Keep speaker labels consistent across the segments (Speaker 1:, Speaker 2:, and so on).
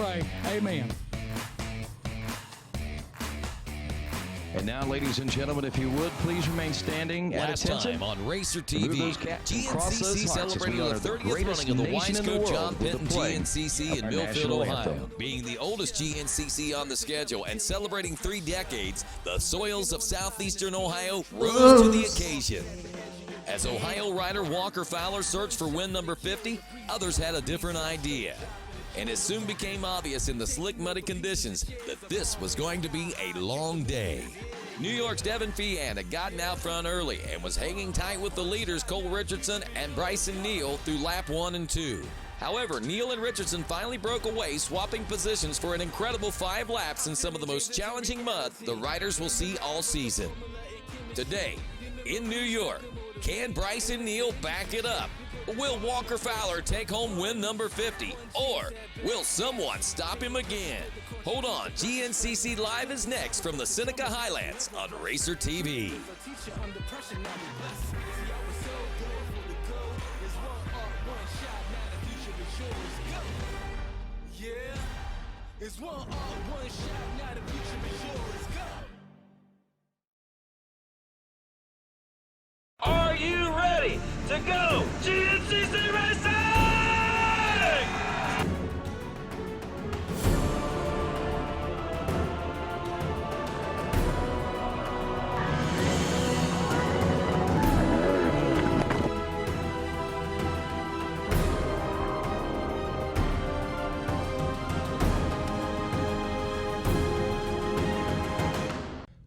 Speaker 1: pray. Amen.
Speaker 2: And now, ladies and gentlemen, if you would, please remain standing at
Speaker 3: Last
Speaker 2: attention.
Speaker 3: time on Racer TV, GNCC celebrating the 30th running of the Wiseco John Penton GNCC in Millfield, Ohio. Being the oldest GNCC on the schedule and celebrating 3 decades, the soils of southeastern Ohio rose to the occasion. As Ohio rider Walker Fowler searched for win number 50, others had a different idea. And it soon became obvious in the slick, muddy conditions that this was going to be a long day. New York's Devin Feehan had gotten out front early and was hanging tight with the leaders Cole Richardson and Bryson Neal through lap 1 and 2. However, Neal and Richardson finally broke away, swapping positions for an incredible 5 laps in some of the most challenging mud the riders will see all season. Today, in New York, can Bryson Neal back it up? Will Walker Fowler take home win number 50? Or will someone stop him again? Hold on, GNCC Live is next from the Seneca Highlands on Racer TV.
Speaker 4: It's one shot, now the future is yours. Go!
Speaker 5: Are you ready to go GNCC Racing?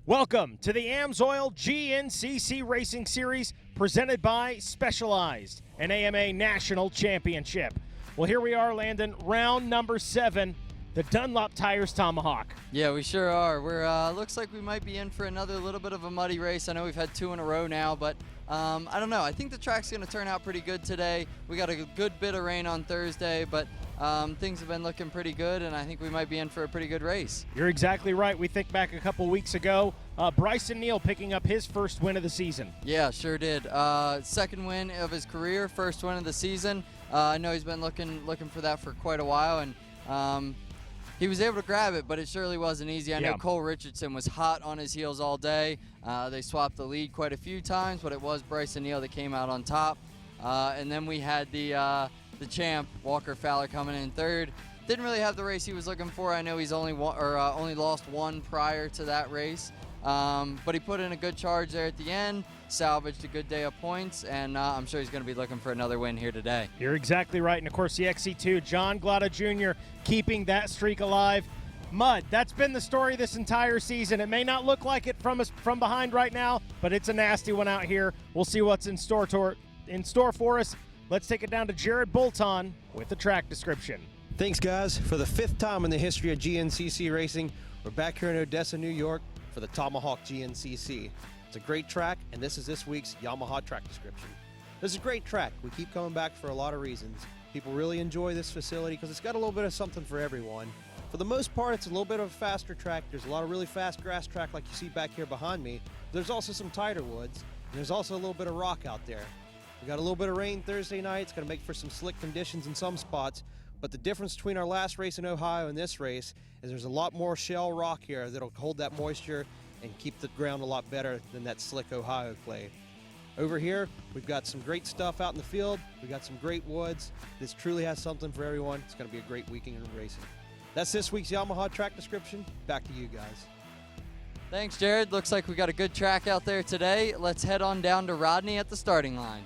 Speaker 6: Welcome to the AMSOIL GNCC Racing Series presented by Specialized, an AMA National Championship. Well, here we are, Landon, round number 7, the Dunlop Tires Tomahawk.
Speaker 7: Yeah, we sure are. We're looks like we might be in for another little bit of a muddy race. I know we've had 2 in a row now, but I don't know. I think the track's going to turn out pretty good today. We got a good bit of rain on Thursday, but things have been looking pretty good, and I think we might be in for a pretty good race.
Speaker 6: You're exactly right. We think back a couple weeks ago, Bryson Neal picking up his first win of the season.
Speaker 7: Yeah, sure did. Second win of his career, first win of the season. I know he's been looking for that for quite a while, and he was able to grab it, but it surely wasn't easy. I know Cole Richardson was hot on his heels all day. They swapped the lead quite a few times, but it was Bryson Neal that came out on top. And then we had the champ, Walker Fowler, coming in third. Didn't really have the race he was looking for. I know he's only lost 1 prior to that race. But he put in a good charge there at the end, salvaged a good day of points, and I'm sure he's going to be looking for another win here today.
Speaker 6: You're exactly right. And, of course, the XC2, John Glada Jr. keeping that streak alive. Mud, that's been the story this entire season. It may not look like it from behind right now, but it's a nasty one out here. We'll see what's in store for us. Let's take it down to Jared Bolton with the track description.
Speaker 8: Thanks, guys. For the 5th time in the history of GNCC racing, we're back here in Odessa, New York for the Tomahawk GNCC. It's a great track, and this is this week's Yamaha track description. This is a great track. We keep coming back for a lot of reasons. People really enjoy this facility because it's got a little bit of something for everyone. For the most part, it's a little bit of a faster track. There's a lot of really fast grass track like you see back here behind me. There's also some tighter woods, and there's also a little bit of rock out there. We got a little bit of rain Thursday night. It's going to make for some slick conditions in some spots. But the difference between our last race in Ohio and this race is there's a lot more shell rock here that'll hold that moisture and keep the ground a lot better than that slick Ohio clay. Over here, we've got some great stuff out in the field. We've got some great woods. This truly has something for everyone. It's going to be a great weekend of racing. That's this week's Yamaha track description. Back to you guys.
Speaker 7: Thanks, Jared. Looks like we got a good track out there today. Let's head on down to Rodney at the starting line.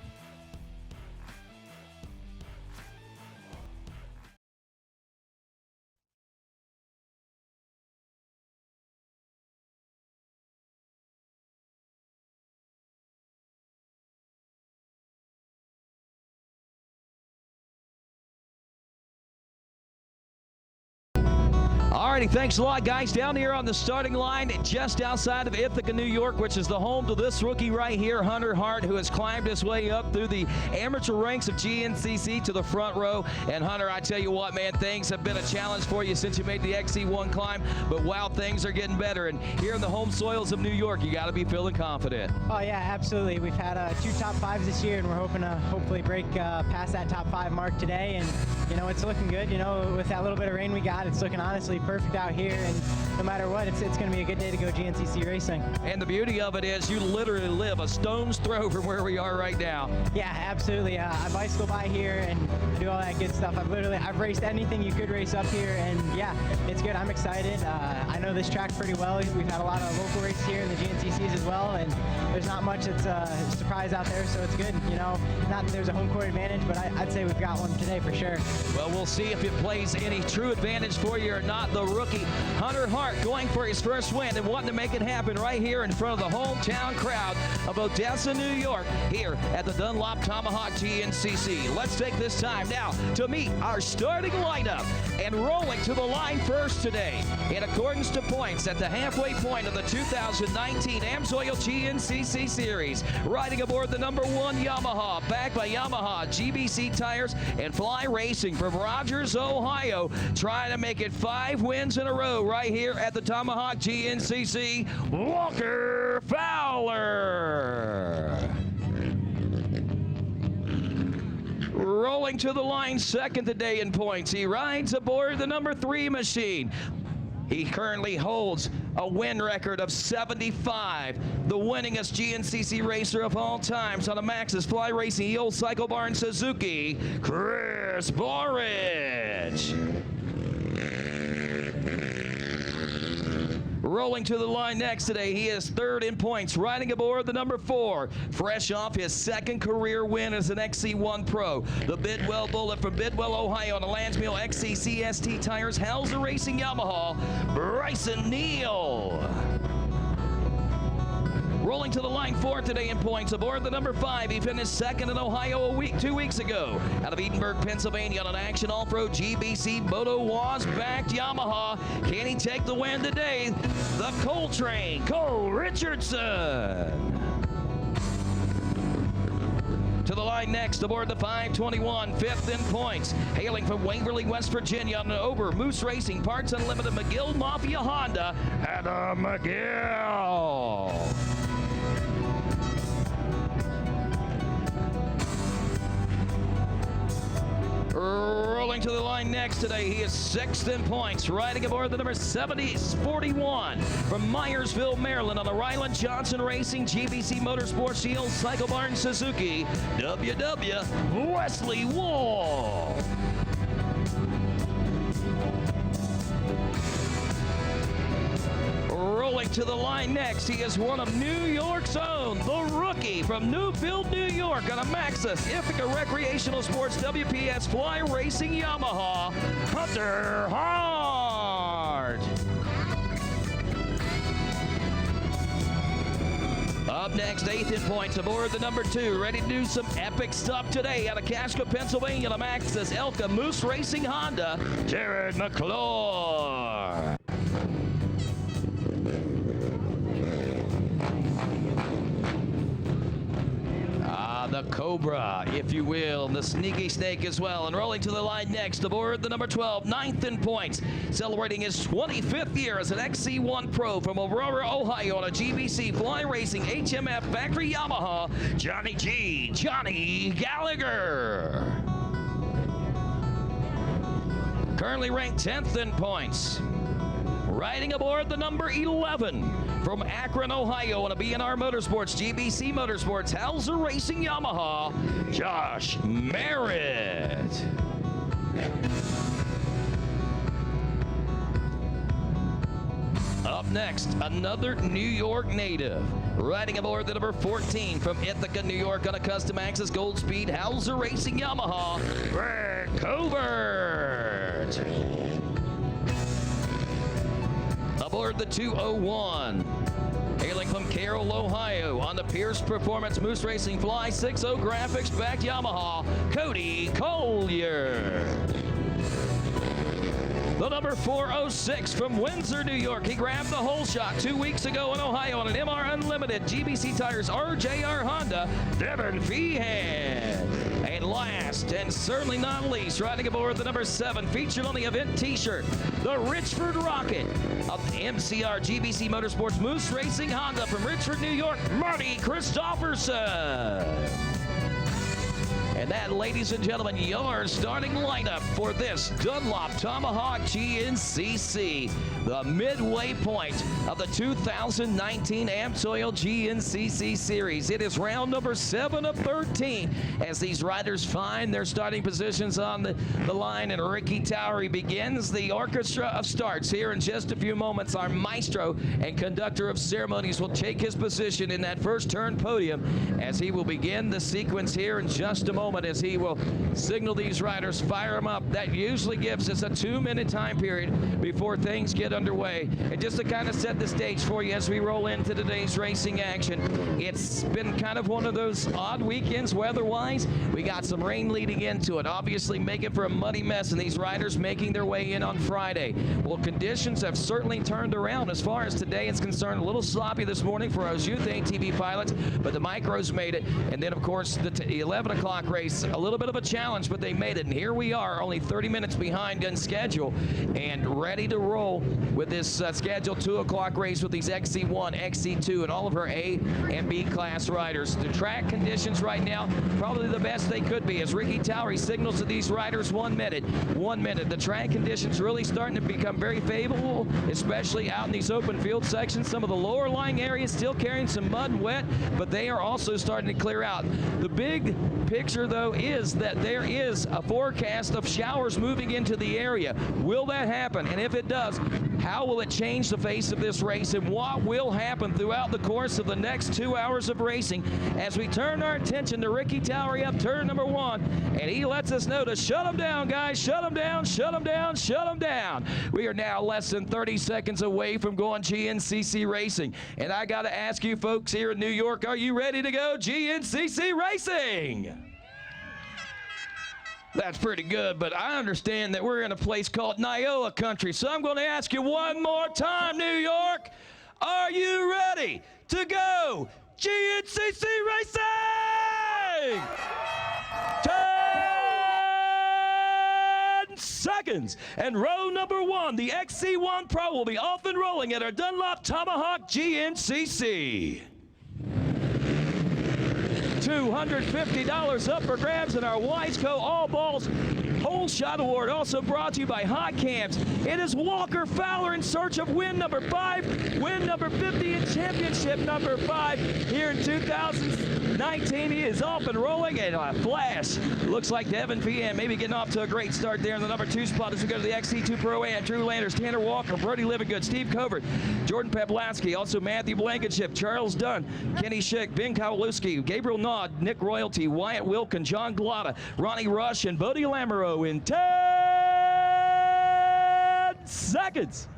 Speaker 2: All righty, thanks a lot, guys. Down here on the starting line, just outside of Ithaca, New York, which is the home to this rookie right here, Hunter Hart, who has climbed his way up through the amateur ranks of GNCC to the front row. And Hunter, I tell you what, man, things have been a challenge for you since you made the XC1 climb, but wow, things are getting better. And here in the home soils of New York, you got to be feeling confident.
Speaker 1: Oh yeah, absolutely. We've had 2 top 5s this year, and we're hoping to hopefully break past that top 5 mark today. And you know, it's looking good. You know, with that little bit of rain we got, it's looking honestly perfect out here. And no matter what, it's going to be a good day to go GNCC racing.
Speaker 2: And the beauty of it is you literally live a stone's throw from where we are right now.
Speaker 1: Yeah, absolutely. I bicycle by here and do all that good stuff. I've raced anything you could race up here, and yeah, it's good. I'm excited. I know this track pretty well. We've had a lot of local races here in the GNCCs as well, and there's not much that's a surprise out there, so it's good. You know, not that there's a home court advantage, but I'd say we've got one today for sure.
Speaker 2: Well, we'll see if it plays any true advantage for you or not. The rookie Hunter Hart going for his first win and wanting to make it happen right here in front of the hometown crowd of Odessa, New York, here at the Dunlop Tomahawk GNCC. Let's take this time now to meet our starting lineup. And rolling to the line first today, in accordance to points at the halfway point of the 2019 AMSOIL GNCC Series, riding aboard the number 1 Yamaha, backed by Yamaha GBC tires and Fly Racing from Rogers, Ohio, trying to make it 5 wins in a row right here at the Tomahawk GNCC, Walker Fowler. Rolling to the line second today in points, he rides aboard the number 3 machine. He currently holds a win record of 75, the winningest GNCC racer of all times on a Maxxis Fly Racing Old Cycle Barn Suzuki, Chris Borich. Rolling to the line next today, he is 3rd in points, riding aboard the number 4, fresh off his 2nd career win as an XC1 Pro. The Bidwell Bullet from Bidwell, Ohio on the Landsmill XCCST tires, Hauser Racing Yamaha, Bryson Neal. Rolling to the line 4th today in points, aboard the number 5. He finished 2nd in Ohio 2 weeks ago. Out of Edinburgh, Pennsylvania on an Action Off-Road GBC Moto Waz-backed Yamaha. Can he take the win today? The Coltrane, Cole Richardson. To the line next, aboard the 521, 5th in points. Hailing from Waverly, West Virginia on an Ober Moose Racing Parts Unlimited McGill Mafia Honda, Adam McGill. Rolling to the line next today, he is 6th in points, riding aboard the number 41 from Myersville, Maryland on the Ryland Johnson Racing GBC Motorsports Shield Cycle Barn Suzuki, WW Wesley Wall. Rolling to the line next, he is one of New York's own, the rookie from Newfield, New York on a Maxxis Ithaca Recreational Sports WPS Fly Racing Yamaha, Hunter Hart. Up next, 8th in points, aboard the number 2, ready to do some epic stuff today out of Casco, Pennsylvania, the Maxxis Elka Moose Racing Honda, Jared McClure. The Cobra, if you will, the Sneaky Snake as well. And rolling to the line next, aboard the number 12, 9th in points, celebrating his 25th year as an XC1 Pro from Aurora, Ohio on a GBC Fly Racing HMF Factory Yamaha, Johnny G. Johnny Gallagher. Currently ranked 10th in points. Riding aboard the number 11 from Akron, Ohio on a B&R Motorsports, GBC Motorsports, Hauser Racing Yamaha, Josh Merritt. Up next, another New York native. Riding aboard the number 14 from Ithaca, New York on a custom Maxxis Gold Speed Hauser Racing Yamaha, Greg Covert. Aboard the 201, hailing from Carroll, Ohio, on the Pierce Performance Moose Racing Fly 6.0 graphics backed Yamaha, Cody Collier. the number 406 from Windsor, New York. He grabbed the Holeshot 2 weeks ago in Ohio on an MR Unlimited GBC Tires RJR Honda, Devin Feehan. And last, and certainly not least, riding aboard the number 7, featured on the event t-shirt, the Richford Rocket of the MCR GBC Motorsports Moose Racing Honda from Richford, New York, Marty Christofferson. And that, ladies and gentlemen, your starting lineup for this Dunlop Tomahawk GNCC, the midway point of the 2019 AmToil GNCC Series. It is round number 7 of 13 as these riders find their starting positions on the line, and Ricky Towery begins the orchestra of starts here in just a few moments. Our maestro and conductor of ceremonies will take his position in that first turn podium as he will begin the sequence here in just a moment, as he will signal these riders, fire them up. That usually gives us a 2-minute time period before things get underway. And just to kind of set the stage for you as we roll into today's racing action, it's been kind of one of those odd weekends weather-wise. We got some rain leading into it, obviously making for a muddy mess, and these riders making their way in on Friday. Well, conditions have certainly turned around as far as today is concerned. A little sloppy this morning for those youth ATV pilots, but the micros made it. And then, of course, the 11 o'clock race, a little bit of a challenge, but they made it. And here we are, only 30 minutes behind on schedule and ready to roll with this scheduled 2 o'clock race with these XC1, XC2, and all of her A and B class riders. The track conditions right now, probably the best they could be, as Ricky Towery signals to these riders 1 minute. 1 minute. The track conditions really starting to become very favorable, especially out in these open field sections. Some of the lower lying areas still carrying some mud and wet, but they are also starting to clear out. The big picture, though, is that there is a forecast of showers moving into the area. Will that happen? And if it does, how will it change the face of this race, and what will happen throughout the course of the next 2 hours of racing as we turn our attention to Ricky Towery up turn number 1, and he lets us know to shut them down, guys. Shut them down, shut them down, shut them down. We are now less than 30 seconds away from going GNCC racing, and I got to ask you folks here in New York, are you ready to go GNCC racing? That's pretty good, but I understand that we're in a place called Niola country, so I'm going to ask you one more time, New York. Are you ready to go GNCC racing? 10 seconds. And row number 1, the XC1 Pro, will be off and rolling at our Dunlop Tomahawk GNCC. $250 up for grabs in our Wiseco All Balls Holeshot Award, also brought to you by Hot Camps. It is Walker Fowler in search of win number 5, win number 50, and championship number 5 here in 2019. He is off and rolling, and a flash. Looks like Devin Feehan maybe getting off to a great start there in the number 2 spot as we go to the XC2 Pro-Am. Drew Landers, Tanner Walker, Brody Livingood, Steve Covert, Jordan Peplansky, also Matthew Blankenship, Charles Dunn, Kenny Schick, Ben Kowalewski, Gabriel Nod, Nick Royalty, Wyatt Wilkin, John Glotta, Ronnie Rush, and Bodie Lamoureux in 10 seconds.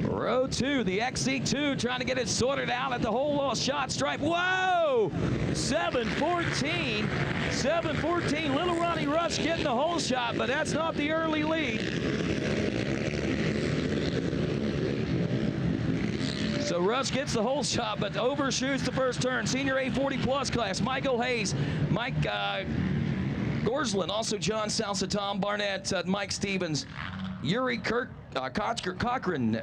Speaker 2: Row 2, the XC2 trying to get it sorted out at the whole shot stripe. Whoa! 7:14. 7:14. Little Ronnie Rush getting the whole shot, but that's not the early lead. So Rush gets the whole shot, but overshoots the first turn. Senior A40 plus class, Michael Hayes, Mike Gorsland, also John Salsa, Tom Barnett, Mike Stevens, Yuri Cochran,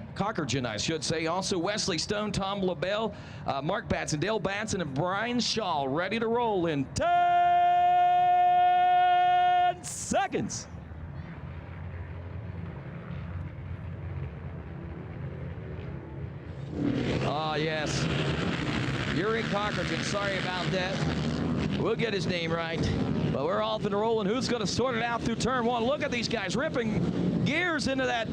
Speaker 2: I should say. Also Wesley Stone, Tom LaBelle, Mark Batson, Dale Batson, and Brian Shaw ready to roll in 10 seconds. Ah, yes. Yuri Cochran, sorry about that. We'll get his name right. But we're off and rolling. Who's going to sort it out through turn 1? Look at these guys ripping gears into that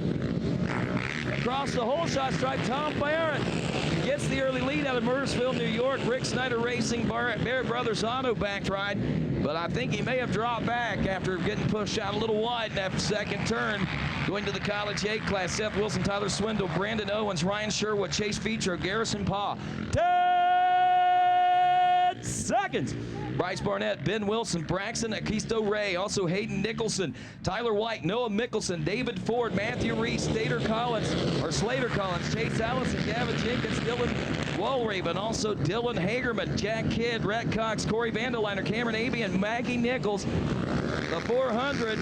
Speaker 2: across the whole shot stripe. Tom Barrett gets the early lead out of Murrayville, New York. Rick Snyder Racing, Bear Brothers Auto backed ride. But I think he may have dropped back after getting pushed out a little wide in that second turn. Going to the College 8 class, Seth Wilson, Tyler Swindle, Brandon Owens, Ryan Sherwood, Chase Feature, Garrison Paw. 10 seconds. Bryce Barnett, Ben Wilson, Braxton Akisto Ray, also Hayden Nicholson, Tyler White, Noah Mickelson, David Ford, Matthew Reese, Slater Collins, Chase Allison, Gavin Jenkins, Dylan Walraven, also Dylan Hagerman, Jack Kidd, Rhett Cox, Corey Vanderliner, Cameron Abian, Maggie Nichols. The 400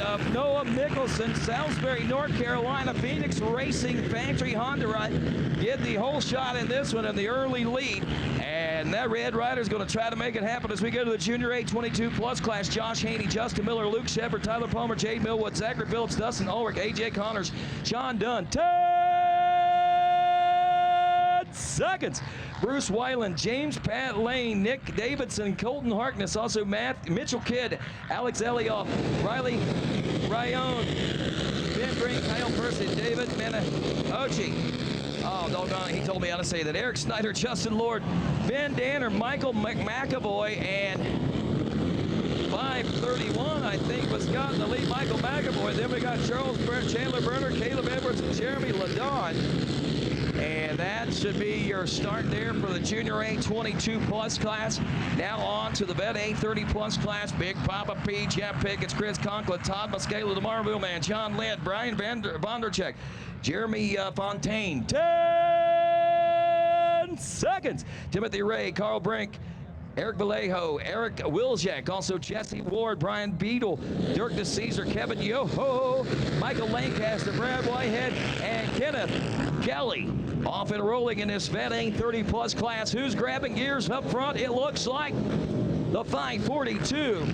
Speaker 2: of Noah Mickelson, Salisbury, North Carolina, Phoenix Racing Factory Honda ride. Get the whole shot in this one in the early lead. And that Red Rider's going to try to make it happen as we go to the Junior A 22 plus class. Josh Haney, Justin Miller, Luke Shepard, Tyler Palmer, Jade Millwood, Zachary Phillips, Dustin Ulrich, AJ Connors, Sean Dunn. 10 seconds. Bruce Weiland, James Pat Lane, Nick Davidson, Colton Harkness, also Mitchell Kidd, Alex Elioff, Riley Ryan, Ben Green, Kyle Percy, David Manahochi. Oh, doggone, he told me how to say that. Eric Snyder, Justin Lord, Ben Danner, Michael McAvoy, and 5:31, I think, was got in the lead, Michael McAvoy. Then we got Charles Chandler Burner, Caleb Edwards, and Jeremy Ladon. And that should be your start there for the Junior A 22 plus class. Now on to the Vet A 30 plus class. Big Papa P, Jeff Pickett, Chris Conklin, Todd Muscala, Demar Wheelman, John Lind, Brian Vondercheck, Jeremy Fontaine. 10 seconds. Timothy Ray, Carl Brink, Eric Vallejo, Eric Wilczek, also Jesse Ward, Brian Beadle, Dirk DeCesar, Kevin Yoho, Michael Lancaster, Brad Whitehead, and Kenneth Kelly. Off and rolling in this Vet A 30 plus class. Who's grabbing gears up front? It looks like the 542.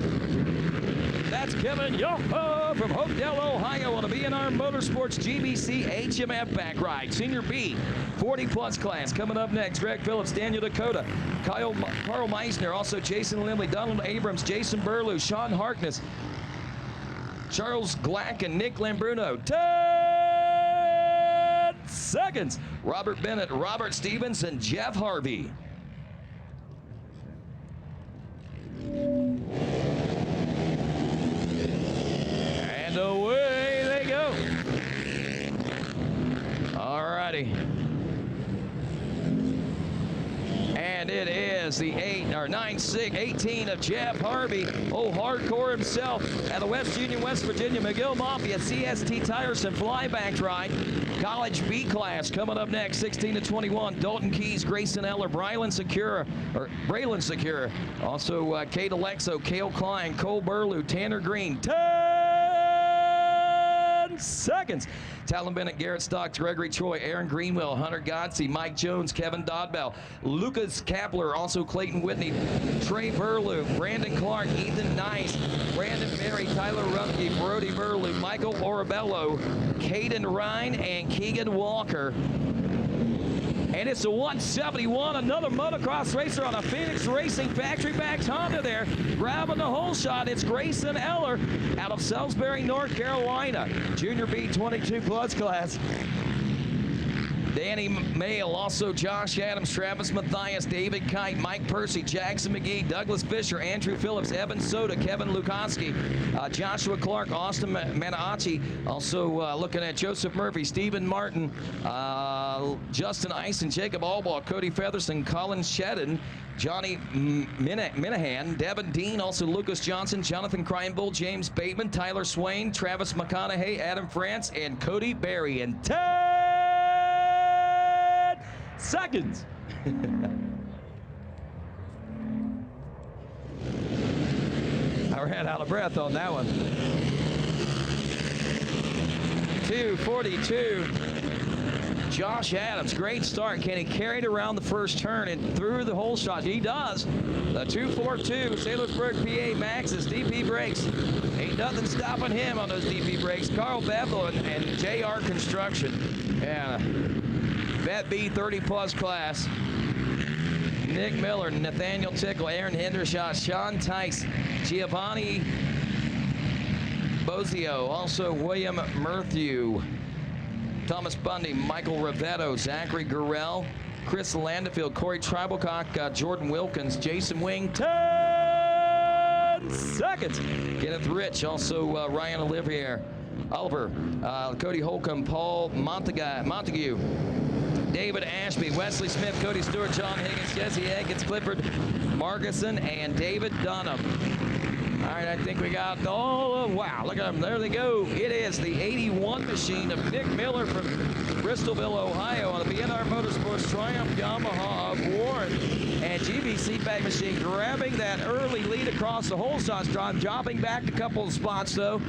Speaker 2: That's Kevin Yoho from Hopedale, Ohio on a B&R Motorsports GBC HMF back ride. Senior B 40 plus class coming up next. Greg Phillips, Daniel Dakota, Carl Meisner, also Jason Limley, Donald Abrams, Jason Burlew, Sean Harkness, Charles Glack, and Nick Lambruno. 10 seconds. Robert Bennett, Robert Stevens, and Jeff Harvey. And away they go. All righty. And it is the 18 of Jeff Harvey, hardcore himself, at the West Union, West Virginia, McGill Mafia, CST Tyerson flyback ride. College B class coming up next, 16 to 21. Dalton Keys, Grayson Eller, Braylon Secura, also Kate Alexo, Cale Klein, Cole Burlew, Tanner Green. 10 seconds. Talon Bennett, Garrett Stocks, Gregory Troy, Aaron Greenwell, Hunter Godsey, Mike Jones, Kevin Dodbell, Lucas Kapler, also Clayton Whitney, Trey Burlew, Brandon Clark, Ethan Nice, Brandon Berry, Tyler Rumpke, Brody Burlew, Michael Orabello, Caden Ryan, and Keegan Walker. And it's a 171, another motocross racer on a Phoenix Racing factory-backed Honda there. Grabbing the whole shot, it's Grayson Eller out of Salisbury, North Carolina. Junior B 22 plus class. Danny Mayle, also Josh Adams, Travis Mathias, David Kite, Mike Percy, Jackson McGee, Douglas Fisher, Andrew Phillips, Evan Soda, Kevin Lukoski, Joshua Clark, Austin Manaachi, also looking at Joseph Murphy, Stephen Martin, Justin Eisen, Jacob Albaugh, Cody Featherson, Colin Shedden, Johnny Minahan, Devin Dean, also Lucas Johnson, Jonathan Kreinbull, James Bateman, Tyler Swain, Travis McConaughey, Adam France, and Cody Berry. And 10 seconds. I ran out of breath on that one. 2:42. Josh Adams, great start. Can he carry it around the first turn and through the whole shot? He does. The 2:42, Sailorsburg, PA Max's DP brakes. Ain't nothing stopping him on those DP brakes. Carl Bevel and JR Construction. Yeah. Vet B 30 plus class. Nick Miller, Nathaniel Tickle, Aaron Hendershot, Sean Tice, Giovanni Bozio, also William Murthew, Thomas Bundy, Michael Rivetto, Zachary Gurrell, Chris Landefield, Corey Triblecock, Jordan Wilkins, Jason Wing, 10 seconds. Kenneth Rich, also Ryan Olivier, Oliver, Cody Holcomb, Paul Montague, David Ashby, Wesley Smith, Cody Stewart, John Higgins, Jesse Higgins, Clifford Markison, and David Dunham. All right, I think we got all of, wow, look at them, there they go. It is the 81 machine of Nick Miller from Bristolville, Ohio, on the BNR Motorsports Triumph Yamaha of Warren. And GB seatback machine grabbing that early lead across the Holeshot drive, dropping back a couple of spots though.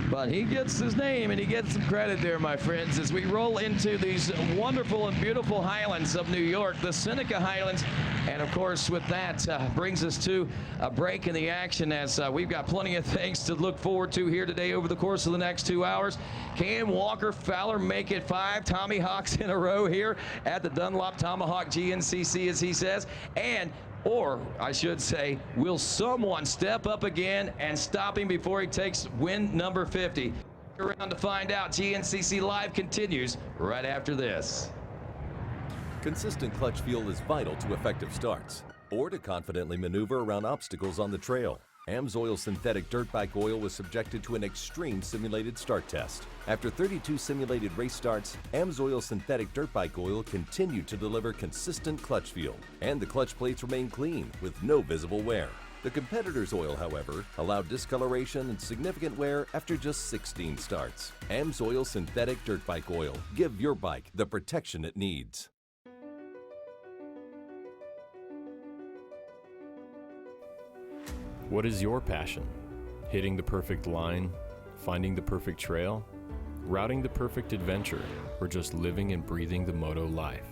Speaker 2: But he gets his name and he gets some credit there, my friends, as we roll into these wonderful and beautiful Highlands of New York, the Seneca Highlands. And of course, with that brings us to a break in the action, as we've got plenty of things to look forward to here today over the course of the next 2 hours. Can Walker Fowler make it 5 Tommyhawks in a row here at the Dunlop Tomahawk GNCC, as he says? Or I should say, will someone step up again and stop him before he takes win number 50? Around to find out. GNCC Live continues right after this.
Speaker 9: Consistent clutch feel is vital to effective starts, or to confidently maneuver around obstacles on the trail. AMSOIL synthetic dirt bike oil was subjected to an extreme simulated start test. After 32 simulated race starts, AMSOIL synthetic dirt bike oil continued to deliver consistent clutch feel, and the clutch plates remain clean with no visible wear. The competitor's oil, however, allowed discoloration and significant wear after just 16 starts. AMSOIL synthetic dirt bike oil. Give your bike the protection it needs.
Speaker 10: What is your passion? Hitting the perfect line, finding the perfect trail, routing the perfect adventure, or just living and breathing the moto life?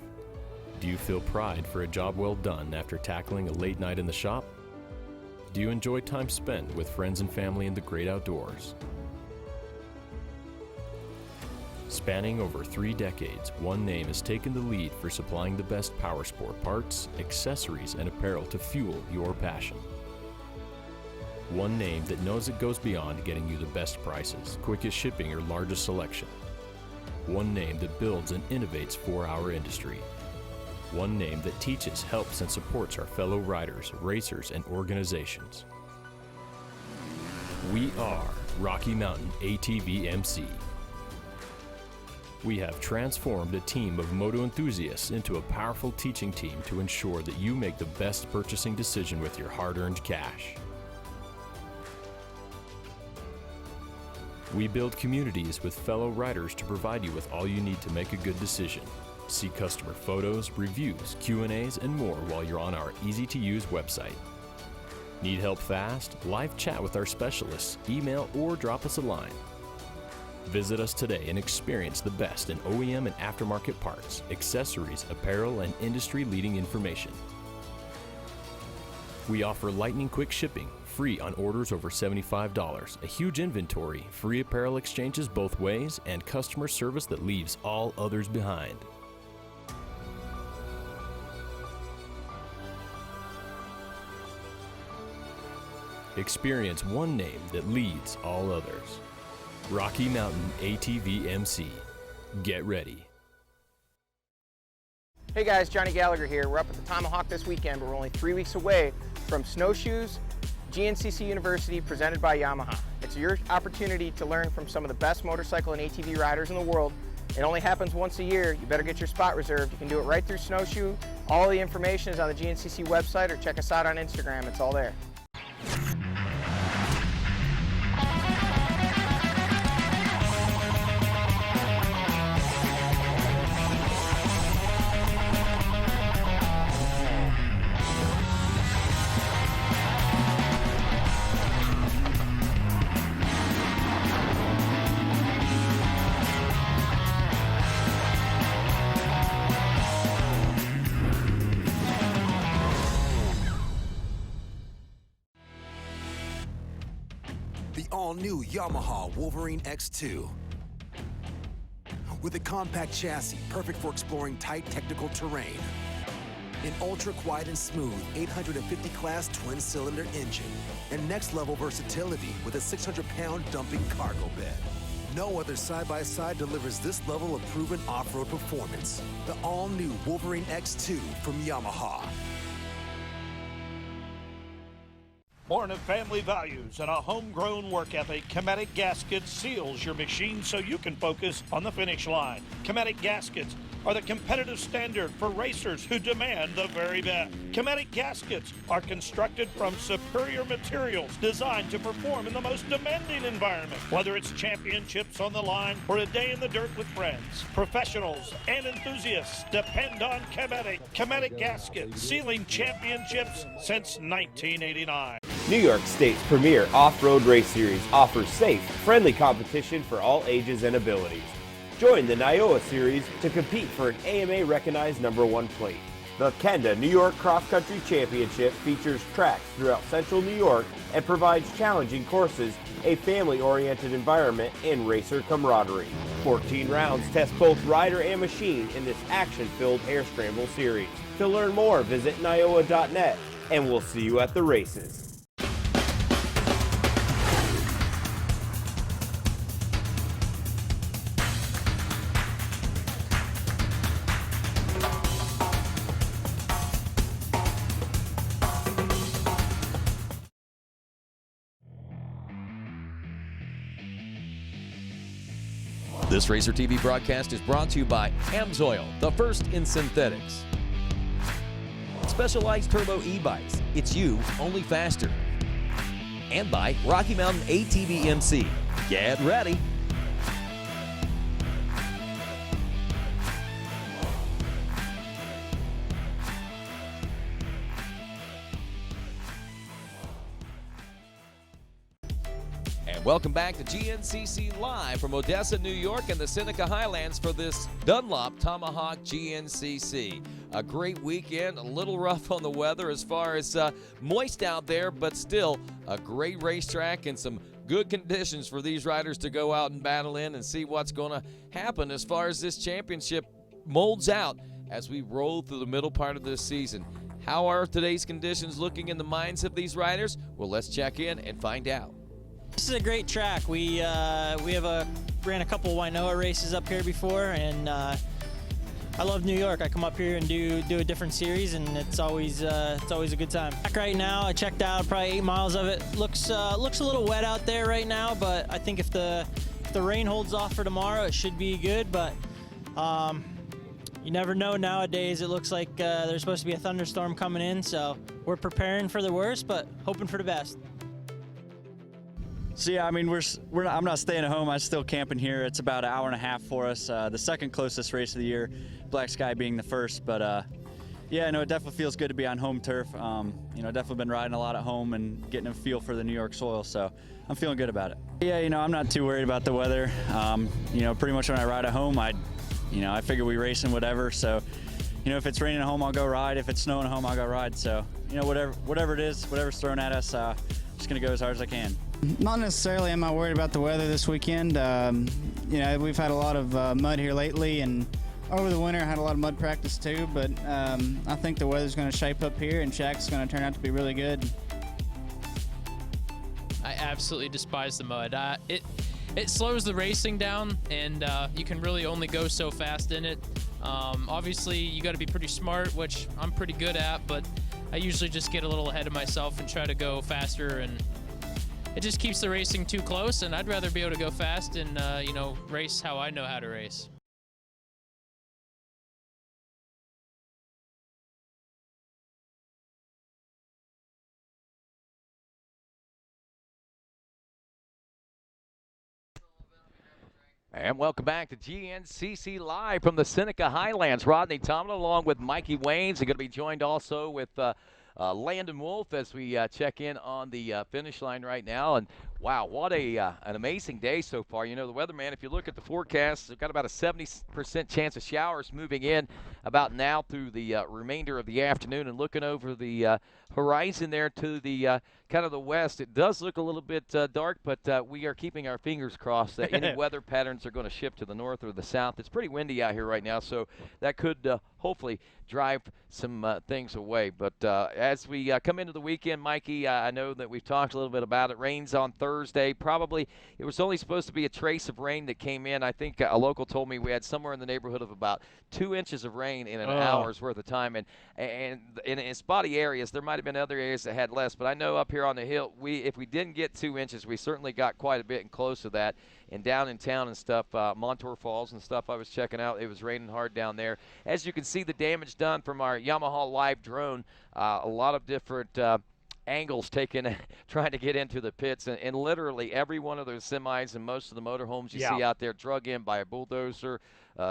Speaker 10: Do you feel pride for a job well done after tackling a late night in the shop? Do you enjoy time spent with friends and family in the great outdoors? Spanning over 3 decades, one name has taken the lead for supplying the best powersport parts, accessories, and apparel to fuel your passion. One name that knows it goes beyond getting you the best prices, quickest shipping, or largest selection. One name that builds and innovates for our industry. One name that teaches, helps, and supports our fellow riders, racers, and organizations. We are Rocky Mountain ATV MC. We have transformed a team of moto enthusiasts into a powerful teaching team to ensure that you make the best purchasing decision with your hard-earned cash. We build communities with fellow riders to provide you with all you need to make a good decision. See customer photos, reviews, Q&As, and more while you're on our easy-to-use website. Need help fast? Live chat with our specialists, email, or drop us a line. Visit us today and experience the best in OEM and aftermarket parts, accessories, apparel, and industry-leading information. We offer lightning quick shipping, free on orders over $75, a huge inventory, free apparel exchanges both ways, and customer service that leaves all others behind. Experience one name that leads all others. Rocky Mountain ATV MC. Get ready.
Speaker 11: Hey guys, Johnny Gallagher here. We're up at the Tomahawk this weekend, but we're only 3 weeks away from Snowshoes GNCC University presented by Yamaha. It's your opportunity to learn from some of the best motorcycle and ATV riders in the world. It only happens once a year. You better get your spot reserved. You can do it right through Snowshoe. All the information is on the GNCC website, or check us out on Instagram. It's all there.
Speaker 12: All-new Yamaha Wolverine X2. With a compact chassis perfect for exploring tight technical terrain. An ultra-quiet and smooth 850 class twin-cylinder engine. And next-level versatility with a 600-pound dumping cargo bed. No other side-by-side delivers this level of proven off-road performance. The all-new Wolverine X2 from Yamaha.
Speaker 13: Born of family values and a homegrown work ethic, Checkered Gaskets seals your machine so you can focus on the finish line. Checkered Gaskets are the competitive standard for racers who demand the very best. Checkered Gaskets are constructed from superior materials designed to perform in the most demanding environment. Whether it's championships on the line or a day in the dirt with friends, professionals and enthusiasts depend on Checkered Gaskets, sealing championships since 1989.
Speaker 14: New York State's premier off-road race series offers safe, friendly competition for all ages and abilities. Join the Niowa Series to compete for an AMA-recognized #1 plate. The Kenda New York Cross Country Championship features tracks throughout central New York and provides challenging courses, a family-oriented environment, and racer camaraderie. 14 rounds test both rider and machine in this action-filled air scramble series. To learn more, visit niowa.net, and we'll see you at the races.
Speaker 3: This Racer TV broadcast is brought to you by AMSOIL, the first in synthetics. Specialized Turbo e-bikes, it's you, only faster. And by Rocky Mountain ATV MC. Get ready. Welcome back to GNCC Live from Odessa, New York and the Seneca Highlands for this Dunlop Tomahawk GNCC. A great weekend, a little rough on the weather as far as moist out there, but still a great racetrack and some good conditions for these riders to go out and battle in and see what's going to happen as far as this championship molds out as we roll through the middle part of this season. How are today's conditions looking in the minds of these riders? Well, let's check in and find out.
Speaker 15: This is a great track. We ran a couple Wainoa races up here before, and I love New York. I come up here and do a different series, and it's always a good time. Back right now, I checked out probably 8 miles of it. Looks a little wet out there right now, but I think if the rain holds off for tomorrow, it should be good. But you never know nowadays. It looks like there's supposed to be a thunderstorm coming in, so we're preparing for the worst, but hoping for the best.
Speaker 16: So yeah, I mean, I'm not staying at home. I'm still camping here. It's about an hour and a half for us. The second closest race of the year, Black Sky being the first. But yeah, no, it definitely feels good to be on home turf. Definitely been riding a lot at home and getting a feel for the New York soil. So I'm feeling good about it. Yeah, I'm not too worried about the weather. Pretty much when I ride at home, I figure we race in whatever. So, if it's raining at home, I'll go ride. If it's snowing at home, I'll go ride. So, whatever it is, whatever's thrown at us, just gonna go as hard as I can.
Speaker 17: Not necessarily am I worried about the weather this weekend. We've had a lot of mud here lately, and over the winter I had a lot of mud practice too, but I think the weather's going to shape up here and track's going to turn out to be really good.
Speaker 18: I absolutely despise the mud. It slows the racing down, and you can really only go so fast in it. Obviously you got to be pretty smart, which I'm pretty good at, but I usually just get a little ahead of myself and try to go faster, and it just keeps the racing too close, and I'd rather be able to go fast and, race how I know how to race.
Speaker 2: And welcome back to GNCC Live from the Seneca Highlands. Rodney Tomlin along with Mikey Waynes. They're going to be joined also with Landon Wolfe as we check in on the finish line right now. And wow, what an amazing day so far. The weatherman, if you look at the forecast, we've got about a 70% chance of showers moving in about now through the remainder of the afternoon. And looking over the horizon there to the kind of the west, it does look a little bit dark, but we are keeping our fingers crossed that any weather patterns are going to shift to the north or the south. It's pretty windy out here right now, so that could
Speaker 19: hopefully drive some things away. But as we come into the weekend, Mikey, I know that we've talked a little bit about it. Rains on Thursday. Probably it was only supposed to be a trace of rain that came in. I think a local told me we had somewhere in the neighborhood of about 2 inches of rain in an hour's worth of time. And in spotty areas, there might have been other areas that had less. But I know up here on the hill, if we didn't get 2 inches, we certainly got quite a bit and close to that. And down in town and stuff, Montour Falls and stuff I was checking out, it was raining hard down there. As you can see, the damage done from our Yamaha live drone, a lot of different angles taken trying to get into the pits, and literally every one of those semis and most of the motorhomes you see out there drug in by a bulldozer,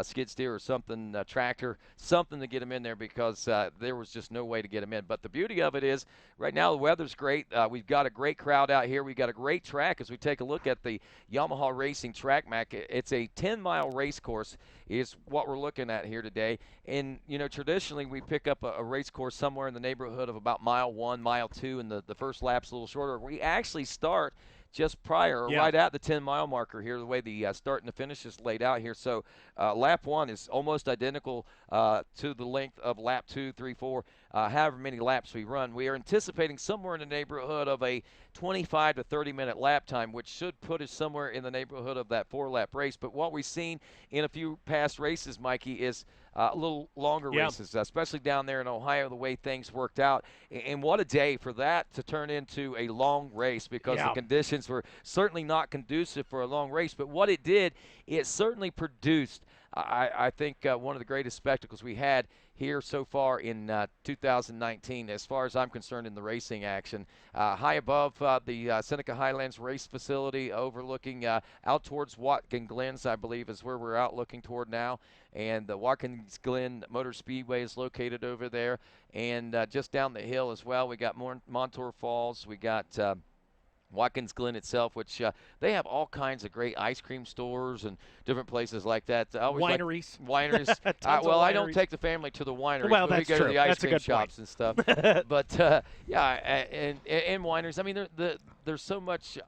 Speaker 19: skid steer or something, tractor, something to get them in there, because there was just no way to get them in. But the beauty of it is right now the weather's great. We've got a great crowd out here. We've got a great track. As we take a look at the Yamaha Racing Track Map, it's a 10-mile race course is what we're looking at here today. And, you know, traditionally we pick up a race course somewhere in the neighborhood of about mile 1, mile 2, and the first lap's a little shorter. We actually start just prior, or right at the 10-mile marker here, the way the start and the finish is laid out here. So lap 1 is almost identical to the length of lap 2, 3, 4, however many laps we run. We are anticipating somewhere in the neighborhood of a 25 to 30-minute lap time, which should put us somewhere in the neighborhood of that 4-lap race. But what we've seen in a few past races, Mikey, is a little longer races, especially down there in Ohio, the way things worked out. And what a day for that to turn into a long race, because the conditions were certainly not conducive for a long race. But what it did, it certainly produced, I think, one of the greatest spectacles we had here so far in 2019, as far as I'm concerned, in the racing action. High above the Seneca Highlands race facility, overlooking out towards Watkins Glen's, I believe, is where we're out looking toward now. And the Watkins Glen Motor Speedway is located over there. And just down the hill as well, we got Montour Falls. We got Watkins Glen itself, which they have all kinds of great ice cream stores and different places like that.
Speaker 6: Wineries.
Speaker 19: Wineries. Well, I don't take the family to the wineries.
Speaker 6: Well,
Speaker 19: but
Speaker 6: that's
Speaker 19: we go
Speaker 6: true.
Speaker 19: to the ice
Speaker 6: That's
Speaker 19: cream
Speaker 6: a good
Speaker 19: shops
Speaker 6: point.
Speaker 19: and stuff. But, yeah, and wineries. I mean, there's so much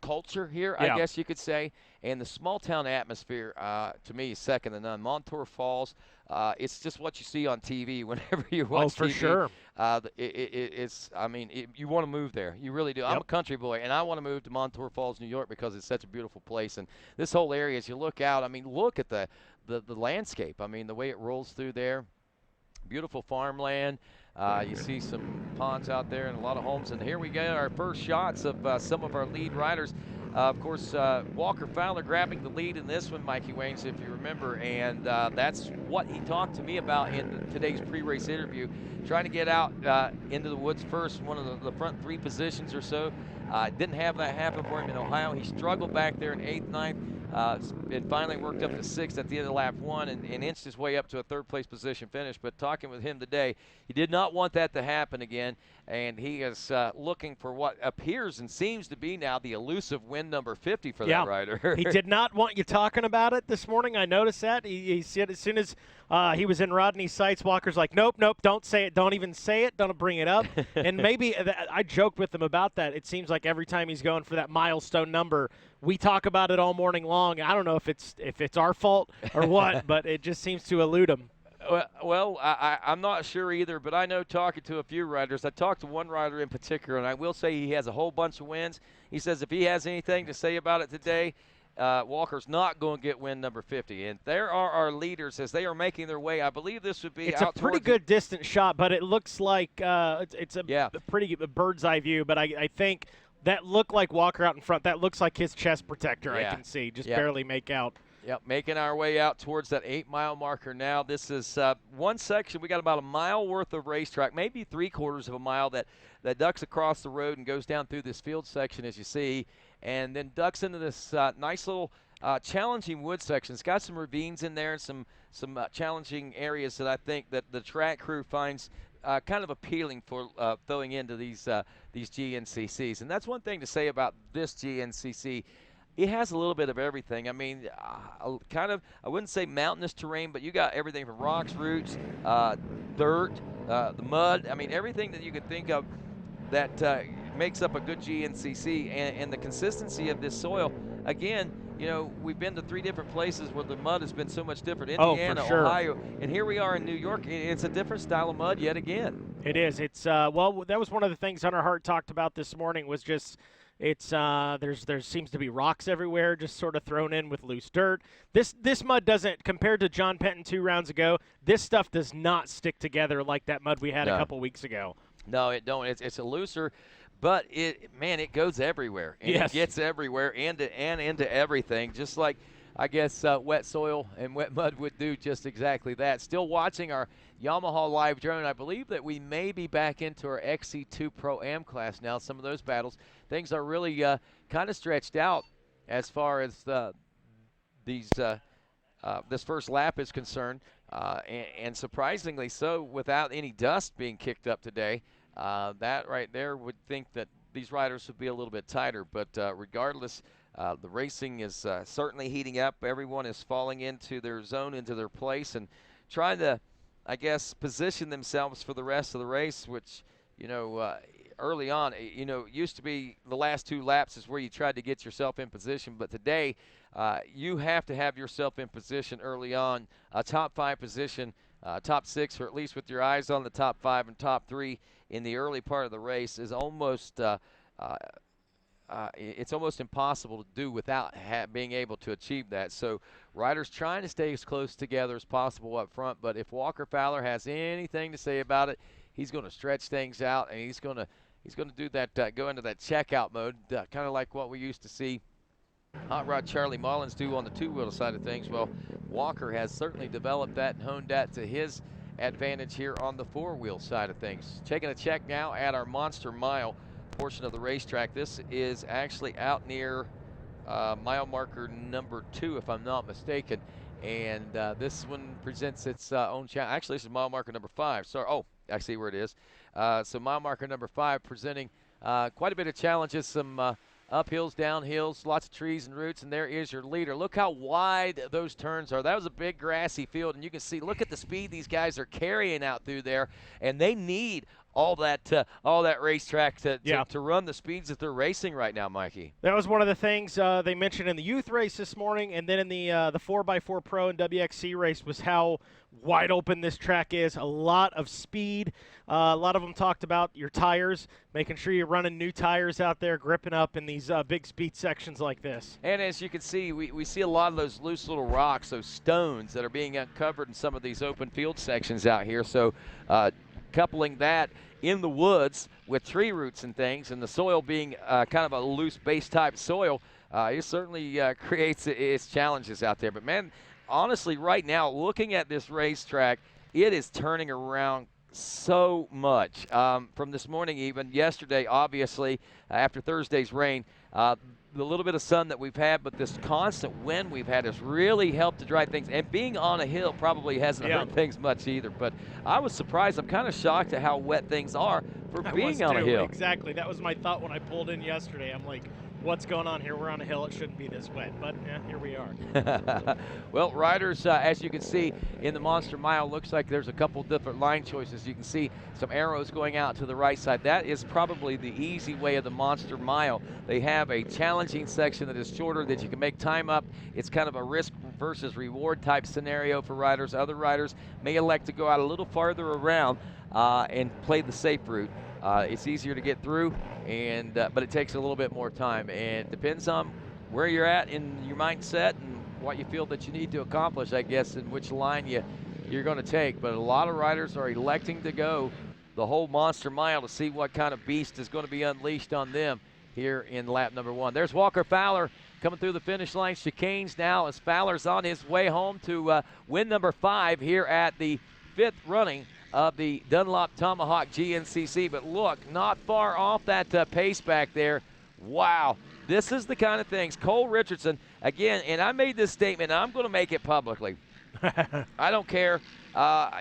Speaker 19: culture here, I guess you could say. And the small-town atmosphere, to me, is second to none. Montour Falls, it's just what you see on TV whenever you watch TV.
Speaker 6: For sure.
Speaker 19: It's, I mean, you want to move there. You really do. I'm a country boy, and I want to move to Montour Falls, New York, because it's such a beautiful place. And this whole area, as you look out, I mean, look at the landscape. I mean, the way it rolls through there. Beautiful farmland. You see some ponds out there and a lot of homes. And here we get our first shots of some of our lead riders. Of course, Walker Fowler grabbing the lead in this one, Mikey Waynes, if you remember, and that's what he talked to me about in today's pre-race interview, trying to get out into the woods first, one of the front 3 positions or so. Didn't have that happen for him in Ohio. He struggled back there in 8th, 9th, and finally worked up to 6th at the end of lap 1 and inched his way up to a 3rd-place position finish. But talking with him today, he did not want that to happen again, and he is looking for what appears and seems to be now the elusive win number 50 for that rider.
Speaker 6: He did not want you talking about it this morning. I noticed that. He said as soon as he was in Rodney's sights, Walker's like, nope, don't say it. Don't even say it. Don't bring it up. And maybe I joked with him about that. It seems like every time he's going for that milestone number, we talk about it all morning long. I don't know if it's our fault or what, but it just seems to elude him.
Speaker 19: Well, I'm not sure either, but I know talking to a few riders. I talked to one rider in particular, and I will say he has a whole bunch of wins. He says if he has anything to say about it today, Walker's not going to get win number 50. And there are our leaders as they are making their way. I believe this would be
Speaker 6: It's a pretty good distant shot, but it looks like it's a pretty bird's eye view, but I think that looked like Walker out in front. That looks like his chest protector, I can see. Just barely make out.
Speaker 19: Yep, making our way out towards that 8-mile marker now. This is one section. We got about a mile worth of racetrack, maybe 3/4 of a mile that ducks across the road and goes down through this field section, as you see, and then ducks into this nice little challenging wood section. It's got some ravines in there and some challenging areas that I think that the track crew finds kind of appealing for throwing into these GNCCs. And that's one thing to say about this GNCC. It has a little bit of everything. I mean, kind of, I wouldn't say mountainous terrain, but you got everything from rocks, roots, dirt, the mud. I mean, everything that you could think of that makes up a good GNCC. And the consistency of this soil, again, you know, we've been to 3 different places where the mud has been so much different.
Speaker 6: Oh,
Speaker 19: Indiana,
Speaker 6: for sure.
Speaker 19: Ohio, and here we are in New York. It's a different style of mud yet again.
Speaker 6: It is. It's well, that was one of the things Hunter Hart talked about this morning was just it's there seems to be rocks everywhere, just sort of thrown in with loose dirt. This mud doesn't, compared to John Penton 2 rounds ago, this stuff does not stick together like that mud we had a couple weeks ago.
Speaker 19: No, it don't. It's a looser, but it goes everywhere. And
Speaker 6: yes.
Speaker 19: It gets everywhere and into everything, just like I guess wet soil and wet mud would do just exactly that. Still watching our Yamaha live drone. I believe that we may be back into our XC2 Pro-Am class now. Some of those battles, things are really kind of stretched out as far as this first lap is concerned, and surprisingly so without any dust being kicked up today. That right there would think that these riders would be a little bit tighter, but regardless, the racing is certainly heating up. Everyone is falling into their zone, into their place, and trying to, I guess, position themselves for the rest of the race, which, you know, early on, you know, used to be the last 2 laps is where you tried to get yourself in position, but today you have to have yourself in position early on, a top 5 position, top 6, or at least with your eyes on the top 5 and top 3 in the early part of the race is almost it's almost impossible to do without being able to achieve that. So riders trying to stay as close together as possible up front, but if Walker Fowler has anything to say about it, he's going to stretch things out, and he's going to do that, go into that checkout mode, kind of like what we used to see Hot Rod Charlie Mullins do on the 2-wheel side of things. Well, Walker has certainly developed that and honed that to his advantage here on the 4-wheel side of things. Taking a check now at our Monster Mile portion of the racetrack. This is actually out near mile marker number 2, if I'm not mistaken. And this one presents its own challenge. Actually, this is mile marker number 5. Sorry. Oh, I see where it is. So mile marker number 5 presenting quite a bit of challenges, some uphills, downhills, lots of trees and roots, and there is your leader. Look how wide those turns are. That was a big grassy field, and you can see, look at the speed these guys are carrying out through there, and they need all that racetrack to run the speeds that they're racing right now, Mikey.
Speaker 6: That was one of the things they mentioned in the youth race this morning, and then in the 4x4 Pro and WXC race was how wide open this track is. A lot of speed. A lot of them talked about your tires, making sure you're running new tires out there, gripping up in these big speed sections like this.
Speaker 19: And as you can see, we see a lot of those loose little rocks, those stones that are being uncovered in some of these open field sections out here. So coupling that in the woods with tree roots and things, and the soil being kind of a loose base type soil, it certainly creates its challenges out there. But man, honestly, right now, looking at this racetrack, it is turning around so much. From this morning, even yesterday, obviously, after Thursday's rain, the little bit of sun that we've had, but this constant wind we've had has really helped to dry things. And being on a hill probably hasn't hurt things much either. But I was surprised. I'm kind of shocked at how wet things are for being on a hill.
Speaker 6: Exactly. That was my thought when I pulled in yesterday. I'm like, what's going on here? We're on a hill. It shouldn't be this wet, but yeah, here we are.
Speaker 19: Well, riders, as you can see in the Monster Mile, looks like there's a couple different line choices. You can see some arrows going out to the right side. That is probably the easy way of the Monster Mile. They have a challenging section that is shorter that you can make time up. It's kind of a risk versus reward type scenario for riders. Other riders may elect to go out a little farther around and play the safe route. It's easier to get through, and but it takes a little bit more time, and it depends on where you're at in your mindset and what you feel that you need to accomplish, I guess, and which line you're going to take. But a lot of riders are electing to go the whole Monster Mile to see what kind of beast is going to be unleashed on them here in lap number 1. There's Walker Fowler coming through the finish line. Chicanes now as Fowler's on his way home to win number 5 here at the 5th running of the Dunlop Tomahawk GNCC. But look, not far off that pace back there. Wow, this is the kind of things. Cole Richardson, again, and I made this statement, and I'm going to make it publicly. I don't care.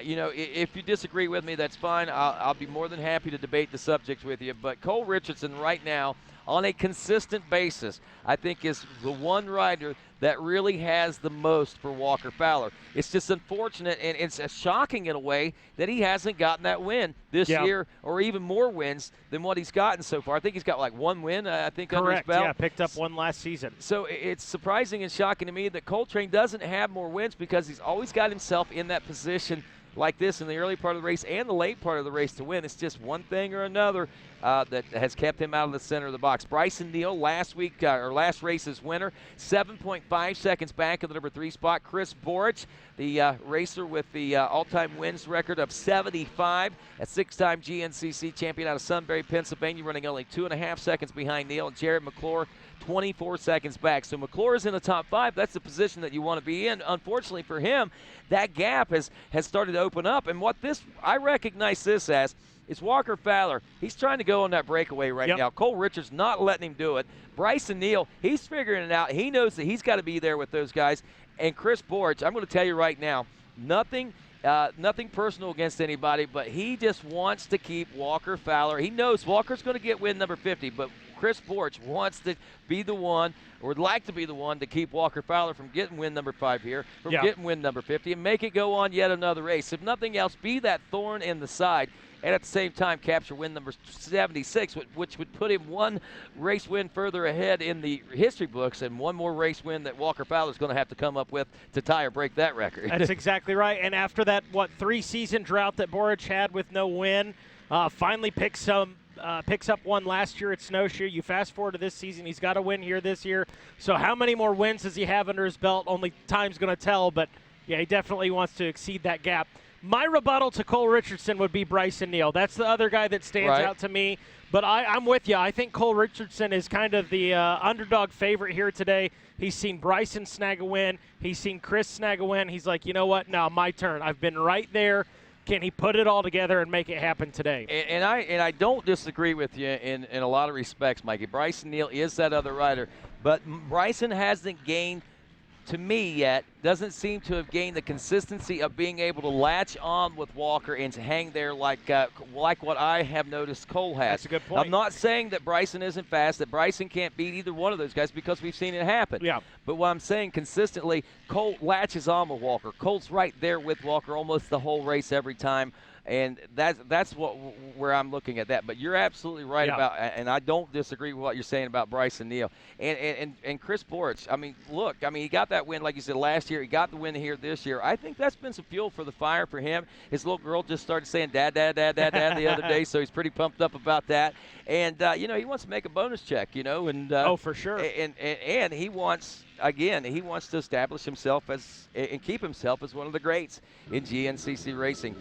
Speaker 19: You know, if you disagree with me, that's fine. I'll be more than happy to debate the subject with you. But Cole Richardson right now on a consistent basis, I think is the one rider that really has the most for Walker Fowler. It's just unfortunate, and it's shocking in a way that he hasn't gotten that win this year, or even more wins than what he's gotten so far. I think he's got like one win, I think, under his belt.
Speaker 6: Yeah, picked up one last season.
Speaker 19: So it's surprising and shocking to me that Coltrane doesn't have more wins, because he's always got himself in that position like this in the early part of the race and the late part of the race to win. It's just one thing or another that has kept him out of the center of the box. Bryson Neal, last race's winner, 7.5 seconds back of the number 3 spot. Chris Borich, the racer with the all-time wins record of 75, a 6-time GNCC champion out of Sunbury, Pennsylvania, running only 2.5 seconds behind Neal. And Jared McClure, 24 seconds back. So McClure is in the top 5. That's the position that you want to be in. Unfortunately for him, that gap has started to open up. And what I recognize this as, is Walker Fowler. He's trying to go on that breakaway right now. Cole Richards not letting him do it. Bryson Neal, he's figuring it out. He knows that he's got to be there with those guys. And Chris Borich, I'm going to tell you right now, nothing personal against anybody, but he just wants to keep Walker Fowler. He knows Walker's going to get win number 50, but Chris Borich wants to be the one, or would like to be the one, to keep Walker Fowler from getting win number 5 here, from getting win number 50, and make it go on yet another race. If nothing else, be that thorn in the side, and at the same time capture win number 76, which would put him one race win further ahead in the history books, and one more race win that Walker Fowler's going to have to come up with to tie or break that record.
Speaker 6: That's exactly right. And after that, 3-season drought that Borich had with no win, finally picks up one last year at Snowshoe. You fast forward to this season, he's got a win here this year. So how many more wins does he have under his belt? Only time's going to tell, but yeah, he definitely wants to exceed that gap. My rebuttal to Cole Richardson would be Bryson Neal. That's the other guy that stands out to me. But I'm with you. I think Cole Richardson is kind of the underdog favorite here today. He's seen Bryson snag a win. He's seen Chris snag a win. He's like, you know what? Now my turn. I've been right there. Can he put it all together and make it happen today?
Speaker 19: And I don't disagree with you in a lot of respects, Mikey. Bryson Neal is that other rider. But Bryson hasn't gained, to me yet, doesn't seem to have gained the consistency of being able to latch on with Walker and to hang there like what I have noticed Cole has.
Speaker 6: That's a good point.
Speaker 19: I'm not saying that Bryson isn't fast, that Bryson can't beat either one of those guys, because we've seen it happen.
Speaker 6: Yeah.
Speaker 19: But what I'm saying, consistently, Cole latches on with Walker. Cole's right there with Walker almost the whole race every time. And that's where I'm looking at that. But you're absolutely right about, and I don't disagree with what you're saying about Bryson Neal and Chris Borich. I mean, look, he got that win, like you said, last year. He got the win here this year. I think that's been some fuel for the fire for him. His little girl just started saying "Dad, Dad, Dad, Dad, Dad" the other day, so he's pretty pumped up about that. And he wants to make a bonus check, and
Speaker 6: oh, for sure.
Speaker 19: And he wants. Again, he wants to establish himself and keep himself as one of the greats in GNCC racing.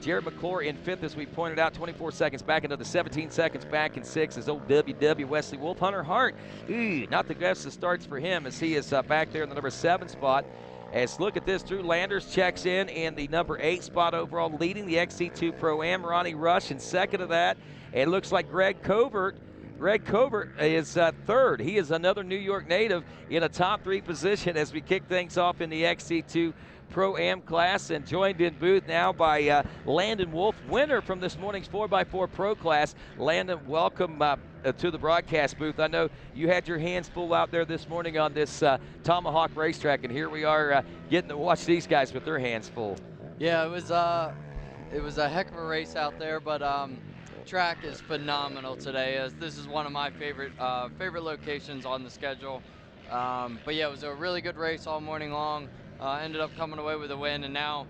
Speaker 19: Jared McClure in 5th, as we pointed out, 24 seconds back, another 17 seconds back in 6th is old WW Wesley Wolfe. Hunter Hart, not the best of starts for him, as he is back there in the number 7 spot. As look at this, Drew Landers checks in the number 8 spot overall, leading the XC2 Pro-Am. Ronnie Rush in 2nd of that. It looks like Greg Covert is 3rd. He is another New York native in a top 3 position as we kick things off in the XC2 Pro-Am class, and joined in booth now by Landon Wolfe, winner from this morning's 4x4 Pro class. Landon, welcome to the broadcast booth. I know you had your hands full out there this morning on this Tomahawk racetrack, and here we are getting to watch these guys with their hands full.
Speaker 7: Yeah, it was a heck of a race out there, but track is phenomenal today, as this is one of my favorite locations on the schedule. But yeah, it was a really good race all morning long. Ended up coming away with a win, and now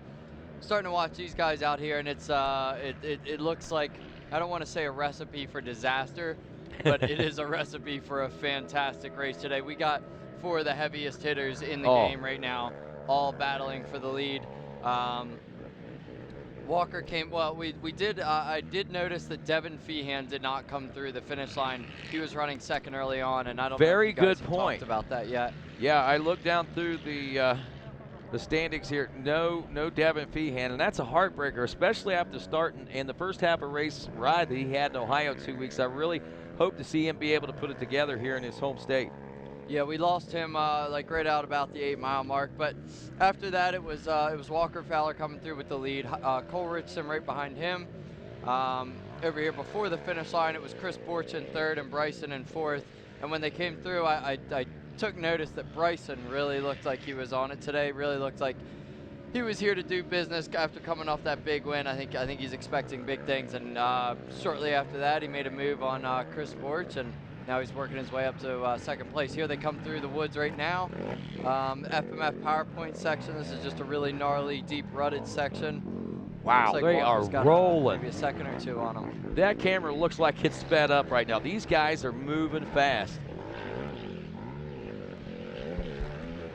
Speaker 7: starting to watch these guys out here, and it looks like, I don't want to say a recipe for disaster, but it is a recipe for a fantastic race today. We got 4 of the heaviest hitters in the game right now, all battling for the lead. Walker came, I did notice that Devin Feehan did not come through the finish line. He was running 2nd early on, and I don't know if you guys have talked about that yet.
Speaker 19: Yeah, I looked down through the standings here. No Devin Feehan, and that's a heartbreaker, especially after starting in the first half of race ride that he had in Ohio 2 weeks. I really hope to see him be able to put it together here in his home state.
Speaker 7: Yeah, we lost him right out about the 8-mile mark, but after that it was Walker Fowler coming through with the lead. Cole Richardson right behind him. over here before the finish line, it was Chris Borch in third and Bryson in fourth. And when they came through, I took notice that Bryson really looked like he was on it today. Really looked like he was here to do business after coming off that big win. I think he's expecting big things. And shortly after that, he made a move on Chris Borch, and now he's working his way up to second place. Here they come through the woods right now. FMF PowerPoint section. This is just a really gnarly, deep rutted section.
Speaker 19: Wow,
Speaker 7: like
Speaker 19: they are rolling.
Speaker 7: Maybe a second or two on them.
Speaker 19: That camera looks like it's sped up right now. These guys are moving fast.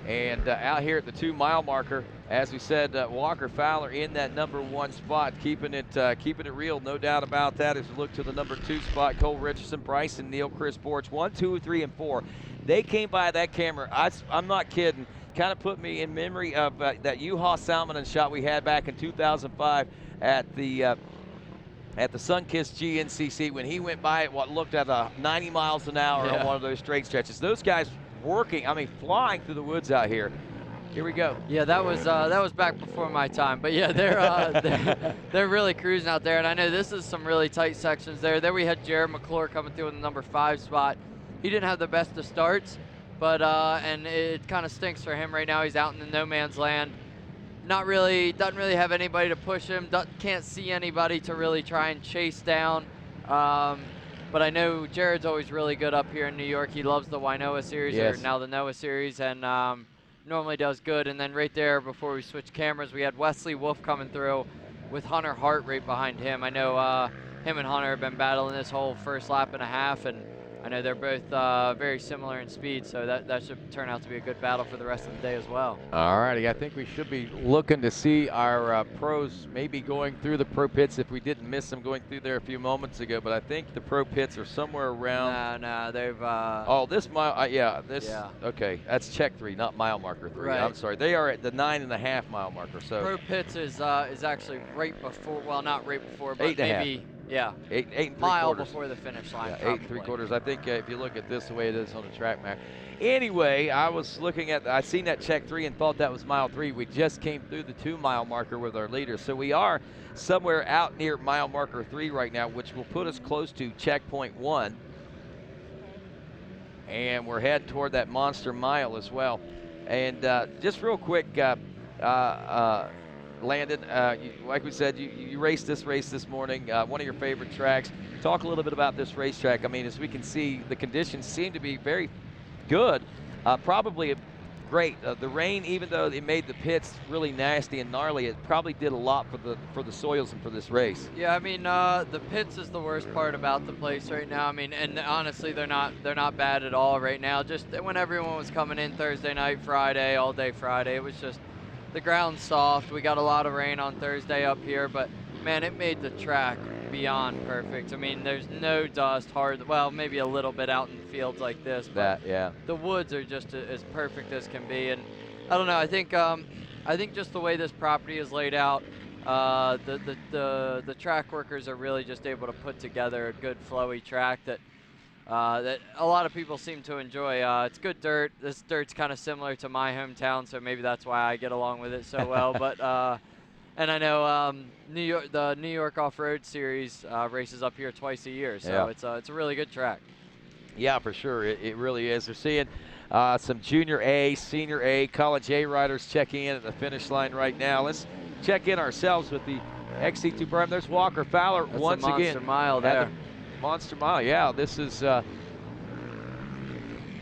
Speaker 19: And out here at the 2 mile marker, as we said, Walker Fowler in that number 1 spot, keeping it real, no doubt about that. As we look to the number 2 spot, Cole Richardson, Bryson Neal, Chris Borch, 1, 2, 3, and 4. They came by that camera. I'm not kidding. Kind of put me in memory of that Juha Salminen shot we had back in 2005 at the Sunkist GNCC when he went by at what looked at 90 miles an hour on one of those straight stretches. Those guys working, I mean, flying through the woods out here. Here we go.
Speaker 7: Yeah, that was back before my time, but yeah, they're really cruising out there, and I know this is some really tight sections there. There we had Jared McClure coming through in the number 5 spot. He didn't have the best of starts, but and it kind of stinks for him right now. He's out in the no man's land. Doesn't really have anybody to push him. Can't see anybody to really try and chase down. But I know Jared's always really good up here in New York. He loves the Wainoa series, or now the Noah series, and normally does good. And then right there, before we switched cameras, we had Wesley Wolfe coming through with Hunter Hart right behind him. I know him and Hunter have been battling this whole first lap and a half, and I know they're both very similar in speed, so that should turn out to be a good battle for the rest of the day as well.
Speaker 19: All righty, I think we should be looking to see our pros maybe going through the pro pits if we didn't miss them going through there a few moments ago, but I think the pro pits are somewhere around.
Speaker 7: No, they've.
Speaker 19: Oh, this mile, okay, that's check 3, not mile marker 3.
Speaker 7: Right.
Speaker 19: I'm sorry, they are at the 9.5 mile marker. So
Speaker 7: pro pits is actually right before, well, not right before, but
Speaker 19: 8.5.
Speaker 7: maybe. Yeah,
Speaker 19: 8
Speaker 7: mile before the finish line.
Speaker 19: Yeah, 8 3/4. I think if you look at this the way it is on the track map. Anyway, I seen that check 3 and thought that was mile 3. We just came through the 2 mile marker with our leader, so we are somewhere out near mile marker 3 right now, which will put us close to checkpoint 1. And we're heading toward that monster mile as well. And just real quick, Landon, like we said, you raced this race this morning, one of your favorite tracks. Talk a little bit about this racetrack. I mean, as we can see, the conditions seem to be very good, probably great. The rain, even though it made the pits really nasty and gnarly, it probably did a lot for the soils and for this race.
Speaker 7: Yeah, I mean, the pits is the worst part about the place right now. I mean, and honestly, they're not bad at all right now. Just when everyone was coming in Thursday night, Friday, all day Friday, it was just the ground's soft. We got a lot of rain on Thursday up here, but man, it made the track beyond perfect. I mean, there's no dust, well, maybe a little bit out in fields like this, but the woods are just as perfect as can be. And I don't know, I think just the way this property is laid out, the track workers are really just able to put together a good flowy track that a lot of people seem to enjoy. It's good dirt. This dirt's kind of similar to my hometown, so maybe that's why I get along with it so well. But and I know the New York Off-Road Series races up here twice a year, so it's a really good track.
Speaker 19: Yeah, for sure, it really is. We're seeing some Junior A, Senior A, College A riders checking in at the finish line right now. Let's check in ourselves with the XC2 Prime. There's Walker Fowler once again.
Speaker 7: Monster mile there.
Speaker 19: Monster mile, yeah. This is, well,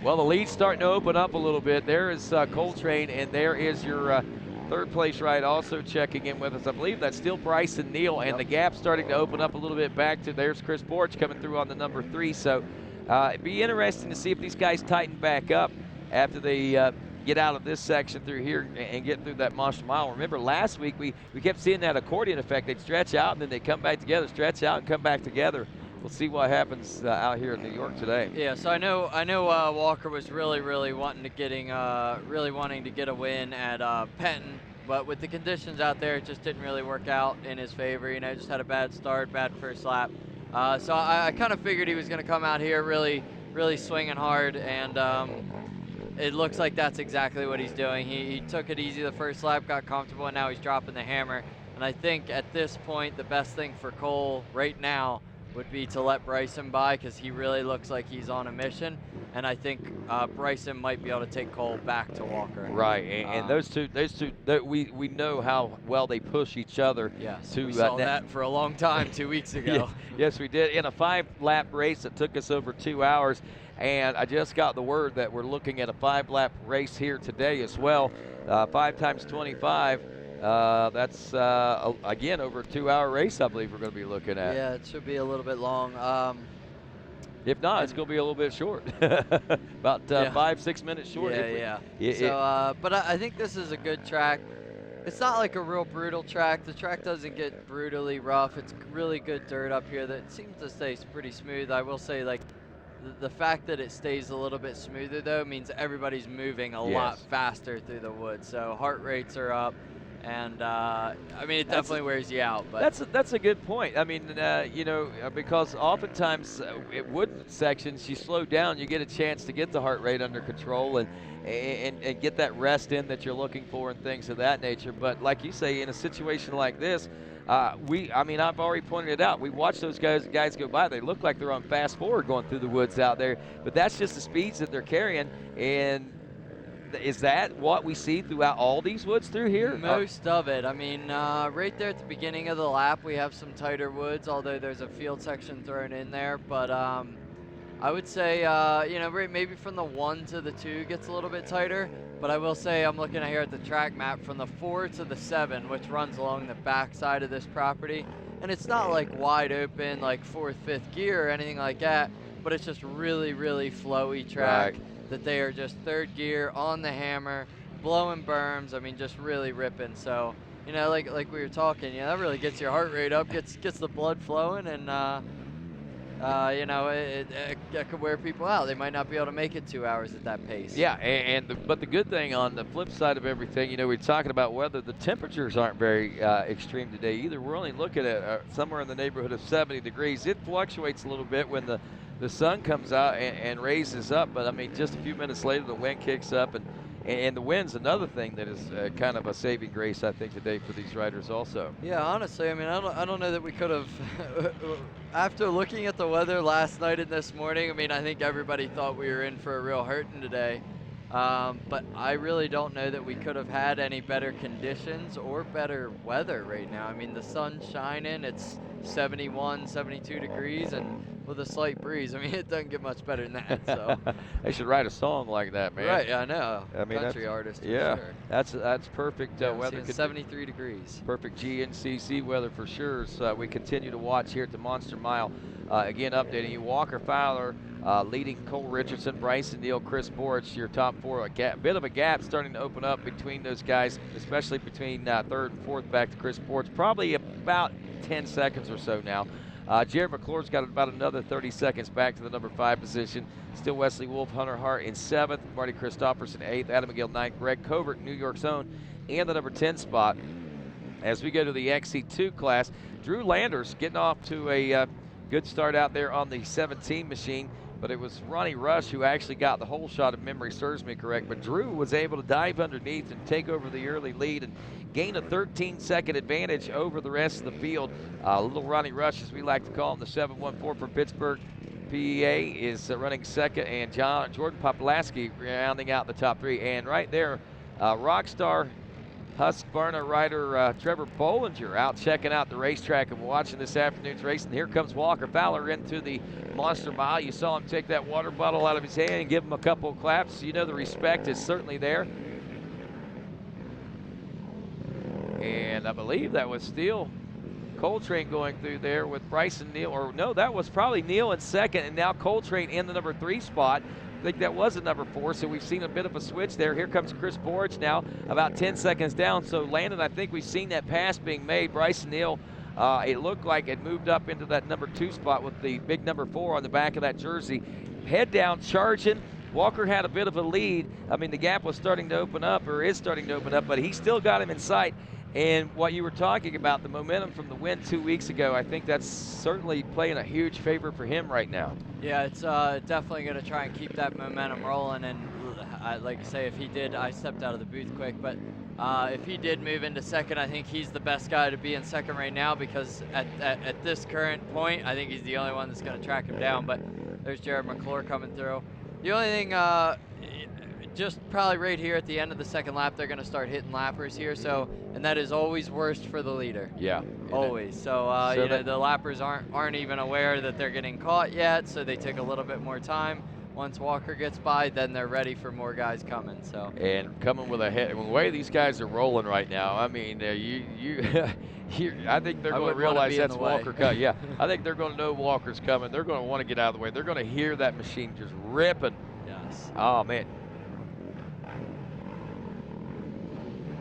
Speaker 19: the lead's starting to open up a little bit. There is Coltrane, and there is your third place ride also checking in with us. I believe that's still Bryson Neal, and the gap's starting to open up a little bit back to, there's Chris Borch coming through on the number 3. So it'd be interesting to see if these guys tighten back up after they get out of this section through here and get through that monster mile. Remember last week we kept seeing that accordion effect. They'd stretch out and then they come back together, stretch out and come back together. We'll see what happens out here in New York today.
Speaker 7: Yeah, so I know Walker was really wanting to get a win at Penton, but with the conditions out there, it just didn't really work out in his favor. You know, just had a bad start, bad first lap. So I kind of figured he was going to come out here really swinging hard, and it looks like that's exactly what he's doing. He took it easy the first lap, got comfortable, and now he's dropping the hammer. And I think at this point, the best thing for Cole right now would be to let Bryson by, because he really looks like he's on a mission, and I think Bryson might be able to take Cole back to Walker.
Speaker 19: Right, and those two, we know how well they push each other.
Speaker 7: Yes,
Speaker 19: to,
Speaker 7: we saw that for a long time 2 weeks ago.
Speaker 19: Yeah, yes, we did, in a 5-lap race that took us over 2 hours, and I just got the word that we're looking at a 5-lap race here today as well. 5 times 25. That's, again, over a 2-hour race, I believe we're going to be looking at.
Speaker 7: Yeah, it should be a little bit long.
Speaker 19: If not, it's going to be a little bit short. About 5-6 minutes short.
Speaker 7: But I think this is a good track. It's not like a real brutal track. The track doesn't get brutally rough. It's really good dirt up here that seems to stay pretty smooth. I will say, like, the fact that it stays a little bit smoother, though, means everybody's moving a lot faster through the woods. So heart rates are up. And I mean, it definitely wears you out. But
Speaker 19: that's a good point. I mean, you know, because oftentimes at wood sections, you slow down, you get a chance to get the heart rate under control and get that rest in that you're looking for and things of that nature. But like you say, in a situation like this, I mean, I've already pointed it out. We watch those guys go by. They look like they're on fast forward going through the woods out there. But that's just the speeds that they're carrying. And is that what we see throughout all these woods through here?
Speaker 7: Most of it. I mean, right there at the beginning of the lap, we have some tighter woods, although there's a field section thrown in there. But I would say, you know, maybe from the 1 to the 2 gets a little bit tighter. But I will say, I'm looking here at the track map, from the 4 to the 7, which runs along the back side of this property. And it's not like wide open, like 4th, 5th gear or anything like that, but it's just really, really flowy track.
Speaker 19: Right.
Speaker 7: That they are just 3rd gear on the hammer, blowing berms. I mean, just really ripping. So, you know, like we were talking, you know, that really gets your heart rate up, gets the blood flowing, and you know, it could wear people out. They might not be able to make it 2 hours at that pace.
Speaker 19: Yeah, but the good thing on the flip side of everything, you know, we're talking about weather. The temperatures aren't very extreme today either. We're only looking at somewhere in the neighborhood of 70 degrees. It fluctuates a little bit when the sun comes out and raises up, but I mean, just a few minutes later, the wind kicks up, and the wind's another thing that is kind of a saving grace, I think, today for these riders also.
Speaker 7: Yeah, honestly, I mean, I don't know that we could have, after looking at the weather last night and this morning, I mean, I think everybody thought we were in for a real hurting today. But I really don't know that we could have had any better conditions or better weather right now. I mean, the sun's shining, it's 71, 72 degrees, and with a slight breeze. I mean, it doesn't get much better than that. So
Speaker 19: they should write a song like that, man.
Speaker 7: Right, I know.
Speaker 19: I mean,
Speaker 7: country artist.
Speaker 19: Yeah,
Speaker 7: for sure.
Speaker 19: that's perfect weather.
Speaker 7: 73 degrees.
Speaker 19: Perfect GNCC weather for sure. So we continue to watch here at the Monster Mile. Again, updating you, Walker Fowler leading Cole Richardson, Bryson Neal, Chris Borich, your top 4. A bit of a gap starting to open up between those guys, especially between 3rd and 4th back to Chris Borich. Probably about 10 seconds or so now. Jared McClure's got about another 30 seconds back to the number 5 position. Still Wesley Wolfe, Hunter Hart in 7th, Marty Christopherson 8th, Adam McGill 9th, Greg Covert, New York's own, and the number 10 spot. As we go to the XC2 class, Drew Landers getting off to a good start out there on the 17 machine, but it was Ronnie Rush who actually got the whole shot, if memory serves me correct. But Drew was able to dive underneath and take over the early lead and gain a 13-second advantage over the rest of the field. Little Ronnie Rush, as we like to call him, the 714 from Pittsburgh, PA, is running 2nd, and Jordan Popolaski rounding out the top 3. And right there, Rockstar Husqvarna rider Trevor Bollinger out checking out the racetrack and watching this afternoon's race. And here comes Walker Fowler into the Monster Mile. You saw him take that water bottle out of his hand and give him a couple of claps. You know the respect is certainly there. And I believe that was still Coltrane going through there with Bryson Neal. Or no, that was probably Neal in 2nd, and now Coltrane in the number 3 spot. I think that was a number 4, so we've seen a bit of a switch there. Here comes Chris Borich now, about 10 seconds down. So Landon, I think we've seen that pass being made. Bryson Neal, it looked like it moved up into that number 2 spot with the big number 4 on the back of that jersey. Head down, charging. Walker had a bit of a lead. I mean, the gap was starting to open up, or is starting to open up, but he still got him in sight. And what you were talking about, the momentum from the win 2 weeks ago, I think that's certainly playing a huge favor for him right now.
Speaker 7: Yeah, it's definitely going to try and keep that momentum rolling. And like I say, if he did, I stepped out of the booth quick, but If he did move into second, I think he's the best guy to be in second right now, because at this current point, I think he's the only one that's going to track him down. But there's Jared McClure coming through. The only thing, just probably right here at the end of the second lap, they're going to start hitting lappers here. So, and that is always worst for the leader.
Speaker 19: Yeah.
Speaker 7: Always. So, you know, the lappers aren't even aware that they're getting caught yet, so they take a little bit more time. Once Walker gets by, then they're ready for more guys coming. So.
Speaker 19: And coming with a hit, the way these guys are rolling right now, I mean, I think they're going to realize that's Walker coming. Yeah, I think they're going to know Walker's coming. They're going to want to get out of the way. They're going to hear that machine just ripping.
Speaker 7: Yes.
Speaker 19: Oh man.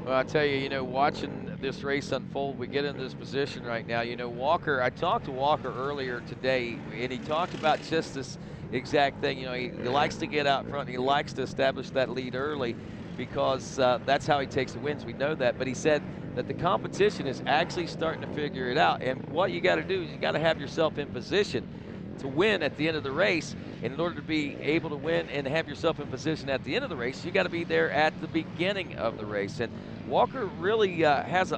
Speaker 19: Well, I tell you, you know, watching this race unfold, we get into this position right now. You know, Walker. I talked to Walker earlier today, and he talked about just this exact thing. You know, he likes to get out front. He likes to establish that lead early because that's how he takes the wins. We know that. But he said that the competition is actually starting to figure it out. And what you got to do is you got to have yourself in position to win at the end of the race. And in order to be able to win and have yourself in position at the end of the race, you got to be there at the beginning of the race. And Walker really has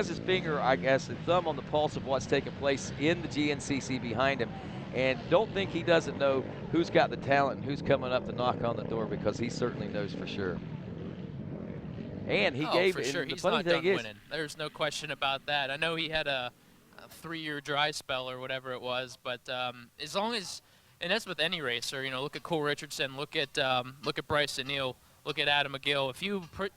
Speaker 19: his finger, I guess, a thumb on the pulse of what's taking place in the GNCC behind him. And don't think he doesn't know who's got the talent and who's coming up to knock on the door, because he certainly knows for sure. And he gave
Speaker 18: for sure.
Speaker 19: The
Speaker 18: He's
Speaker 19: funny
Speaker 18: not
Speaker 19: thing
Speaker 18: done
Speaker 19: is,
Speaker 18: winning. There's no question about that. I know he had a 3-year dry spell or whatever it was, but as long as, and that's with any racer, you know, look at Cole Richardson, look at Bryson Neal, look at Adam McGill. If you put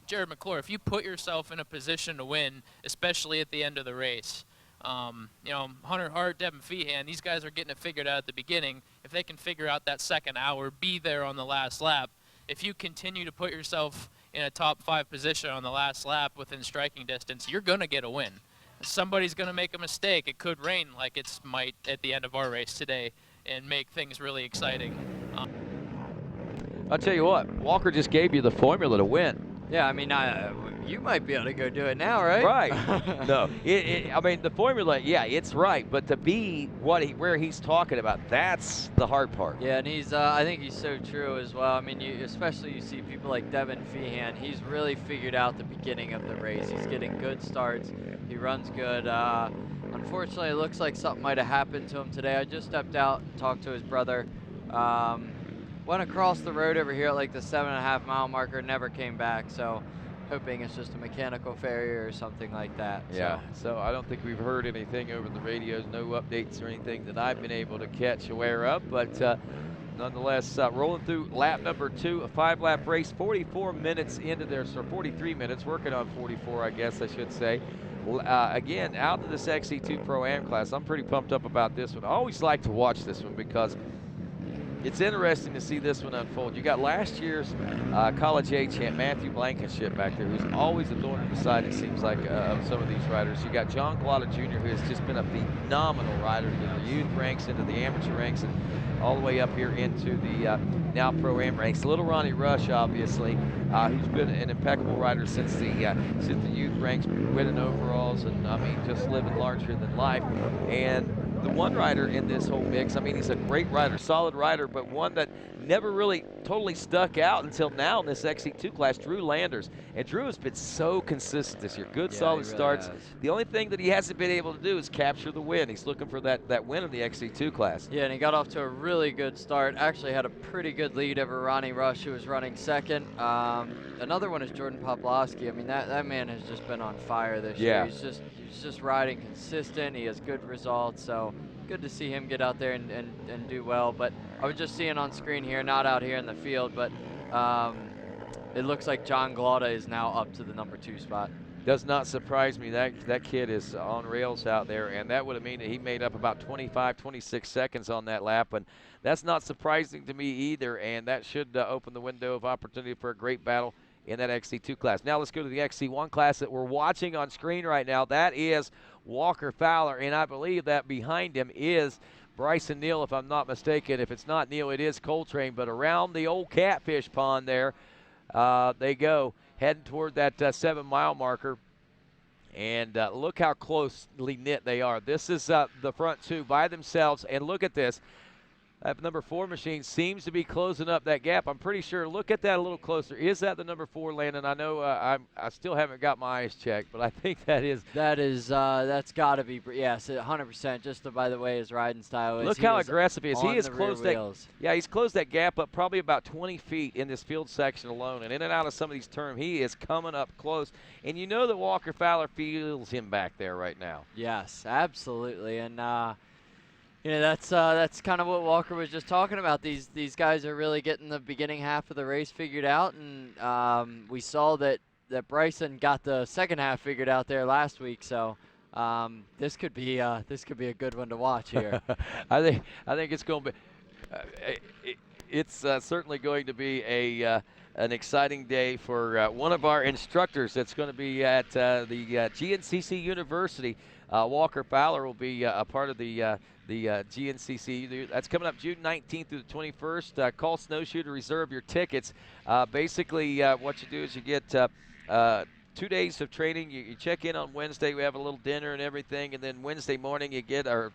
Speaker 18: Jared McClure, if you put yourself in a position to win, especially at the end of the race. You know, Hunter Hart, Devin Feehan, these guys are getting it figured out at the beginning. If they can figure out that second hour, be there on the last lap, if you continue to put yourself in a top 5 position on the last lap within striking distance, you're going to get a win. Somebody's going to make a mistake. It could rain like it might at the end of our race today and make things really exciting.
Speaker 19: I'll tell you what, Walker just gave you the formula to win.
Speaker 7: Yeah, I mean, you might be able to go do it now, right?
Speaker 19: Right. No, I mean, the formula, yeah, it's right, but to be where he's talking about, that's the hard part.
Speaker 7: Yeah, and he's, I think he's so true as well. I mean, especially you see people like Devin Feehan. He's really figured out the beginning of the race. He's getting good starts. He runs good. Unfortunately, it looks like something might have happened to him today. I just stepped out and talked to his brother. Went across the road over here at like the 7.5 mile marker, never came back. So hoping it's just a mechanical failure or something like that.
Speaker 19: Yeah, so I don't think we've heard anything over the radios, no updates or anything that I've been able to catch aware of, but nonetheless, rolling through lap number 2, a 5-lap race, 44 minutes into their, or 43 minutes, working on 44, I guess I should say. Again, out of this XC2 Pro-Am class, I'm pretty pumped up about this one. I always like to watch this one because it's interesting to see this one unfold. You got last year's College A champ, Matthew Blankenship, back there, who's always a thorn in the side, it seems like, of some of these riders. You got John Glotta Jr., who has just been a phenomenal rider in the youth ranks, into the amateur ranks, and all the way up here into the now Pro-Am ranks. Little Ronnie Rush, obviously, who's been an impeccable rider since the youth ranks, winning overalls, and I mean, just living larger than life. And the one rider in this whole mix, I mean, he's a great rider, solid rider, but one that never really totally stuck out until now in this XC2 class, Drew Landers. And Drew has been so consistent this year. Good, solid starts. The only thing that he hasn't been able to do is capture the win. He's looking for that win in the XC2 class.
Speaker 7: Yeah, and he got off to a really good start. Actually had a pretty good lead over Ronnie Rush, who was running second. Another one is Jordan Poplawski. I mean, that man has just been on fire this year. He's just riding consistent. He has good results. So good to see him get out there and do well. But I was just seeing on screen here, not out here in the field, but it looks like John Glotta is now up to the number 2 spot.
Speaker 19: Does not surprise me. That kid is on rails out there, and that would have mean that he made up about 25, 26 seconds on that lap, and that's not surprising to me either, and that should open the window of opportunity for a great battle in that XC2 class. Now let's go to the XC1 class that we're watching on screen right now. That is Walker Fowler, and I believe that behind him is Bryson Neal, if I'm not mistaken. If it's not Neal, it is Coltrane, but around the old catfish pond there, they go, heading toward that 7-mile marker. And look how closely knit they are. This is the front 2 by themselves, and look at this. That number 4 machine seems to be closing up that gap. I'm pretty sure. Look at that a little closer. Is that the number 4, Landon? I know I still haven't got my eyes checked, but I think that is.
Speaker 7: That's got to be, yes, 100%. Just by the way his riding style is.
Speaker 19: Look how aggressive he is. He has
Speaker 7: closed
Speaker 19: he's closed that gap up probably about 20 feet in this field section alone, and in and out of some of these turns, he is coming up close. And you know that Walker Fowler feels him back there right now.
Speaker 7: Yes, absolutely, and. That's kind of what Walker was just talking about. These guys are really getting the beginning half of the race figured out, and we saw that Bryson got the second half figured out there last week. So this could be a good one to watch here.
Speaker 19: I think it's going to be. It's certainly going to be an exciting day for one of our instructors. That's going to be at the GNCC University. Walker Fowler will be a part of the GNCC. That's coming up June 19th through the 21st. Call Snowshoe to reserve your tickets. Basically, what you do is you get 2 days of training. You check in on Wednesday. We have a little dinner and everything, and then Thursday morning you get up,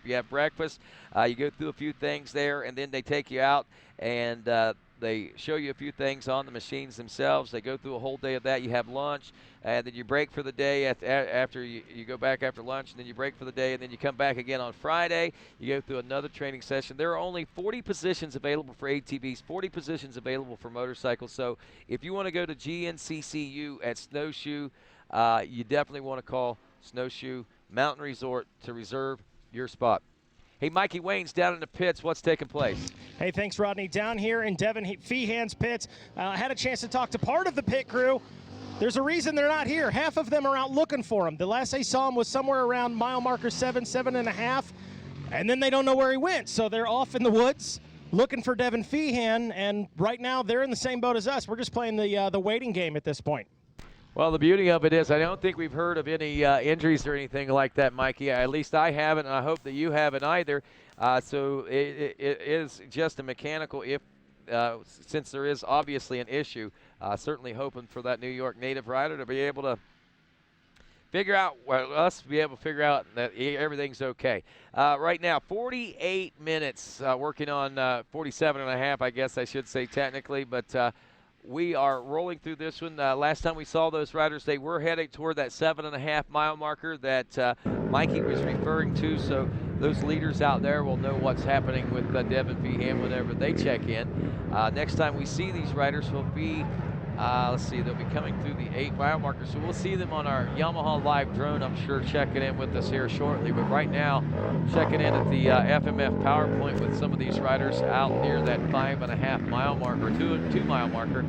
Speaker 19: you have breakfast. You go through a few things there, and then they take you out and they show you a few things on the machines themselves. They go through a whole day of that. You have lunch, and then you break for the day after you go back after lunch, and then you break for the day, and then you come back again on Friday. You go through another training session. There are only 40 positions available for ATVs, 40 positions available for motorcycles. So if you want to go to GNCCU at Snowshoe, you definitely want to call Snowshoe Mountain Resort to reserve your spot. Hey, Mikey Wayne's down in the pits. What's taking place?
Speaker 6: Hey, thanks, Rodney. Down here in Devin Feehan's pits, I had a chance to talk to part of the pit crew. There's a reason they're not here. Half of them are out looking for him. The last I saw him was somewhere around mile marker 7.5, and then they don't know where he went. So they're off in the woods looking for Devin Feehan, and right now they're in the same boat as us. We're just playing the waiting game at this point.
Speaker 19: Well, the beauty of it is I don't think we've heard of any injuries or anything like that, Mikey. At least I haven't, and I hope that you haven't either. So it is just a mechanical since there is obviously an issue. Certainly hoping for that New York native rider to be able to figure out, that everything's okay. Right now, 48 minutes working on 47 and a half, I guess I should say technically, but we are rolling through this one. Last time we saw those riders, they were heading toward that 7.5 mile marker that Mikey was referring to. So those leaders out there will know what's happening with Devin Feehan whenever they check in. Next time we see these riders will be, they'll be coming through the 8 mile marker. So we'll see them on our Yamaha live drone, I'm sure, checking in with us here shortly. But right now, checking in at the FMF PowerPoint with some of these riders out near that 5.5 mile marker, 2 mile marker.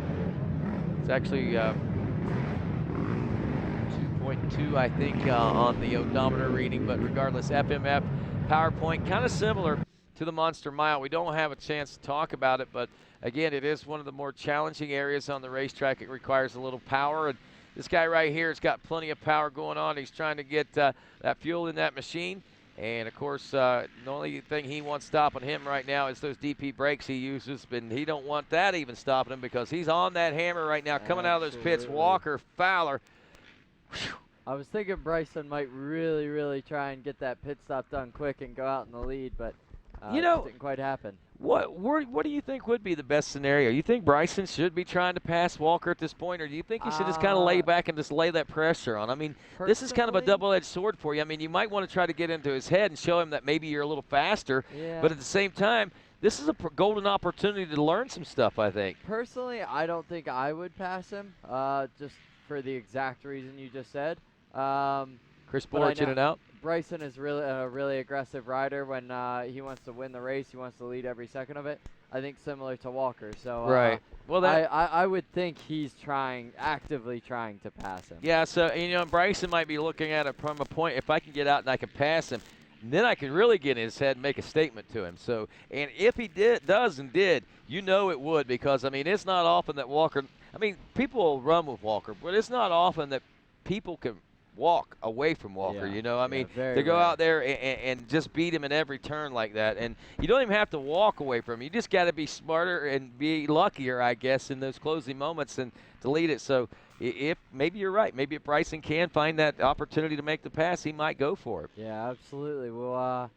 Speaker 19: It's actually 2.2, I think, on the odometer reading. But regardless, FMF PowerPoint, kind of similar to the Monster Mile. We don't have a chance to talk about it, but again, it is one of the more challenging areas on the racetrack. It requires a little power, and this guy right here has got plenty of power going on. He's trying to get that fuel in that machine, and of course, the only thing he wants stopping him right now is those DP brakes he uses, and he don't want that even stopping him because he's on that hammer right now, coming out of those pits. Walker Fowler. Whew.
Speaker 7: I was thinking Bryson might really try and get that pit stop done quick and go out in the lead, but it didn't quite happen.
Speaker 19: What do you think would be the best scenario? You think Bryson should be trying to pass Walker at this point, or do you think he should just kind of lay back and just lay that pressure on? I mean, this is kind of a double-edged sword for you. I mean, you might want to try to get into his head and show him that maybe you're a little faster, but at the same time, this is a golden opportunity to learn some stuff, I think.
Speaker 7: Personally, I don't think I would pass him, just for the exact reason you just said.
Speaker 19: Chris Borch in and out.
Speaker 7: Bryson is really a really aggressive rider. When he wants to win the race, he wants to lead every second of it. I think similar to Walker. So
Speaker 19: right. Well,
Speaker 7: I would think he's actively trying to pass him.
Speaker 19: Yeah. So Bryson might be looking at it from a point. If I can get out and I can pass him, then I can really get in his head and make a statement to him. So, and if he did, it would, because it's not often that Walker. People will run with Walker, but it's not often that people can walk away from Walker, they go out there and just beat him in every turn like that, and you don't even have to walk away from him. You just got to be smarter and be luckier, I guess, in those closing moments and to lead it. So if maybe you're right, maybe if Bryson can find that opportunity to make the pass, he might go for it.
Speaker 7: Yeah, absolutely. Well,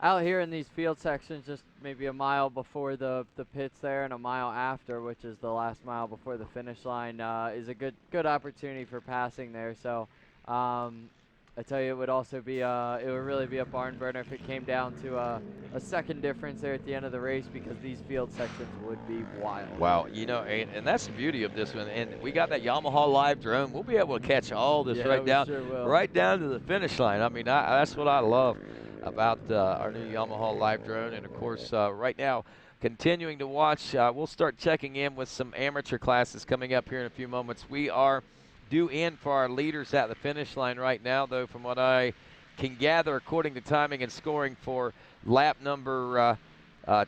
Speaker 7: out here in these field sections, just maybe a mile before the pits there and a mile after, which is the last mile before the finish line, is a good opportunity for passing there. So I tell you, it would also be it would really be a barn burner if it came down to a second difference there at the end of the race, because these field sections would be wild.
Speaker 19: Wow, you know, and that's the beauty of this one. And we got that Yamaha live drone. We'll be able to catch all this right down to the finish line. I mean, that's what I love about our new Yamaha live drone. And of course, right now, continuing to watch, we'll start checking in with some amateur classes coming up here in a few moments. We are due in for our leaders at the finish line right now, though, from what I can gather, according to timing and scoring for lap number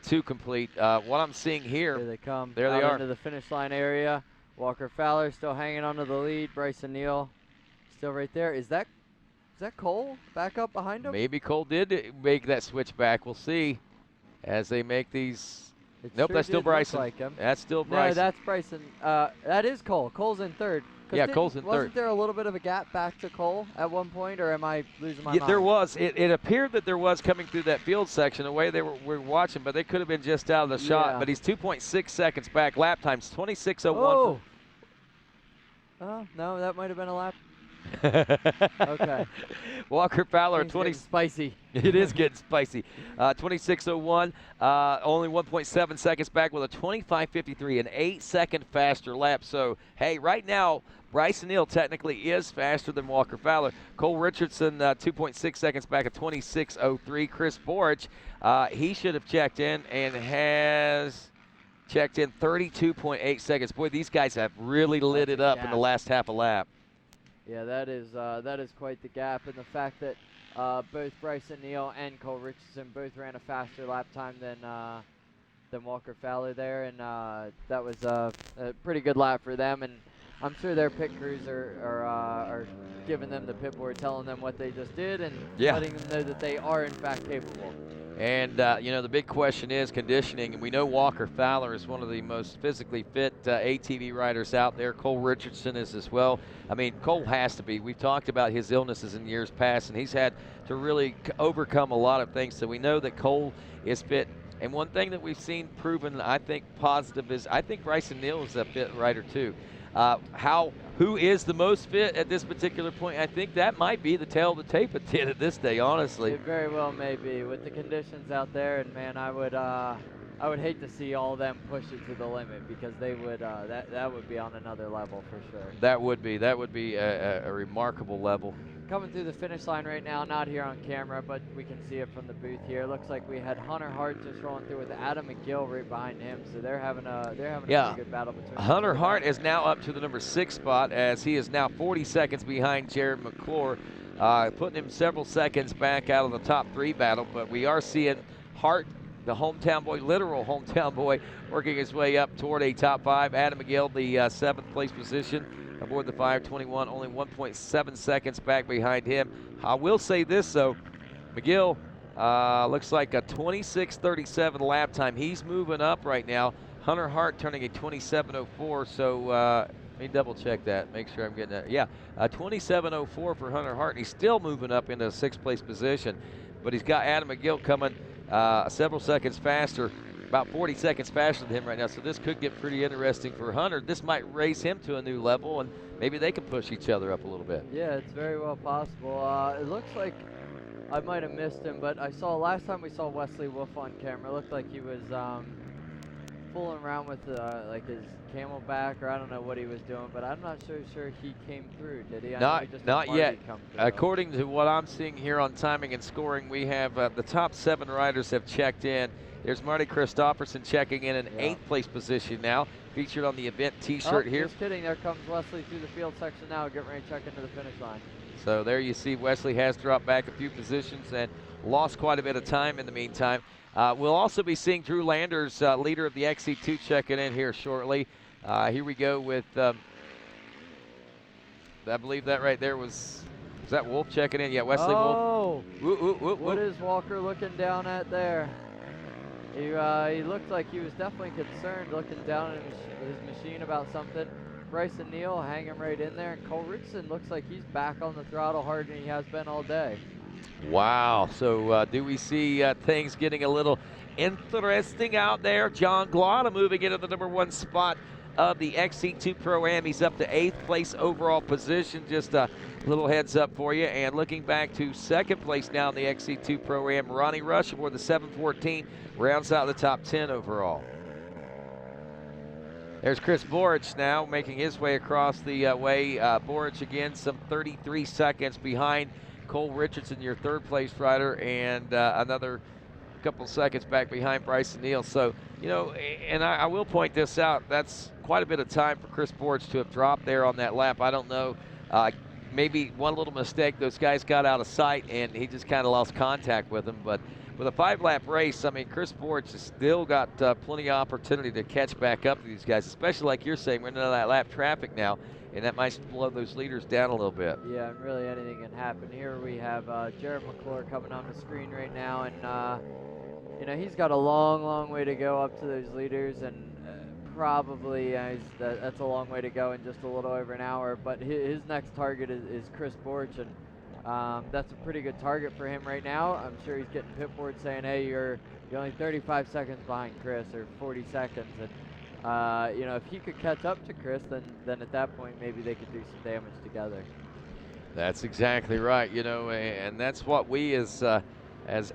Speaker 19: 2 complete. What I'm seeing here,
Speaker 7: Here they come.
Speaker 19: There they are.
Speaker 7: Into the finish line area. Walker Fowler still hanging onto the lead. Bryson Neal still right there. Is that Cole back up behind him?
Speaker 19: Maybe Cole did make that switch back. We'll see as they make these. Nope, that's still Bryson.
Speaker 7: Like him.
Speaker 19: That's still Bryson.
Speaker 7: No, that's Bryson. That is Cole. Cole's in third.
Speaker 19: Yeah, Cole's in third.
Speaker 7: Wasn't there a little bit of a gap back to Cole at one point, or am I losing my mind?
Speaker 19: There was. It appeared that there was coming through that field section the way they were watching, but they could have been just out of the shot. But he's 2.6 seconds back. Lap time's 26:01.
Speaker 7: Oh. No, that might have been a lap. Okay.
Speaker 19: Walker Fowler,
Speaker 7: Things getting spicy.
Speaker 19: It is getting spicy. 26:01, only 1.7 seconds back with a 25:53, an 8-second faster lap. So, hey, right now, Bryson Neal technically is faster than Walker Fowler. Cole Richardson, 2.6 seconds back at 26:03. Chris Borich, he should have checked in and has checked in 32.8 seconds. Boy, these guys have really lit it up in the last half a lap.
Speaker 7: Yeah, that is quite the gap, and the fact that both Bryson Neal and Cole Richardson both ran a faster lap time than Walker Fowler there, and that was a pretty good lap for them. And I'm sure their pit crews are giving them the pit board, telling them what they just did, and letting them know that they are in fact capable.
Speaker 19: And, you know, the big question is conditioning. And we know Walker Fowler is one of the most physically fit ATV riders out there. Cole Richardson is as well. I mean, Cole has to be. We've talked about his illnesses in years past, and he's had to really overcome a lot of things. So we know that Cole is fit. And one thing that we've seen proven, I think, positive is I think Bryson Neal is a fit rider, too. Who is the most fit at this particular point? I think that might be the tale of the tape at the end of this day, honestly.
Speaker 7: It very well may be with the conditions out there, and man, I would hate to see all of them push it to the limit, because they would that would be on another level for sure.
Speaker 19: That would be a remarkable level.
Speaker 7: Coming through the finish line right now, not here on camera, but we can see it from the booth here. Looks like we had Hunter Hart just rolling through with Adam McGill right behind him, so they're having a pretty good battle between them.
Speaker 19: Hunter Hart is now up to the number 6 spot, as he is now 40 seconds behind Jared McClure, putting him several seconds back out of the top 3 battle. But we are seeing Hart, the hometown boy, literal hometown boy, working his way up toward a top 5. Adam McGill, the 7th place position aboard the 521, only 1.7 seconds back behind him. I will say this, though. McGill looks like a 26:37 lap time. He's moving up right now. Hunter Hart turning a 27:04, so let me double check that, make sure I'm getting that. Yeah, 27:04 for Hunter Hart. He's still moving up into a 6th place position, but he's got Adam McGill coming several seconds faster, about 40 seconds faster than him right now. So this could get pretty interesting for Hunter. This might raise him to a new level, and maybe they can push each other up a little bit.
Speaker 7: Yeah, it's very well possible. It looks like I might have missed him, but I saw last time we saw Wesley Wolfe on camera, it looked like he was fooling around with like his camelback, or I don't know what he was doing, but I'm not so sure he came through, did he?
Speaker 19: Not yet. According to what I'm seeing here on timing and scoring, we have the top 7 riders have checked in. There's Marty Christopherson checking in an 8th place position now, featured on the event t-shirt here.
Speaker 7: Just kidding, there comes Wesley through the field section now, getting ready to check into the finish line.
Speaker 19: So there you see Wesley has dropped back a few positions and lost quite a bit of time in the meantime. We'll also be seeing Drew Landers, leader of the XC2, checking in here shortly. Here we go with, I believe that right there was that Wolfe checking in? Yeah, Wesley Wolfe.
Speaker 7: What is Walker looking down at there? He looked like he was definitely concerned, looking down at his machine about something. Bryson Neal hanging right in there, and Cole Richardson looks like he's back on the throttle harder than he has been all day.
Speaker 19: Wow. So do we see things getting a little interesting out there? John Glada moving into the #1 spot of the XC2 Pro-Am. He's up to 8th place overall position. Just a little heads up for you. And looking back to 2nd place now in the XC2 Pro-Am, Ronnie Rush aboard the 714 rounds out the top 10 overall. There's Chris Borich now making his way across the way. Borich again some 33 seconds behind Cole Richardson, your 3rd place rider, and another couple seconds back behind Bryson Neal. So, you know, and I will point this out, that's quite a bit of time for Chris Borich to have dropped there on that lap. I don't know, maybe one little mistake, those guys got out of sight and he just kind of lost contact with them. But with a 5-lap race, I mean, Chris Borich has still got plenty of opportunity to catch back up to these guys, especially like you're saying, we're into that lap traffic now, and that might slow those leaders down a little bit.
Speaker 7: Yeah, and really anything can happen. Here we have Jared McClure coming on the screen right now, and you know, he's got a long way to go up to those leaders, and probably that's a long way to go in just a little over an hour. But his next target is Chris Borich, and that's a pretty good target for him right now. I'm sure he's getting pit board saying, hey, you're only 35 seconds behind Chris, or 40 seconds, and you know, if he could catch up to Chris, then at that point maybe they could do some damage together.
Speaker 19: That's exactly right, you know, and that's what we as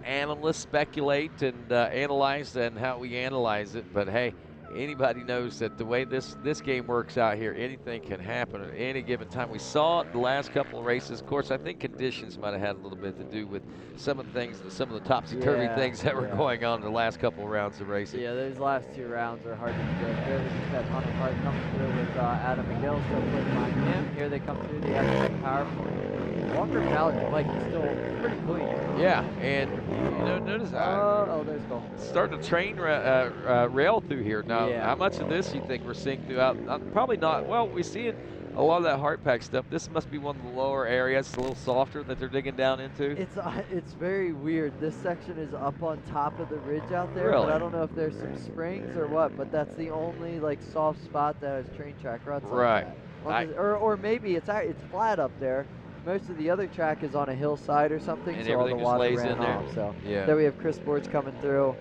Speaker 19: analysts speculate and analyze, and how we analyze it. But hey, anybody knows that the way this game works out here, anything can happen at any given time. We saw it the last couple of races. Of course, I think conditions might have had a little bit to do with some of the things, some of the topsy-turvy things that were going on in the last couple of rounds of racing.
Speaker 7: Yeah, those last 2 rounds are hard to predict. There was just that Hunter Hart coming through with Adam McGill still putting behind him. Here they come through the FX PowerPoint. Walker Ballard, like, he's still pretty clean.
Speaker 19: Yeah, and you know, notice
Speaker 7: there's Cole.
Speaker 19: Starting to train rail through here now.
Speaker 7: Yeah.
Speaker 19: How much of this you think we're seeing throughout? Probably not. Well, we're seeing a lot of that hard pack stuff. This must be one of the lower areas. It's a little softer that they're digging down into.
Speaker 7: It's very weird. This section is up on top of the ridge out there.
Speaker 19: Really?
Speaker 7: But I don't know if there's some springs or what. But that's the only like soft spot that has train track ruts.
Speaker 19: Right.
Speaker 7: Like that. Or maybe it's flat up there. Most of the other track is on a hillside or something,
Speaker 19: and
Speaker 7: so all the water
Speaker 19: lays
Speaker 7: ran
Speaker 19: in there.
Speaker 7: off. So
Speaker 19: yeah.
Speaker 7: There we have Chris Borich coming through,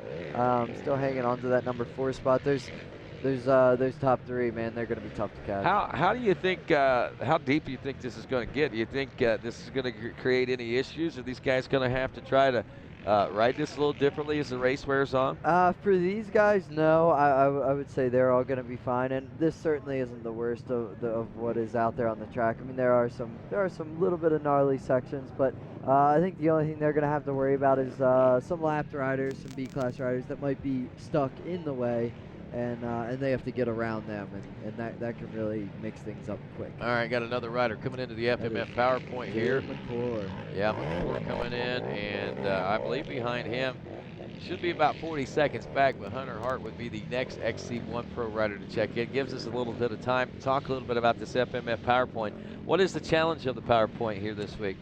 Speaker 7: still hanging on to that #4 spot. There's those top 3, man. They're going to be tough to catch.
Speaker 19: How do you think? How deep do you think this is going to get? Do you think this is going to create any issues? Are these guys going to have to try to ride this a little differently as the race wears on?
Speaker 7: For these guys, no. I would say they're all going to be fine, and this certainly isn't the worst of what is out there on the track. I mean, there are some little bit of gnarly sections, but I think the only thing they're going to have to worry about is some lapped riders, some B-class riders that might be stuck in the way, and they have to get around them, and that can really mix things up quick.
Speaker 19: All right, got another rider coming into the FMF PowerPoint here.
Speaker 7: McClure.
Speaker 19: Yeah, McClure coming in, and I believe behind him should be about 40 seconds back, but Hunter Hart would be the next XC1 Pro rider to check in. Gives us a little bit of time to talk a little bit about this FMF PowerPoint. What is the challenge of the PowerPoint here this week?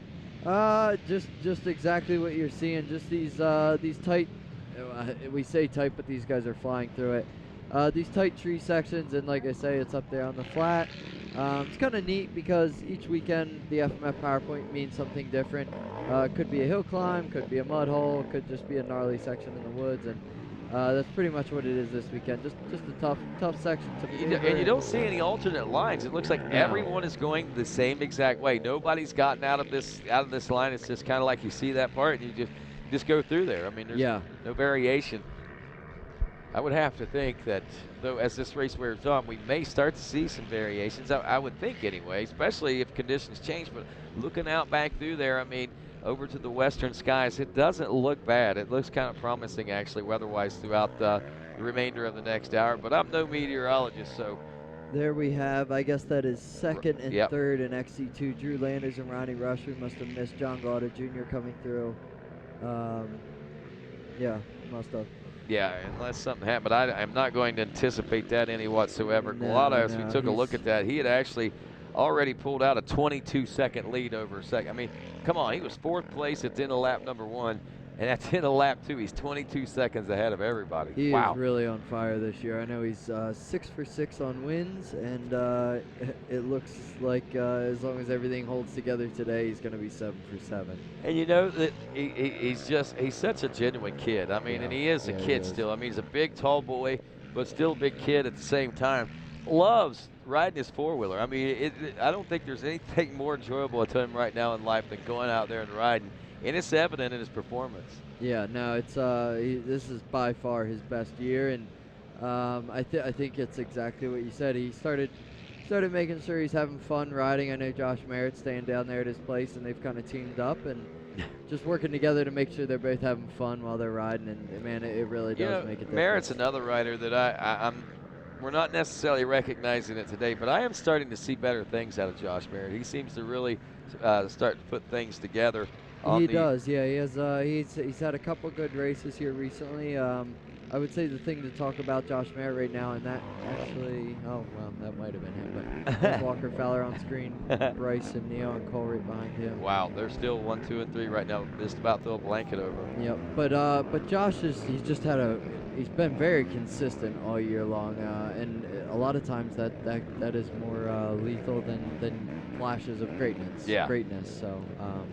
Speaker 7: Just exactly what you're seeing. Just these tight. We say tight, but these guys are flying through it. These tight tree sections, and like I say, it's up there on the flat. It's kind of neat because each weekend the FMF PowerPoint means something different. Could be a hill climb, could be a mud hole, could just be a gnarly section in the woods, and that's pretty much what it is this weekend. Just a tough section to maneuver.
Speaker 19: And you don't see any alternate lines. It looks like everyone is going the same exact way. Nobody's gotten out of this line. It's just kind of like you see that part and you just go through there. I mean, there's no variation. I would have to think that, though, as this race wears on, we may start to see some variations. I would think anyway, especially if conditions change. But looking out back through there, I mean, over to the western skies, it doesn't look bad. It looks kind of promising, actually, weather-wise, throughout the remainder of the next hour. But I'm no meteorologist, so.
Speaker 7: There we have, I guess that is second and third in XC2. Drew Landers and Ronnie Rush. We must have missed John Glada Jr. coming through. Yeah, must have.
Speaker 19: Yeah, unless something happened. But I'm not going to anticipate that any whatsoever. Glada, as we took a look at that, he had actually already pulled out a 22-second lead over a second. I mean, come on, he was 4th place at the end of lap #1. And that's in a lap, too. He's 22 seconds ahead of everybody.
Speaker 20: He
Speaker 19: wow.
Speaker 20: is really on fire this year. I know he's 6 for 6 on wins, and it looks like as long as everything holds together today, he's going to be 7 for 7.
Speaker 19: And you know that he's such a genuine kid. I mean, and he is a kid still. I mean, he's a big, tall boy, but still a big kid at the same time. Loves riding his four-wheeler. I mean, I don't think there's anything more enjoyable to him right now in life than going out there and riding. And it's evident in his performance.
Speaker 20: Yeah, no, it's this is by far his best year, and I think it's exactly what you said. He started making sure he's having fun riding. I know Josh Merritt's staying down there at his place, and they've kind of teamed up and just working together to make sure they're both having fun while they're riding. And man, it really does make a difference.
Speaker 19: Merritt's another rider that we're not necessarily recognizing it today, but I am starting to see better things out of Josh Merritt. He seems to really start to put things together.
Speaker 20: He does, yeah. He has. He's had a couple good races here recently. I would say the thing to talk about Josh Merritt right now, and that actually, oh well, that might have been him, but there's Walker Fowler on screen, Bryce and Neo and Cole right behind him.
Speaker 19: Wow, they're still 1, 2, and 3 right now. Just about throw a blanket over.
Speaker 20: Yep, but Josh he's been very consistent all year long, and a lot of times that is more lethal than flashes of greatness.
Speaker 19: Yeah.
Speaker 20: Greatness. So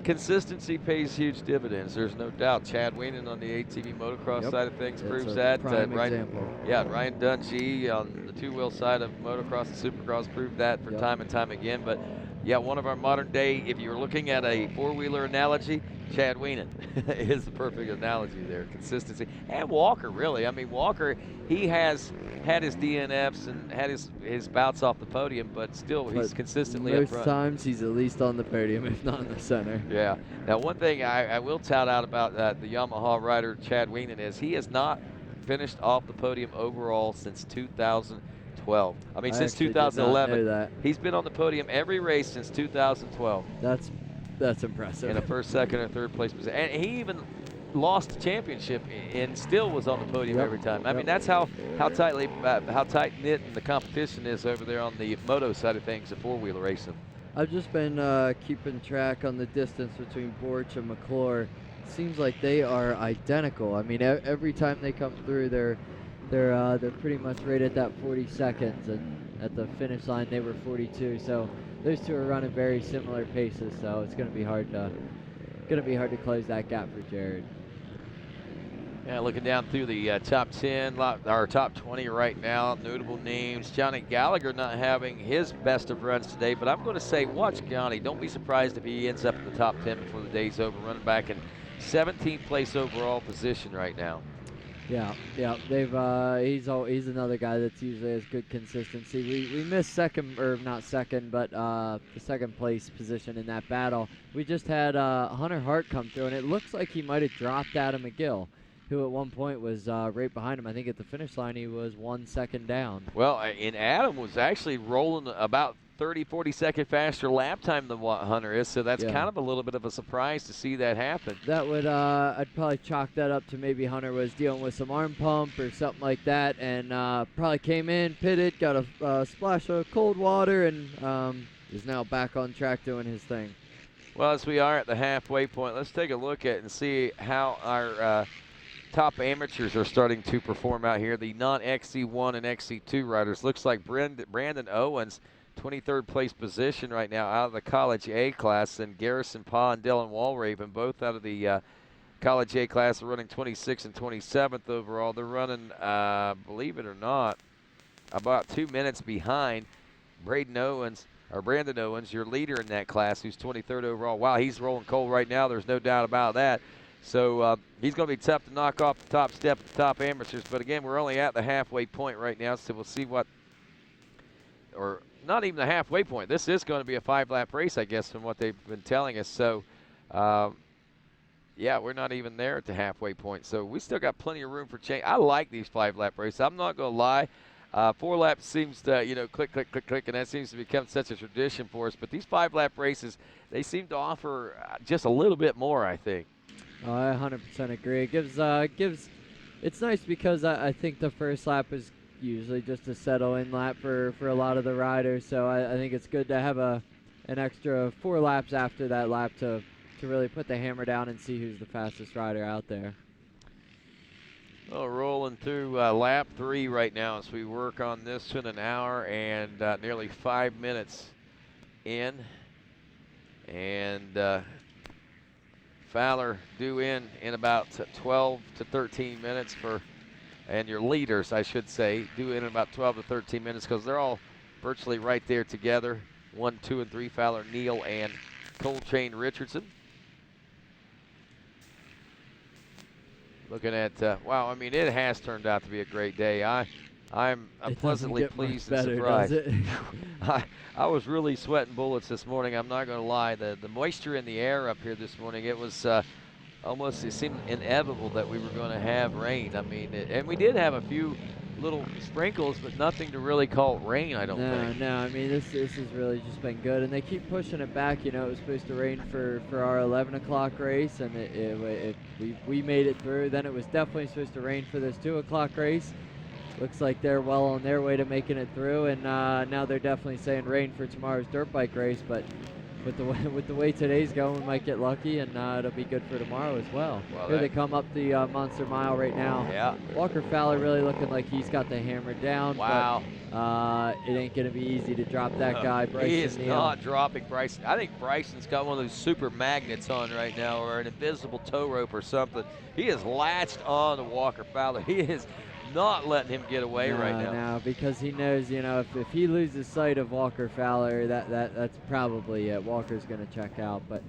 Speaker 19: consistency pays huge dividends. There's no doubt. Chad Wienen on the ATV motocross side of things proves that.
Speaker 20: Prime example.
Speaker 19: Ryan Dungey on the two-wheel side of motocross and supercross proved that for time and time again. But yeah, one of our modern day, if you're looking at a four-wheeler analogy, Chad Wienen is the perfect analogy there. Consistency. And Walker, really. I mean, Walker, he has had his DNFs and had his bouts off the podium, but still he's consistently up front.
Speaker 20: Most times he's at least on the podium, if not in the center.
Speaker 19: Yeah. Now, one thing I will tout out about the Yamaha rider Chad Wienen is he has not finished off the podium overall since 2012. I mean, since 2011.
Speaker 20: Did not know that.
Speaker 19: He's been on the podium every race since 2012.
Speaker 20: That's impressive.
Speaker 19: In a first, second, or third place position. And he even lost the championship and still was on the podium every time. I mean, that's how tight knit the competition is over there on the moto side of things, the four-wheeler racing.
Speaker 20: I've just been keeping track on the distance between Borch and McClure. It seems like they are identical. I mean, every time they come through, they're pretty much right at that 40 seconds, and at the finish line they were 42. So those two are running very similar paces. So it's going to be hard to close that gap for Jared.
Speaker 19: Yeah, looking down through the top 10, or top 20 right now, notable names. Johnny Gallagher not having his best of runs today, but I'm going to say watch Johnny. Don't be surprised if he ends up in the top 10 before the day's over, running back in 17th place overall position right now.
Speaker 20: Yeah, he's another guy that's usually has good consistency. We missed the second place position in that battle. We just had Hunter Hart come through, and it looks like he might have dropped Adam McGill, who at one point was right behind him. I think at the finish line he was 1 second down.
Speaker 19: Well, and Adam was actually rolling about 30-40 second faster lap time than what Hunter is, so that's kind of a little bit of a surprise to see that happen.
Speaker 20: That would I'd probably chalk that up to maybe Hunter was dealing with some arm pump or something like that, and probably came in, pitted, got a splash of cold water, and is now back on track doing his thing.
Speaker 19: Well, as we are at the halfway point, let's take a look at and see how our top amateurs are starting to perform out here. The non-XC1 and XC2 riders. Looks like Brandon Owens, 23rd place position right now out of the College A class, and Garrison Pa and Dylan Walraven, both out of the College A class, are running 26th and 27th overall. They're running, believe it or not, about 2 minutes behind Brandon Owens, your leader in that class, who's 23rd overall. Wow, he's rolling cold right now. There's no doubt about that. So he's going to be tough to knock off the top step of the top amateurs. But again, we're only at the halfway point right now, so we'll see or not even the halfway point. This is going to be a 5-lap race, I guess, from what they've been telling us. So, yeah, we're not even there at the halfway point. So we still got plenty of room for change. I like these 5-lap races. I'm not going to lie. 4 laps seems to, click, click, click, click, and that seems to become such a tradition for us. But these 5-lap races, they seem to offer just a little bit more, I think.
Speaker 20: I 100% agree. It gives. It's nice because I think the first lap is usually just a settle-in lap for a lot of the riders. So I think it's good to have an extra 4 laps after that lap to really put the hammer down and see who's the fastest rider out there.
Speaker 19: Well, rolling through lap 3 right now as we work on this in an hour and nearly 5 minutes in. And Fowler due in about 12 to 13 minutes and your leaders, I should say, due in about 12 to 13 minutes because they're all virtually right there together. 1, 2, and 3, Fowler, Neal, and Coltrane Richardson. Looking at, wow, I mean, it has turned out to be a great day. I'm pleasantly pleased and surprised. I was really sweating bullets this morning. I'm not going to lie. The moisture in the air up here this morning, it was it seemed inevitable that we were going to have rain. I mean, and we did have a few little sprinkles, but nothing to really call rain, I don't think.
Speaker 20: No, I mean, this has really just been good. And they keep pushing it back. You know, it was supposed to rain for our 11 o'clock race, and we made it through. Then it was definitely supposed to rain for this 2 o'clock race. Looks like they're well on their way to making it through, and now they're definitely saying rain for tomorrow's dirt bike race. But with the way today's going, we might get lucky, and it'll be good for tomorrow as well. Here they come up the Monster Mile right now.
Speaker 19: Yeah.
Speaker 20: Walker Fowler really looking like he's got the hammer down.
Speaker 19: Wow.
Speaker 20: But it ain't going to be easy to drop that guy, Bryson
Speaker 19: He is
Speaker 20: Neal.
Speaker 19: not dropping Bryson. I think Bryson's got one of those super magnets on right now, or an invisible tow rope or something. He is latched on to Walker Fowler. He is not letting him get away right now.
Speaker 20: No, because he knows, you know, if he loses sight of Walker Fowler, that's probably it. Walker's going to check out. But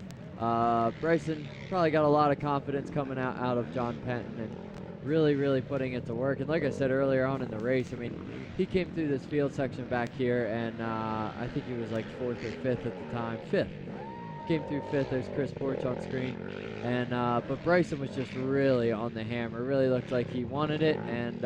Speaker 20: Bryson probably got a lot of confidence coming out of John Penton and really putting it to work. And like I said earlier on in the race, I mean, he came through this field section back here, and I think he was like 4th or 5th at the time. 5th. Came through 5th. There's Chris Porch on screen. And but Bryson was just really on the hammer. Really looked like he wanted it, and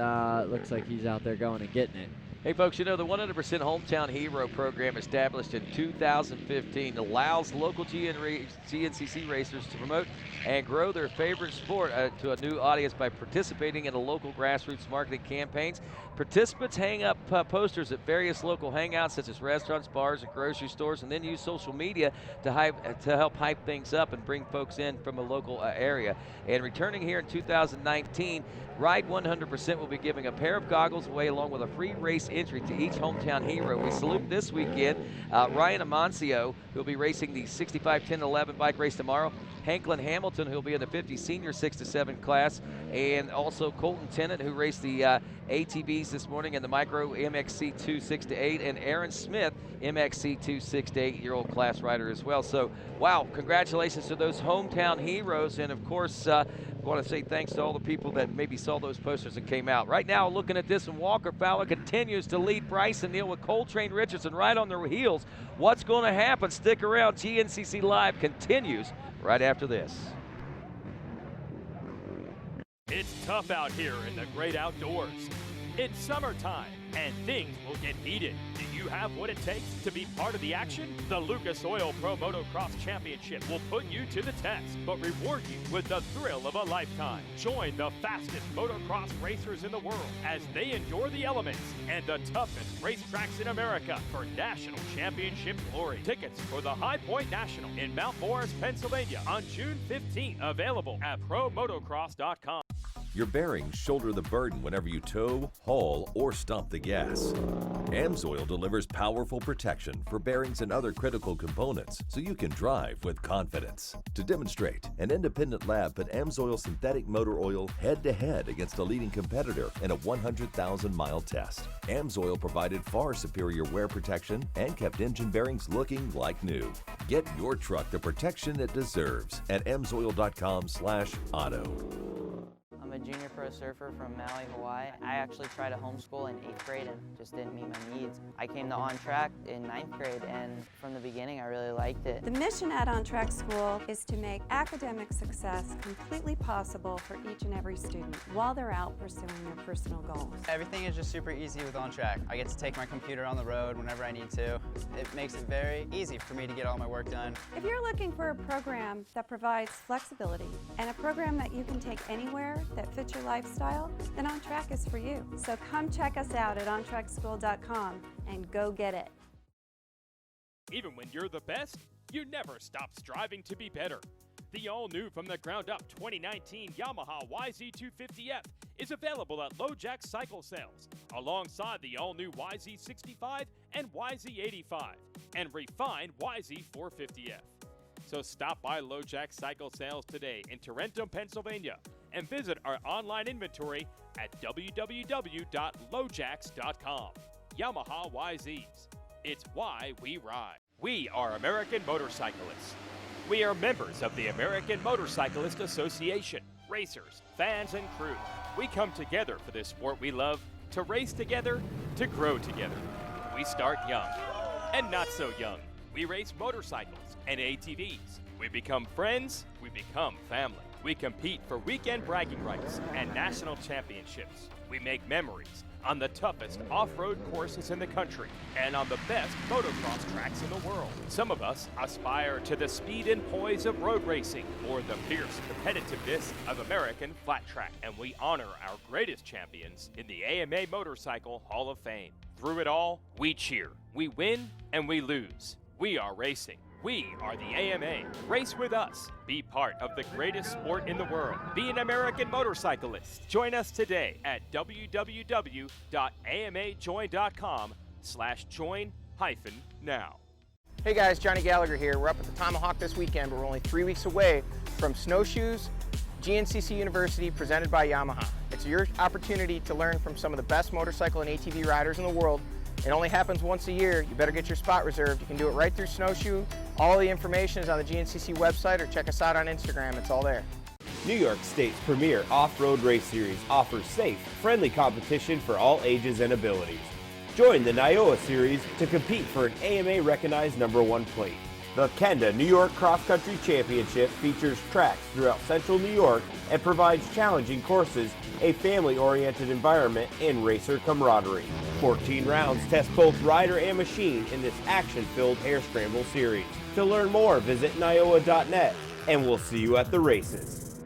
Speaker 20: looks like he's out there going and getting it.
Speaker 19: Hey folks, you know the 100% Hometown Hero program established in 2015 allows local GNCC racers to promote and grow their favorite sport to a new audience by participating in the local grassroots marketing campaigns. Participants hang up posters at various local hangouts such as restaurants, bars, and grocery stores, and then use social media to help hype things up and bring folks in from a local area. And returning here in 2019, Ride 100% will be giving a pair of goggles away along with a free race entry to each Hometown Hero. We salute this weekend Ryan Amancio, who will be racing the 65, 10, 11 bike race tomorrow. Hanklin Hamilton, who will be in the 50 senior 6 to 7 class, and also Colton Tennant, who raced the ATVs this morning in the micro MXC2 6 to 8, and Aaron Smith, MXC2 6 to 8-year-old class rider as well. So, wow, congratulations to those Hometown Heroes, and of course, I want to say thanks to all the people that maybe saw those posters and came out. Right now, looking at this, and Walker Fowler continues to lead Bryson Neal with Coltrane Richardson right on their heels. What's going to happen? Stick around. GNCC Live continues right after this.
Speaker 21: It's tough out here in the great outdoors. It's summertime, and things will get heated. Do you have what it takes to be part of the action? The Lucas Oil Pro Motocross Championship will put you to the test, but reward you with the thrill of a lifetime. Join the fastest motocross racers in the world as they endure the elements and the toughest racetracks in America for national championship glory. Tickets for the High Point National in Mount Morris, Pennsylvania on June 15th. Available at promotocross.com.
Speaker 9: Your bearings shoulder the burden whenever you tow, haul, or stomp the gas. AMSOIL delivers powerful protection for bearings and other critical components so you can drive with confidence. To demonstrate, an independent lab put AMSOIL synthetic motor oil head-to-head against a leading competitor in a 100,000-mile test. AMSOIL provided far superior wear protection and kept engine bearings looking like new. Get your truck the protection it deserves at amsoil.com/auto.
Speaker 22: I'm a junior pro surfer from Maui, Hawaii. I actually tried to homeschool in 8th grade and just didn't meet my needs. I came to On Track in 9th grade, and from the beginning I really liked it.
Speaker 23: The mission at On Track School is to make academic success completely possible for each and every student while they're out pursuing their personal goals.
Speaker 24: Everything is just super easy with On Track. I get to take my computer on the road whenever I need to. It makes it very easy for me to get all my work done.
Speaker 23: If you're looking for a program that provides flexibility and a program that you can take anywhere that fits your lifestyle, then On Track is for you. So come check us out at ontrackschool.com and go get it.
Speaker 21: Even when you're the best, you never stop striving to be better.
Speaker 1: The all-new from the ground-up 2019 Yamaha YZ250F is available at LoJack Cycle Sales, alongside the all-new YZ65 and YZ85, and refined YZ450F. So stop by LoJack Cycle Sales today in Tarentum, Pennsylvania, and visit our online inventory at www.lojacks.com. Yamaha YZs. It's why we ride. We are American Motorcyclists. We are members of the American Motorcyclist Association. Racers, fans, and crew. We come together for this sport we love, to race together, to grow together. We start young and not so young. We race motorcycles and ATVs. We become friends, we become family. We compete for weekend bragging rights and national championships. We make memories on the toughest off-road courses in the country and on the best motocross tracks in the world. Some of us aspire to the speed and poise of road racing or the fierce competitiveness of American flat track, and we honor our greatest champions in the AMA Motorcycle Hall of Fame. Through it all, we cheer, we win, and we lose. We are racing. We are the AMA. Race with us. Be part of the greatest sport in the world. Be an American motorcyclist. Join us today at www.amajoin.com/join-now.
Speaker 11: Hey guys, Johnny Gallagher here. We're up at the Tomahawk this weekend, but we're only 3 weeks away from Snowshoes, GNCC University, presented by Yamaha. It's your opportunity to learn from some of the best motorcycle and ATV riders in the world. It only happens once a year. You better get your spot reserved. You can do it right through Snowshoe. All the information is on the GNCC website, or check us out on Instagram. It's all there.
Speaker 14: New York State's premier off-road race series offers safe, friendly competition for all ages and abilities. Join the Nioa series to compete for an AMA-recognized #1 plate. The Kenda New York Cross Country Championship features tracks throughout central New York and provides challenging courses, a family-oriented environment, and racer camaraderie. 14 rounds test both rider and machine in this action-filled hair scramble series. To learn more, visit nioa.net, and we'll see you at the races.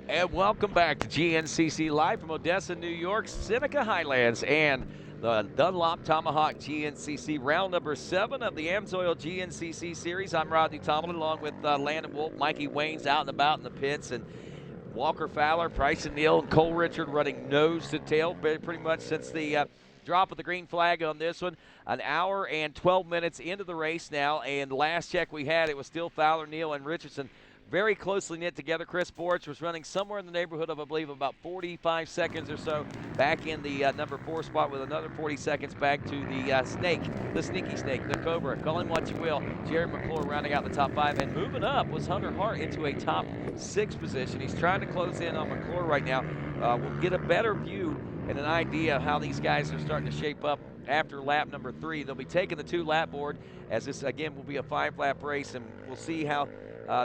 Speaker 19: And welcome back to GNCC Live from Odessa, New York, Seneca Highlands, and the Dunlop Tomahawk GNCC round number 7 of the AMSOIL GNCC series. I'm Rodney Tomlin, along with Landon Wolfe, Mikey Wayne's out and about in the pits, and Walker Fowler, Bryson Neal, and Cole Richard running nose to tail pretty much since the drop of the green flag on this one. An hour and 12 minutes into the race now, and last check we had, it was still Fowler, Neal, and Richardson very closely knit together. Chris Borch was running somewhere in the neighborhood of, I believe, about 45 seconds or so back in the number 4 spot, with another 40 seconds back to the snake, the sneaky snake, the Cobra. Call him what you will. Jared McClure rounding out the top 5, and moving up was Hunter Hart into a top 6 position. He's trying to close in on McClure right now. We'll get a better view and an idea of how these guys are starting to shape up after lap number 3. They'll be taking the 2-lap board, as this again will be a 5-lap race, and we'll see how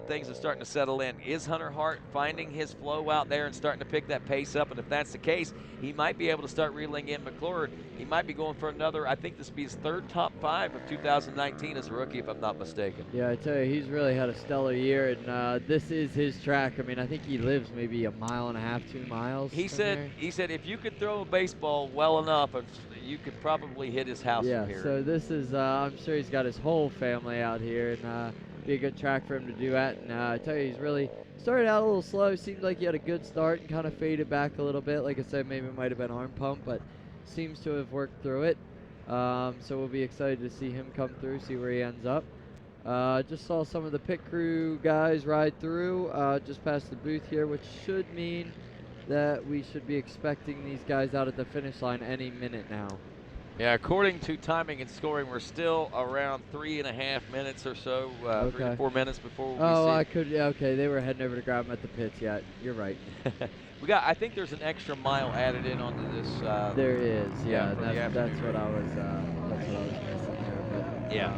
Speaker 19: things are starting to settle in. Is Hunter Hart finding his flow out there and starting to pick that pace up? And if that's the case, he might be able to start reeling in McClure. He might be going for another, I think this will be his 3rd top 5 of 2019 as a rookie, if I'm not mistaken.
Speaker 20: Yeah, I tell you, he's really had a stellar year, and this is his track. I mean, I think he lives maybe a mile and a half, 2 miles.
Speaker 19: He said if you could throw a baseball well enough, you could probably hit his house from here.
Speaker 20: Yeah, so this is, I'm sure he's got his whole family out here, and be a good track for him to do at. And I tell you, he's really started out a little slow. Seemed like he had a good start and kind of faded back a little bit. Like I said, maybe it might have been arm pump, but seems to have worked through it. So we'll be excited to see him come through, see where he ends up. Just saw some of the pit crew guys ride through just past the booth here, which should mean that we should be expecting these guys out at the finish line any minute now.
Speaker 19: Yeah, according to timing and scoring, we're still around 3.5 minutes or so, 3 to 4 minutes before we see.
Speaker 20: Okay, they were heading over to grab them at the pits. Yeah, you're right.
Speaker 19: I think there's an extra mile added in onto this.
Speaker 20: There is, yeah. That's what I was missing there. But,
Speaker 19: yeah.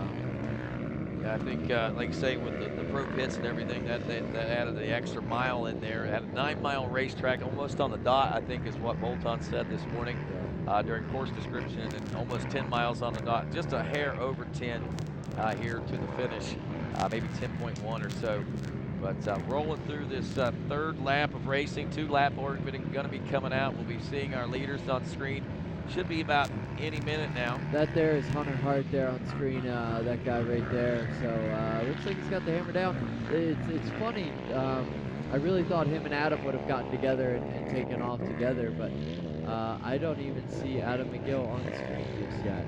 Speaker 19: I think, like you say, with the pro pits and everything, that added the extra mile in there. Had a 9-mile racetrack, almost on the dot, I think is what Bolton said this morning during course description, and almost 10 miles on the dot. Just a hair over 10 here to the finish, maybe 10.1 or so. But rolling through this 3rd lap of racing, 2-lap board going to be coming out. We'll be seeing our leaders on screen Should be about any minute now.
Speaker 20: That there is Hunter Hart there on screen, that guy right there. So looks like he's got the hammer down. It's funny. I really thought him and Adam would have gotten together and taken off together, but I don't even see Adam McGill on the screen just yet.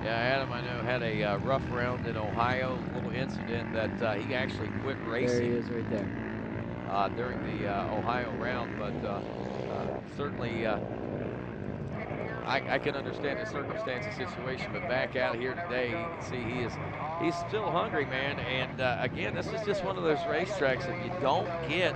Speaker 19: Yeah, Adam, I know, had a rough round in Ohio, a little incident that he actually quit racing.
Speaker 20: There he is right there.
Speaker 19: During the Ohio round, but certainly I can understand the circumstance and situation, but back out here today, you can see he's still hungry, man. And again, this is just one of those racetracks that you don't get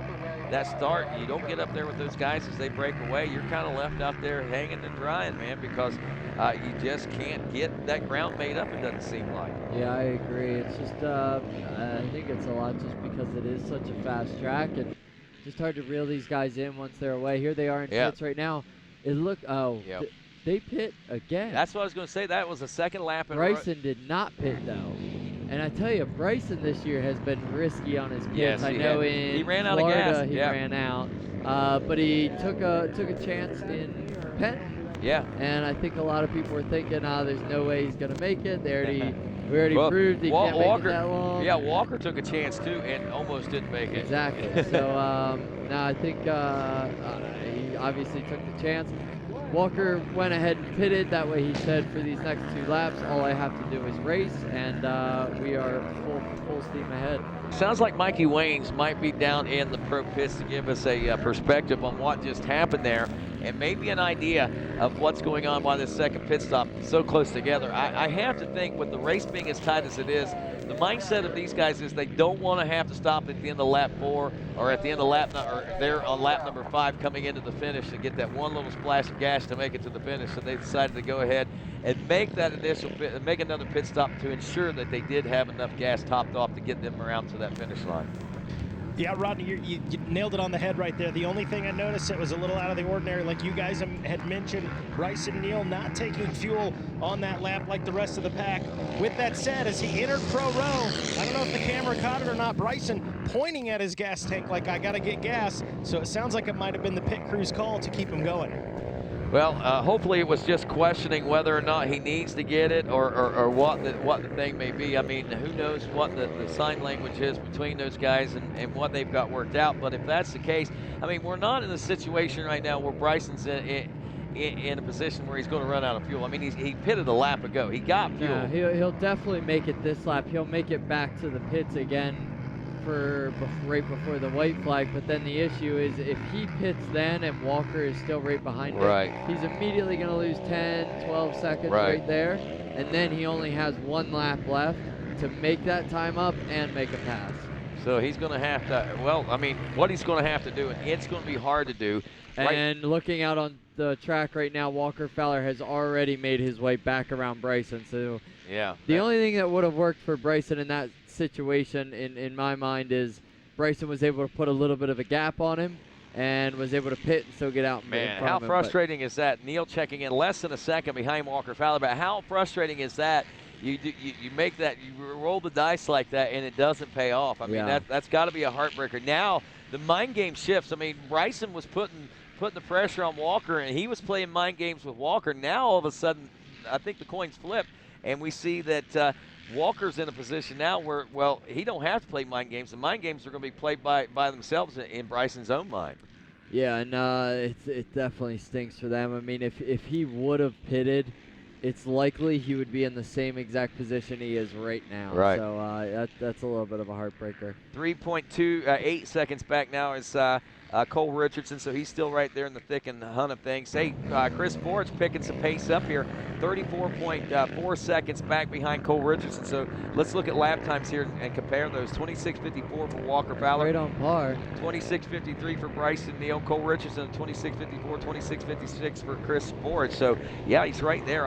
Speaker 19: that start. You don't get up there with those guys as they break away. You're kind of left out there hanging and drying, man, because you just can't get that ground made up, it doesn't seem like.
Speaker 20: Yeah, I agree. It's just, I think it's a lot just because it is such a fast track, and just hard to reel these guys in once they're away. Here they are in pits right now. They pit again.
Speaker 19: That's what I was going to say. That was a second lap.
Speaker 20: Bryson did not pit, though. And I tell you, Bryson this year has been risky on his pits.
Speaker 19: Yes,
Speaker 20: I know
Speaker 19: he ran out
Speaker 20: Florida,
Speaker 19: of gas.
Speaker 20: He ran out. But he took a chance in Penn.
Speaker 19: Yeah.
Speaker 20: And I think a lot of people were thinking, there's no way he's going to make it. We already proved he can't make it that long.
Speaker 19: Yeah, Walker took a chance, too, and almost didn't make it.
Speaker 20: Exactly. So, now I think he obviously took the chance. Walker went ahead and pitted. That way he said, for these next 2 laps, all I have to do is race, and we are full steam ahead.
Speaker 19: Sounds like Mikey Waynes might be down in the pro pits to give us a perspective on what just happened there, and maybe an idea of what's going on while this second pit stop is so close together. I have to think, with the race being as tight as it is, the mindset of these guys is they don't want to have to stop at the end of lap 4 or at the end of or they're on lap number 5 coming into the finish to get that one little splash of gas to make it to the finish. So they decided to go ahead and make that make another pit stop to ensure that they did have enough gas topped off to get them around to that finish line.
Speaker 6: Yeah, Rodney, you nailed it on the head right there. The only thing I noticed that was a little out of the ordinary, like you guys had mentioned, Bryson Neal not taking fuel on that lap like the rest of the pack. With that said, as he entered Pro Row, I don't know if the camera caught it or not, Bryson pointing at his gas tank like, I got to get gas. So it sounds like it might have been the pit crew's call to keep him going.
Speaker 19: Well, hopefully it was just questioning whether or not he needs to get it or what the thing may be. I mean, who knows what the sign language is between those guys and what they've got worked out. But if that's the case, I mean, we're not in a situation right now where Bryson's in a position where he's going to run out of fuel. I mean, he pitted a lap ago. He got fuel.
Speaker 20: Yeah, he'll definitely make it this lap. He'll make it back to the pits again right before the white flag, but then the issue is if he pits then and Walker is still right behind him, he's immediately going to lose 10, 12 seconds right there, and then he only has 1 lap left to make that time up and make a pass.
Speaker 19: So he's going to have to, well, I mean, what he's going to have to do, and it's going to be hard to do.
Speaker 20: And looking out on the track right now, Walker Fowler has already made his way back around Bryson, so
Speaker 19: yeah,
Speaker 20: the only thing that would have worked for Bryson in that situation in my mind is Bryson was able to put a little bit of a gap on him and was able to pit and still get out.
Speaker 19: Man, how frustrating is that? Neal checking in less than a second behind Walker Fowler, but how frustrating is that? You make that, you roll the dice like that and it doesn't pay off. I mean, that's got to be a heartbreaker. Now the mind game shifts. I mean, Bryson was putting the pressure on Walker and he was playing mind games with Walker. Now all of a sudden, I think the coins flip and we see that Walker's in a position now where, well, he don't have to play mind games. The mind games are going to be played by themselves in Bryson's own mind.
Speaker 20: Yeah, and it definitely stinks for them. I mean, if he would have pitted, it's likely he would be in the same exact position he is right now.
Speaker 19: Right.
Speaker 20: So that's a little bit of a heartbreaker.
Speaker 19: 3.28 seconds back now is Cole Richardson, so he's still right there in the thick and hunt of things. Hey, Chris Sports picking some pace up here, 34.4 seconds back behind Cole Richardson. So let's look at lap times here and compare those. 26.54 for Walker Fowler.
Speaker 20: Right on par.
Speaker 19: 26.53 for Bryson Neal. Cole Richardson, 26.54, 26.56 for Chris Sports. So, yeah, he's right there.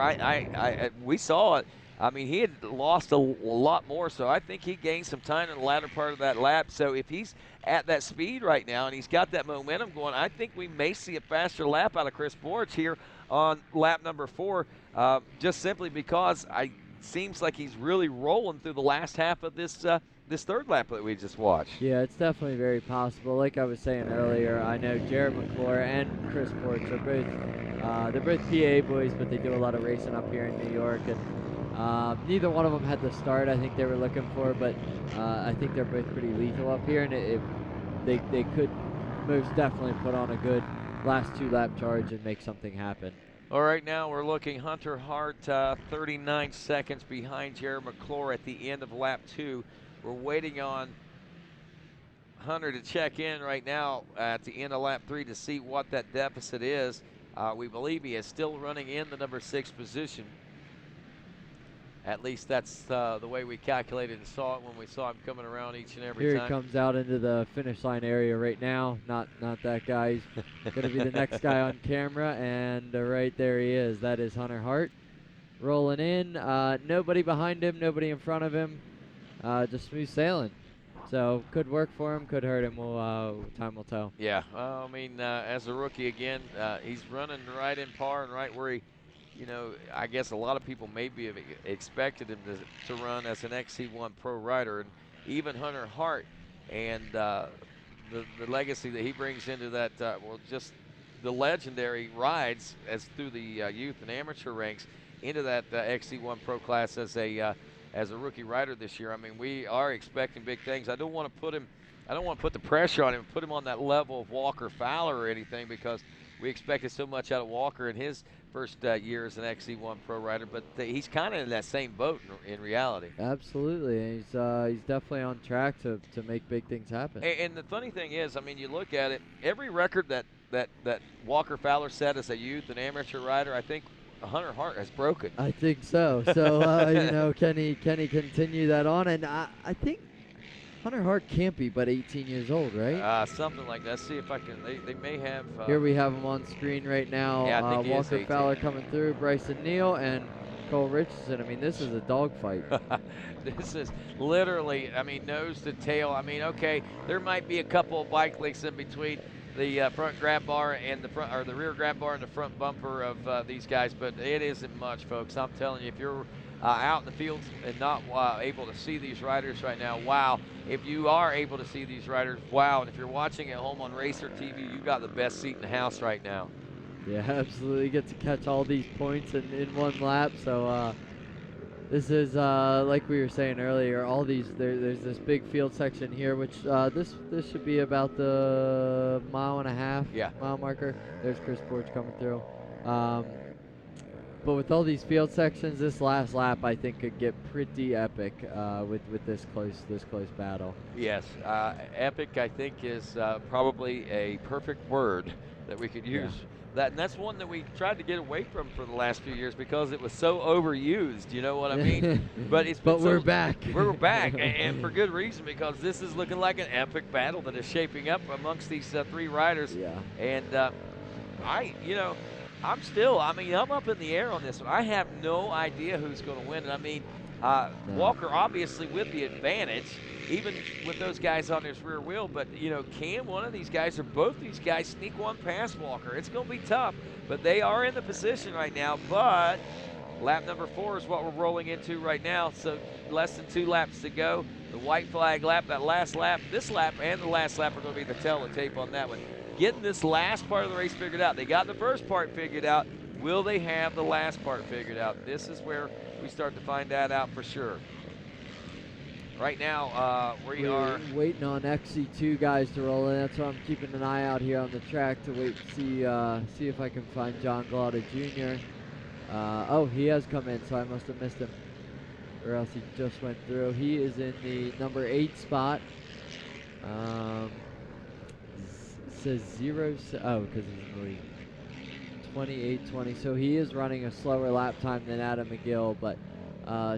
Speaker 19: We saw it. I mean, he had lost a lot more, so I think he gained some time in the latter part of that lap. So if he's at that speed right now and he's got that momentum going, I think we may see a faster lap out of Chris Borch here on lap number 4, just simply because it seems like he's really rolling through the last half of this third lap that we just watched.
Speaker 20: Yeah, it's definitely very possible. Like I was saying earlier, I know Jared McClure and Chris Borch are both They're both PA boys, but they do a lot of racing up here in New York. And neither one of them had the start I think they were looking for, but I think they're both pretty lethal up here, and they could most definitely put on a good last 2-lap charge and make something happen.
Speaker 19: All right, now we're looking Hunter Hart 39 seconds behind Jared McClure at the end of lap 2. We're waiting on Hunter to check in right now at the end of lap 3 to see what that deficit is. We believe he is still running in the number 6 position. At least that's the way we calculated and saw it when we saw him coming around each and every time.
Speaker 20: Here he comes out into the finish line area right now. Not that guy. He's going to be the next guy on camera, and right there he is. That is Hunter Hart rolling in. Nobody behind him, nobody in front of him. Just smooth sailing. So could work for him, could hurt him. Time will tell.
Speaker 19: Yeah, I mean, as a rookie again, he's running right in par and right where he, I guess a lot of people maybe have expected him to run as an XC1 Pro rider, and even Hunter Hart and the legacy that he brings into that, just the legendary rides as through the youth and amateur ranks into that XC1 Pro class as a rookie rider this year. I mean, we are expecting big things. I don't want to put the pressure on him and put him on that level of Walker Fowler or anything, because we expected so much out of Walker in his first year as an XC1 Pro rider, but he's kind of in that same boat in reality.
Speaker 20: Absolutely. He's definitely on track to make big things happen.
Speaker 19: And the funny thing is, I mean, you look at it, every record that Walker Fowler set as a youth and amateur rider, I think Hunter Hart has broken.
Speaker 20: I think so. So, can he continue that on? And I think Hunter Hart can't be but 18 years old, right?
Speaker 19: Something like that. Let's see if I can. They may have.
Speaker 20: Here we have him on screen right now.
Speaker 19: Yeah, I think
Speaker 20: Walker Fowler coming through, Bryson Neal, and Cole Richardson. I mean, this is a dogfight.
Speaker 19: This is literally, I mean, nose to tail. I mean, okay, there might be a couple of bike links in between the front grab bar and the rear grab bar and the front bumper of these guys, but it isn't much, folks. I'm telling you, if you're out in the fields and not able to see these riders right now, wow. If you are able to see these riders, wow. And if you're watching at home on Racer TV, you've got the best seat in the house right now.
Speaker 20: Yeah, absolutely. You get to catch all these points in one lap. So this is, like we were saying earlier, all these, there's this big field section here, which this should be about the 1.5 mile marker. There's Chris Porch coming through. But with all these field sections, this last lap I think could get pretty epic with this close battle.
Speaker 19: Yes, epic I think is probably a perfect word that we could use. Yeah. And that's one that we tried to get away from for the last few years because it was so overused. You know what I mean? But
Speaker 20: we're back.
Speaker 19: We're back, and for good reason, because this is looking like an epic battle that is shaping up amongst these 3 riders.
Speaker 20: Yeah.
Speaker 19: And I'm up in the air on this one. I have no idea who's going to win. And I mean, Walker obviously with the advantage, even with those guys on his rear wheel. But, can one of these guys or both these guys sneak one past Walker? It's going to be tough. But they are in the position right now. But lap number 4 is what we're rolling into right now. So less than 2 laps to go. The white flag lap, that last lap, this lap and the last lap are going to be the tape on that one. Getting this last part of the race figured out. They got the first part figured out. Will they have the last part figured out? This is where we start to find that out for sure. Right now, we're
Speaker 20: waiting on XC2 guys to roll in. That's why I'm keeping an eye out here on the track to wait and see if I can find John Glauda Jr. Oh, he has come in, so I must have missed him, or else he just went through. He is in the number 8 spot. Says 0, because he's in the lead. 28:20, so he is running a slower lap time than Adam McGill, but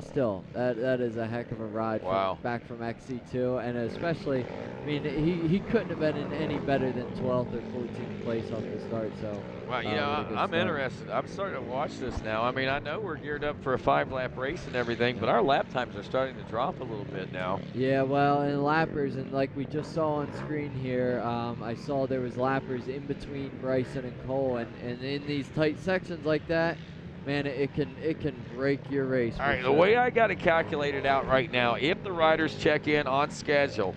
Speaker 20: still, that is a heck of a ride.
Speaker 19: Wow.
Speaker 20: Back from XC2, and especially, I mean, he couldn't have been in any better than 12th or 14th place off the start. So,
Speaker 19: well, I'm interested. I'm starting to watch this now. I mean, I know we're geared up for a 5-lap race and everything, but our lap times are starting to drop a little bit now.
Speaker 20: Yeah, well, and lappers, and like we just saw on screen here, I saw there was lappers in between Bryson and Cole, and in these tight sections like that, man, it can break your race.
Speaker 19: All right, the way I got it calculated out right now, if the riders check in on schedule,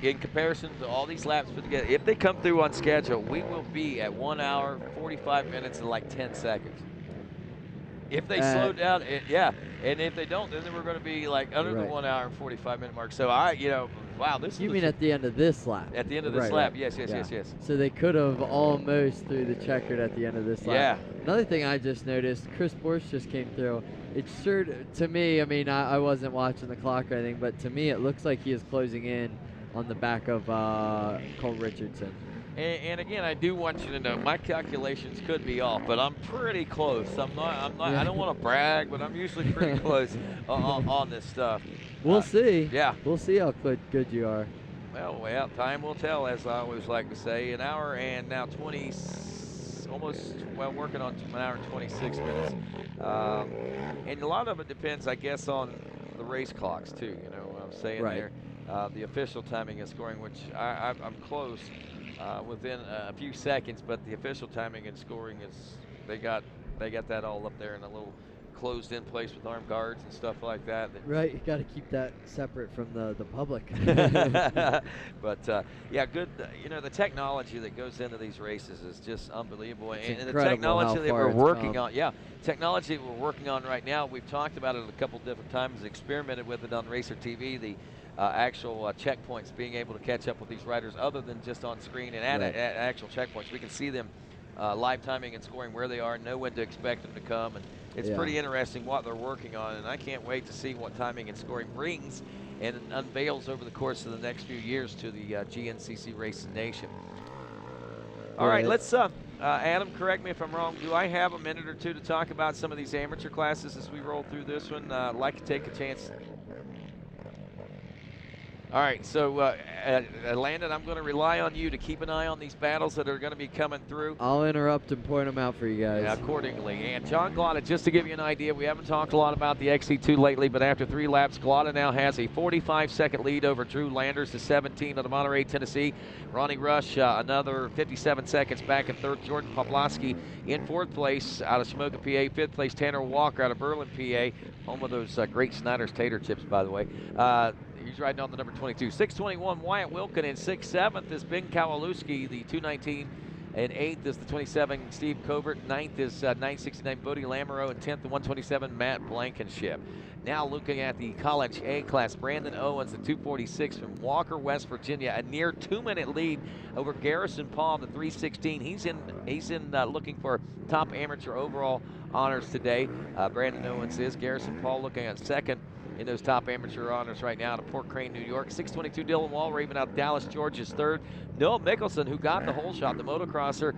Speaker 19: in comparison to all these laps put together, if they come through on schedule, we will be at 1 hour, 45 minutes, and like 10 seconds. If they slow down, and if they don't, then we're going to be like under the 1 hour and 45 minute mark. So wow, this.
Speaker 20: You mean at the end of this lap?
Speaker 19: At the end of this lap, yes.
Speaker 20: So they could have almost threw the checkered at the end of this lap.
Speaker 19: Yeah.
Speaker 20: Another thing I just noticed, Chris Borch just came through. It sure, to me, I mean, I wasn't watching the clock or anything, but to me it looks like he is closing in on the back of Cole Richardson.
Speaker 19: And again, I do want you to know my calculations could be off, but I'm pretty close. I'm not. I don't want to brag, but I'm usually pretty close on this stuff.
Speaker 20: We'll see.
Speaker 19: Yeah.
Speaker 20: We'll see how good you are.
Speaker 19: Well, time will tell, as I always like to say. An hour and now 20, working on an hour and 26 minutes. And a lot of it depends, I guess, on the race clocks too. You know what I'm saying there. The official timing and scoring, which I'm close. Within a few seconds, but the official timing and scoring is they got that all up there in a little closed-in place with armed guards and stuff like that.
Speaker 20: Right, you got to keep that separate from the public.
Speaker 19: But yeah, good. The technology that goes into these races is just unbelievable, and the technology that we're working on. Yeah, technology we're working on right now. We've talked about it a couple different times, experimented with it on Racer TV. The actual checkpoints, being able to catch up with these riders other than just on screen and at actual checkpoints. We can see them live timing and scoring where they are, know when to expect them to come, and it's pretty interesting what they're working on, and I can't wait to see what timing and scoring brings and unveils over the course of the next few years to the GNCC Racing Nation. All right, let's Adam, correct me if I'm wrong. Do I have a minute or two to talk about some of these amateur classes as we roll through this one? I'd like to take a chance. All right, so Landon, I'm going to rely on you to keep an eye on these battles that are going to be coming through.
Speaker 20: I'll interrupt and point them out for you guys.
Speaker 19: Accordingly. And John Glotta, just to give you an idea, we haven't talked a lot about the XC2 lately, but after 3 laps, Glotta now has a 45-second lead over Drew Landers, the 17 out of Monterey, Tennessee. Ronnie Rush, another 57 seconds back in third. Jordan Poplawski in fourth place out of Shamokin, PA. Fifth place, Tanner Walker out of Berlin, PA. Home of those great Snyder's tater chips, by the way. He's riding on the number 22. 621, Wyatt Wilkin in 6th. 7th is Ben Kowalewski, the 219. And 8th is the 27, Steve Covert. 9th is 969, Bodie Lamoureux. And 10th, the 127, Matt Blankenship. Now looking at the College A class, Brandon Owens, the 246 from Walker, West Virginia. A near 2-minute lead over Garrison Paul, the 316. He's in looking for top amateur overall honors today. Brandon Owens is. Garrison Paul looking at second in those top amateur honors right now out of Port Crane, New York. 622, Dylan Walraven out of Dallas, Georgia is third. Noah Mickelson, who got the Holeshot, the motocrosser,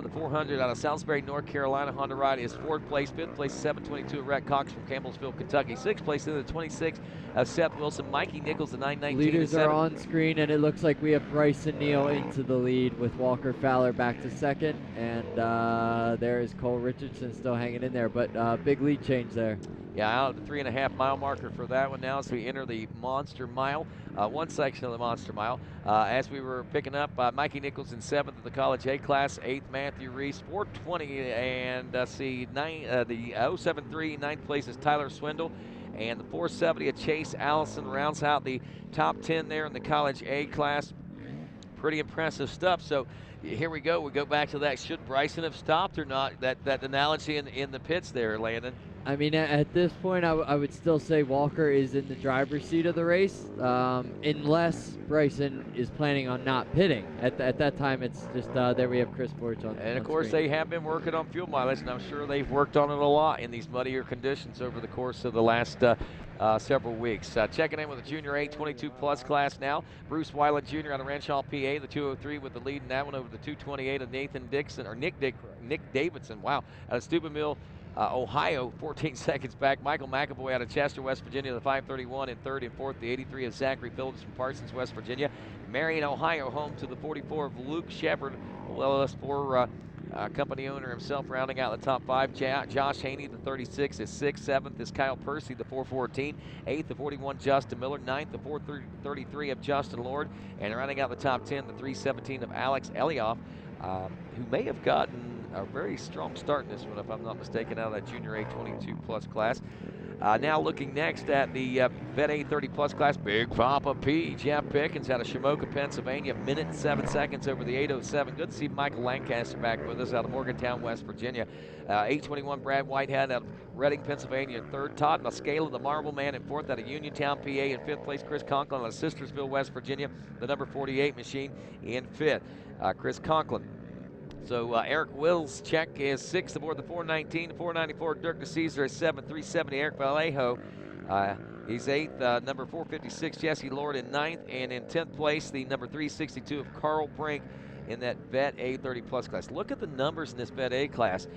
Speaker 19: the 400 out of Salisbury, North Carolina, Honda ride, is 4th place. 5th place, 722, Rhett Cox from Campbellsville, Kentucky. 6th place in the 26 of Seth Wilson. Mikey Nichols, the 919.
Speaker 20: Leaders are on screen, and it looks like we have Bryson Neal into the lead with Walker Fowler back to second. And there is Cole Richardson still hanging in there, but big lead change there.
Speaker 19: Yeah, out of the 3.5 mile marker for that one now as we enter the Monster Mile, one section of the Monster Mile. As we were picking up, Mikey Nichols in 7th of the College A class, 8th Matthew Reese, 420, and the 073, 9th place is Tyler Swindle, and the 470 of Chase Allison rounds out the top 10 there in the College A class. Pretty impressive stuff. So here we go. We go back to that. Should Bryson have stopped or not? That analogy in the pits there, Landon.
Speaker 20: I mean, at this point, I would still say Walker is in the driver's seat of the race, unless Bryson is planning on not pitting. At that time, it's just there we have Chris Borch on.
Speaker 19: And of course,
Speaker 20: screen.
Speaker 19: they have been working on fuel mileage, and I'm sure they've worked on it a lot in these muddier conditions over the course of the last several weeks. Checking in with the Junior A 22+ class now. Bruce Weiland Jr. out of Ranchal, PA, the 203 with the lead in that one over the 228 of Nathan Dixon, or Nick Davidson, wow, out of Steubenville, Ohio, 14 seconds back. Michael McAvoy out of Chester, West Virginia, the 531 in third and fourth. The 83 of Zachary Phillips from Parsons, West Virginia. Marion, Ohio, home to the 44 of Luke Shepard, LS4 company owner himself, rounding out the top 5. Josh Haney, the 36, is 6th. 7th is Kyle Percy, the 414. 8th, the 41, Justin Miller. 9th, the 433 of Justin Lord. And rounding out the top 10, the 317 of Alex Elioff, who may have gotten a very strong start in this one, if I'm not mistaken, out of that Junior A 22+ class. Now looking next at the Vet A 30 Plus class, Big Papa P. Jeff Pickens out of Shamoka, Pennsylvania, minute and 7 seconds over the 8:07. Good to see Michael Lancaster back with us out of Morgantown, West Virginia. 8:21, Brad Whitehead out of Reading, Pennsylvania in third. Todd Muscala, the Marble Man, in fourth out of Uniontown, PA in fifth place. Chris Conklin out of Sistersville, West Virginia, the number 48 machine in fifth. Chris Conklin. So Eric Wilczek is sixth aboard the 419. The 494, Dirk DeCesar is seventh. 370, Eric Vallejo. He's eighth. Number 456, Jesse Lord in ninth. And in 10th place, the number 362 of Carl Brink in that Vet A 30 Plus class. Look at the numbers in this Vet A class.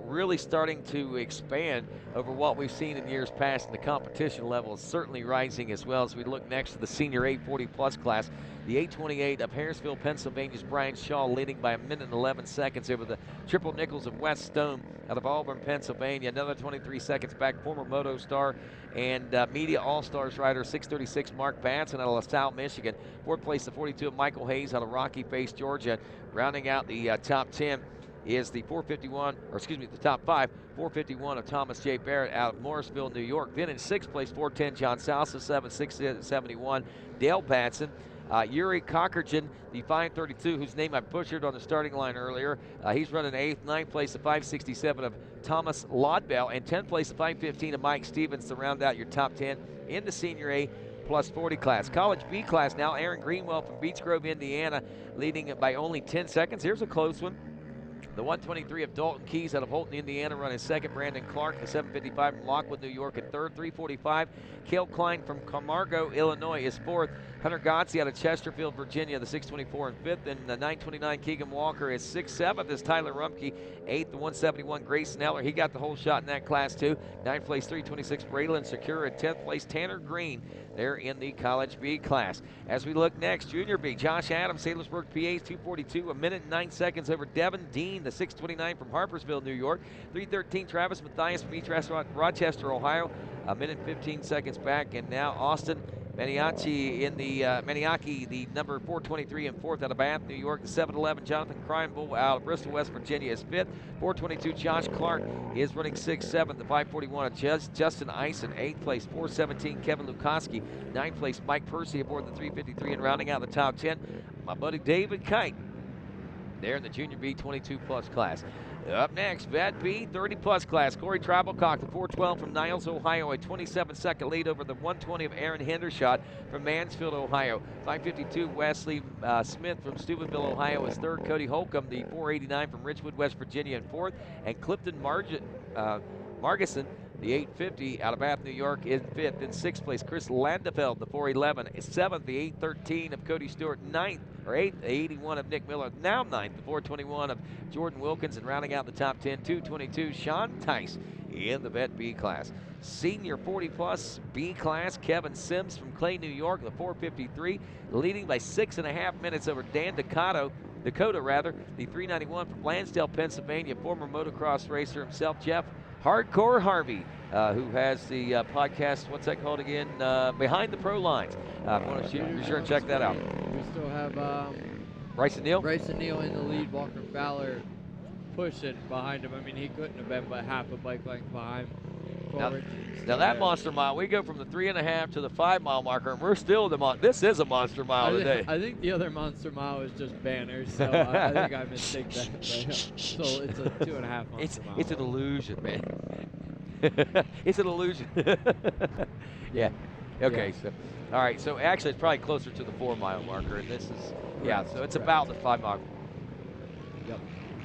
Speaker 19: Really starting to expand over what we've seen in years past, and the competition level is certainly rising as well as we look next to the Senior 840 Plus class. The 828 of Harrisville, Pennsylvania's Brian Shaw leading by a minute and 11 seconds over the Triple Nickels of West Stone out of Auburn, Pennsylvania. Another 23 seconds back, former Moto star and Media All-Stars rider 636 Mark Batson out of LaSalle, Michigan. Fourth place, the 42 of Michael Hayes out of Rocky Face, Georgia. Rounding out the top 10 is the 451, or excuse me, the top 5, 451 of Thomas J. Barrett out of Morrisville, New York. Then in 6th place, 410, John Salsa, 671, Dale Batson. Yuri Kokerjan, the 532, whose name I butchered on the starting line earlier. He's running 8th, 9th place, the 567 of Thomas Lodbell, and 10th place, the 515 of Mike Stevens to round out your top 10 in the Senior A plus 40 class. College B class now, Aaron Greenwell from Beech Grove, Indiana, leading it by only 10 seconds. Here's a close one. The 123 of Dalton Keys out of Holton, Indiana, running second. Brandon Clark, the 755 from Lockwood, New York, in third. 345. Cale Klein from Camargo, Illinois, is fourth. Hunter Gotze out of Chesterfield, Virginia, the 624 in fifth. And the 929 Keegan Walker is sixth. Seventh is Tyler Rumpke. Eighth, the 171 Grayson Eller. He got the whole shot in that class too. Ninth place, 326 Braylon Secure. And 10th place, Tanner Green. There in the College B class. As we look next, Junior B, Josh Adams, Salisbury, PA's 242, a minute and 9 seconds over Devin Dean, the 629 from Harpersville, New York. 313 Travis Mathias from East Restaurant, Rochester, Ohio, a minute 15 seconds back. And now Austin Maniaci in the Maniaki, the number 423 and fourth out of Bath, New York. The 711 Jonathan Kreinbull out of Bristol, West Virginia, is fifth. 422 Josh Clark is running 6th, 7th. The 541 of Justin Eisen, 8th place. 417 Kevin Lukoski, 9th place. Mike Percy aboard the 353, and rounding out the top 10, my buddy David Kite there in the Junior B 22 plus class. Up next, Vet B 30 plus class. Corey Travelcock, the 412 from Niles, Ohio, a 27-second lead over the 120 of Aaron Hendershot from Mansfield, Ohio. 552 Wesley Smith from Steubenville, Ohio, is third. Cody Holcomb, the 489 from Richwood, West Virginia, in fourth. And Clifton Margison, the 850 out of Bath, New York, in fifth. In sixth place, Chris Landefeld, the 411, is seventh. The 813 of Cody Stewart, ninth, or eighth. The 81 of Nick Miller, now ninth. The 421 of Jordan Wilkins, and rounding out the top 10, 222, Sean Tice in the Vet B class. Senior 40 plus B class, Kevin Sims from Clay, New York, the 453, leading by 6.5 minutes over Dan Dakota, the 391 from Lansdale, Pennsylvania, former motocross racer himself, Jeff Hardcore Harvey, who has the podcast, what's that called again? Behind the Pro Lines. Be sure and check that out.
Speaker 20: We still have
Speaker 19: Bryson Neal?
Speaker 20: Bryson Neal in the lead, Walker Fowler pushing behind him. I mean, he couldn't have been but half a bike length behind.
Speaker 19: Now that monster mile, we go from the 3.5 to the 5 mile marker, and we're still this is a monster mile today.
Speaker 20: I think the other monster mile is just banners, so I think I mistake that. So it's a 2.5 monster mile.
Speaker 19: It's an illusion, man. It's an illusion. Yeah. Okay. Yeah. So, all right. So actually, it's probably closer to the 4 mile marker, and this is So it's about the 5 mile.
Speaker 20: Yep.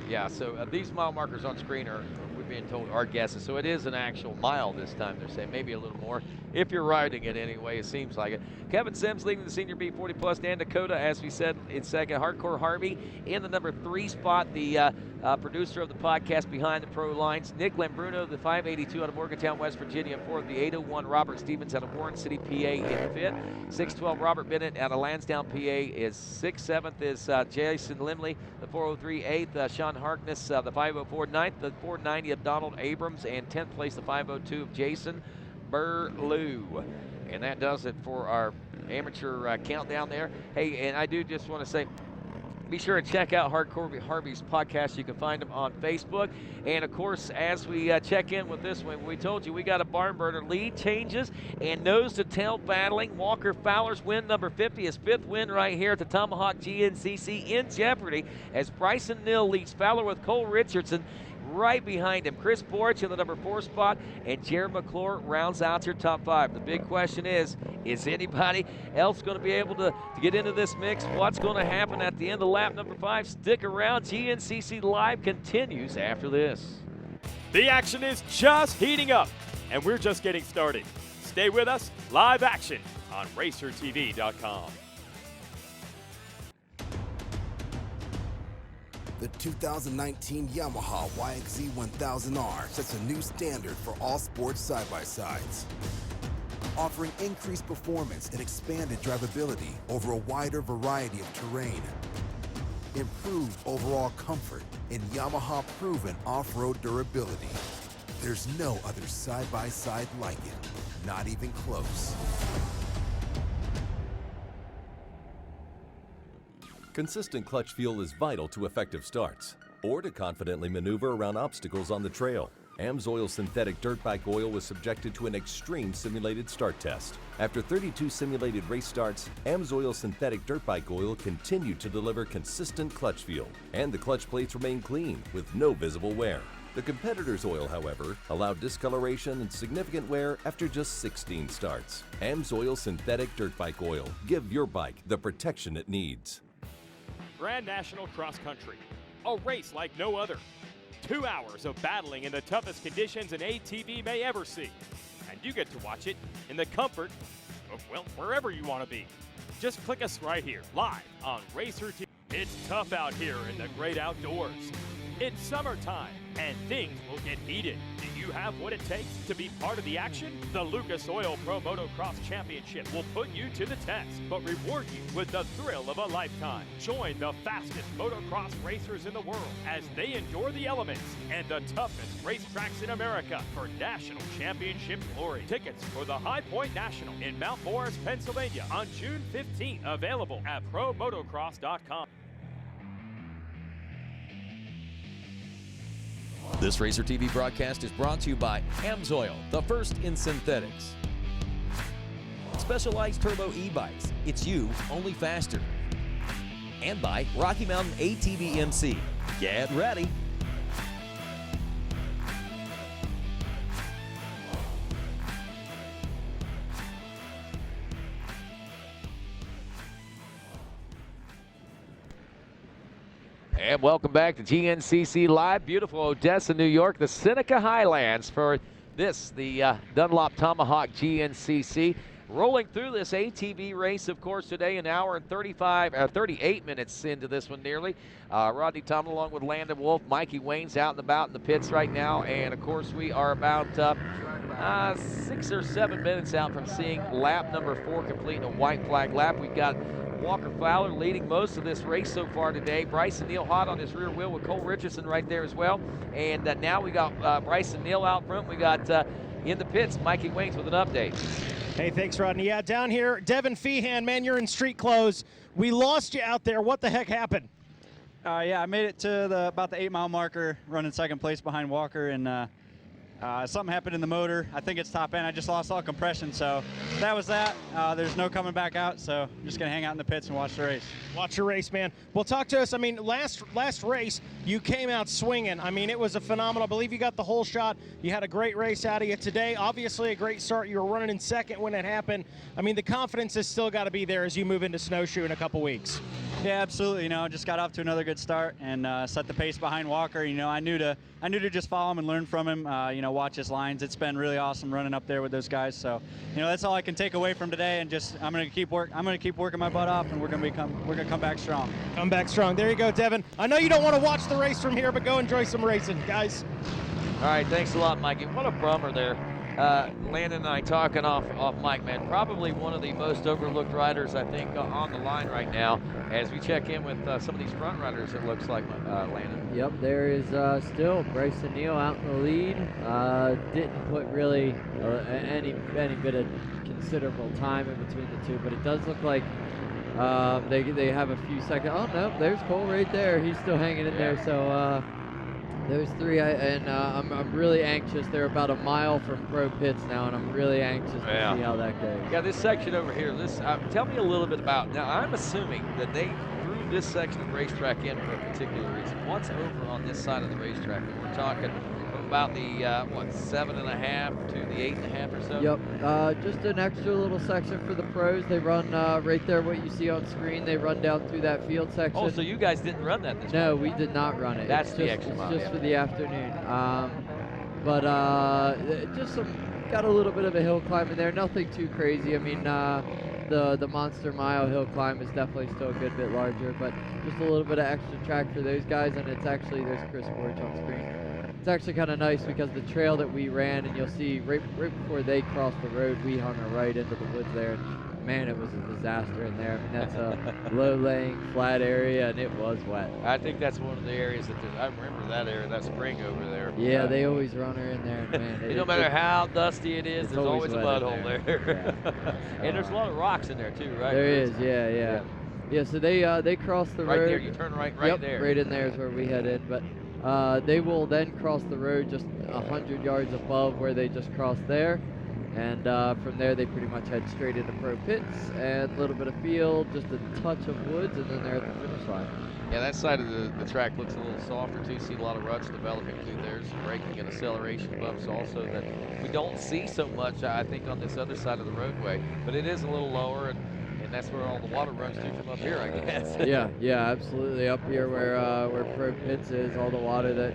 Speaker 19: Yeah. So these mile markers on screen are, we're being told, our guesses. So it is an actual mile this time. They're saying maybe a little more. If you're riding it anyway, it seems like it. Kevin Sims leading the Senior B 40 plus. Dan Dakota, as we said, in second. Hardcore Harvey in the number 3 spot. The producer of the podcast Behind the Pro Lines. Nick Lambruno, the 582 out of Morgantown, West Virginia, fourth. The 801 Robert Stevens out of Warren City, PA, in fifth. 612 Robert Bennett out of Lansdowne, PA, is sixth. Seventh is Jason Limley, the 403. Eighth, Sean Harkness, the 504. Ninth, the 490 of Donald Abrams, and 10th place, the 502 of Jason Burlew. And that does it for our amateur countdown there. Hey, and I do just want to say, Be sure to check out Hardcore Harvey's podcast. You can find him on Facebook. And, of course, as we check in with this one, we told you we got a barn burner. Lead changes and nose-to-tail battling. Walker Fowler's win, number 50, his 5th win right here at the Tomahawk GNCC in jeopardy as Bryson Neal leads Fowler with Cole Richardson right behind him. Chris Borch in the number 4 spot, and Jared McClure rounds out your top 5. The big question is anybody else going to be able to get into this mix? What's going to happen at the end of lap number 5? Stick around. GNCC Live continues after this.
Speaker 1: The action is just heating up, and we're just getting started. Stay with us. Live action on RacerTV.com.
Speaker 12: The 2019 Yamaha YXZ 1000R sets a new standard for all sports side-by-sides. Offering increased performance and expanded drivability over a wider variety of terrain. Improved overall comfort and Yamaha-proven off-road durability. There's no other side-by-side like it, not even close.
Speaker 9: Consistent clutch feel is vital to effective starts or to confidently maneuver around obstacles on the trail. AMSOIL synthetic dirt bike oil was subjected to an extreme simulated start test. After 32 simulated race starts, AMSOIL synthetic dirt bike oil continued to deliver consistent clutch feel, and the clutch plates remained clean with no visible wear. The competitor's oil, however, allowed discoloration and significant wear after just 16 starts. AMSOIL synthetic dirt bike oil. Give your bike the protection it needs.
Speaker 1: Grand National Cross Country, a race like no other. 2 hours of battling in the toughest conditions an ATV may ever see. And you get to watch it in the comfort of, well, wherever you want to be. Just click us right here, live on Racer TV. It's tough out here in the great outdoors. It's summertime, and things will get heated. Do you have what it takes to be part of the action? The Lucas Oil Pro Motocross Championship will put you to the test, but reward you with the thrill of a lifetime. Join the fastest motocross racers in the world as they endure the elements and the toughest racetracks in America for national championship glory. Tickets for the High Point National in Mount Morris, Pennsylvania on June 15th. Available at promotocross.com.
Speaker 3: This Racer TV broadcast is brought to you by AMSOIL, the first in synthetics. Specialized Turbo e-bikes, it's you, only faster. And by Rocky Mountain ATV MC. Get ready.
Speaker 19: And welcome back to GNCC Live, beautiful Odessa, New York, the Seneca Highlands for this, the Dunlop Tomahawk GNCC. Rolling through this ATV race, of course, today, an hour and 38 minutes into this one nearly. Rodney Tomlin along with Landon Wolfe. Mikey Wayne's out and about in the pits right now. And, of course, we are about 6 or 7 minutes out from seeing lap number 4 complete in a white flag lap. We've got Walker Fowler leading most of this race so far today. Bryson Neal hot on his rear wheel with Cole Richardson right there as well. And now we got Bryson Neal out front. We got in the pits, Mikey Waynes with an update.
Speaker 6: Hey, thanks, Rodney. Yeah, down here, Devin Feehan, man, you're in street clothes. We lost you out there. What the heck happened?
Speaker 16: Yeah, I made it to about the 8-mile marker, running second place behind Walker, and something happened in the motor. I think it's top end. I just lost all compression, so that was that. There's no coming back out, so I'm just going to hang out in the pits and watch the race.
Speaker 6: Watch your race, man. Well, talk to us. I mean, last race, you came out swinging. I mean, it was a phenomenal. I believe you got the whole shot. You had a great race out of you today. Obviously, a great start. You were running in second when it happened. I mean, the confidence has still got to be there as you move into snowshoe in a couple weeks.
Speaker 16: Yeah, absolutely. You know, just got off to another good start and set the pace behind Walker. You know, I knew to just follow him and learn from him. You know, watch his lines. It's been really awesome running up there with those guys. So, you know, that's all I can take away from today. And just I'm gonna keep working my butt off, and we're gonna come back strong.
Speaker 6: Come back strong. There you go, Devin. I know you don't want to watch the race from here, but go enjoy some racing, guys.
Speaker 19: All right, thanks a lot, Mikey. What a bummer there. Landon and I talking off mic, man. Probably one of the most overlooked riders, I think, on the line right now as we check in with some of these front runners, it looks like, Landon.
Speaker 20: Yep, there is still Bryson Neal out in the lead. Didn't put really any bit of considerable time in between the two, but it does look like They have a few seconds. Oh no, there's Cole right there. He's still hanging in there. So those three, I'm really anxious. They're about a mile from pro pits now, and I'm really anxious to see how that goes.
Speaker 19: Yeah, this section over here. Tell me a little bit about. Now, I'm assuming that they threw this section of racetrack in for a particular reason. What's over on this side of the racetrack? We're talking about the 7.5 to the 8.5 or so.
Speaker 20: Yep, just an extra little section for the pros. They run right there, what you see on screen. They run down through that field section.
Speaker 19: Oh, so you guys didn't run that this
Speaker 20: No,
Speaker 19: morning?
Speaker 20: we did not run it.
Speaker 19: That's the extra mile.
Speaker 20: It's just for the afternoon. But just got a little bit of a hill climb in there. Nothing too crazy. I mean, the Monster Mile hill climb is definitely still a good bit larger, but just a little bit of extra track for those guys. And it's actually, there's Chris Borch on screen. It's actually kind of nice because the trail that we ran, and you'll see right before they crossed the road, we hung right into the woods there. And man, it was a disaster in there. I mean, that's a low-laying, flat area, and it was wet.
Speaker 19: I think that's one of the areas that I remember that area, that spring over there.
Speaker 20: Yeah, they always run her in there, and man.
Speaker 19: No matter how dusty it is, there's always a mud hole
Speaker 20: there.
Speaker 19: And there's a lot of rocks in there too, right?
Speaker 20: There is, yeah. Yeah, so they cross the road.
Speaker 19: Right there, you turn right there.
Speaker 20: Right in there is where we head in, but they will then cross the road just 100 yards above where they just crossed there. And from there, they pretty much head straight into pro pits and a little bit of field, just a touch of woods, and then they're at the finish line.
Speaker 19: Yeah, that side of the track looks a little softer too. You see a lot of ruts developing through there, some braking and acceleration bumps also that we don't see so much, I think, on this other side of the roadway. But it is a little lower, and that's where all the water runs through from up here, I guess.
Speaker 20: yeah, absolutely. Up here where pro pits is, all the water that